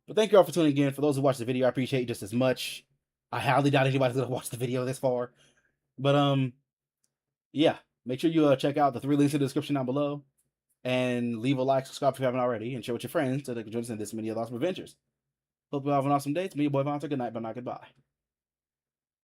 But thank you all for tuning in. For those who watched the video, I appreciate you just as much. I highly doubt anybody's gonna watch the video this far. But yeah, make sure you check out the 3 links in the description down below, and leave a like, subscribe if you haven't already, and share with your friends so they can join us in this many other awesome adventures. Hope you all have an awesome day. It's me, your boy Vonter. Good night, but not goodbye.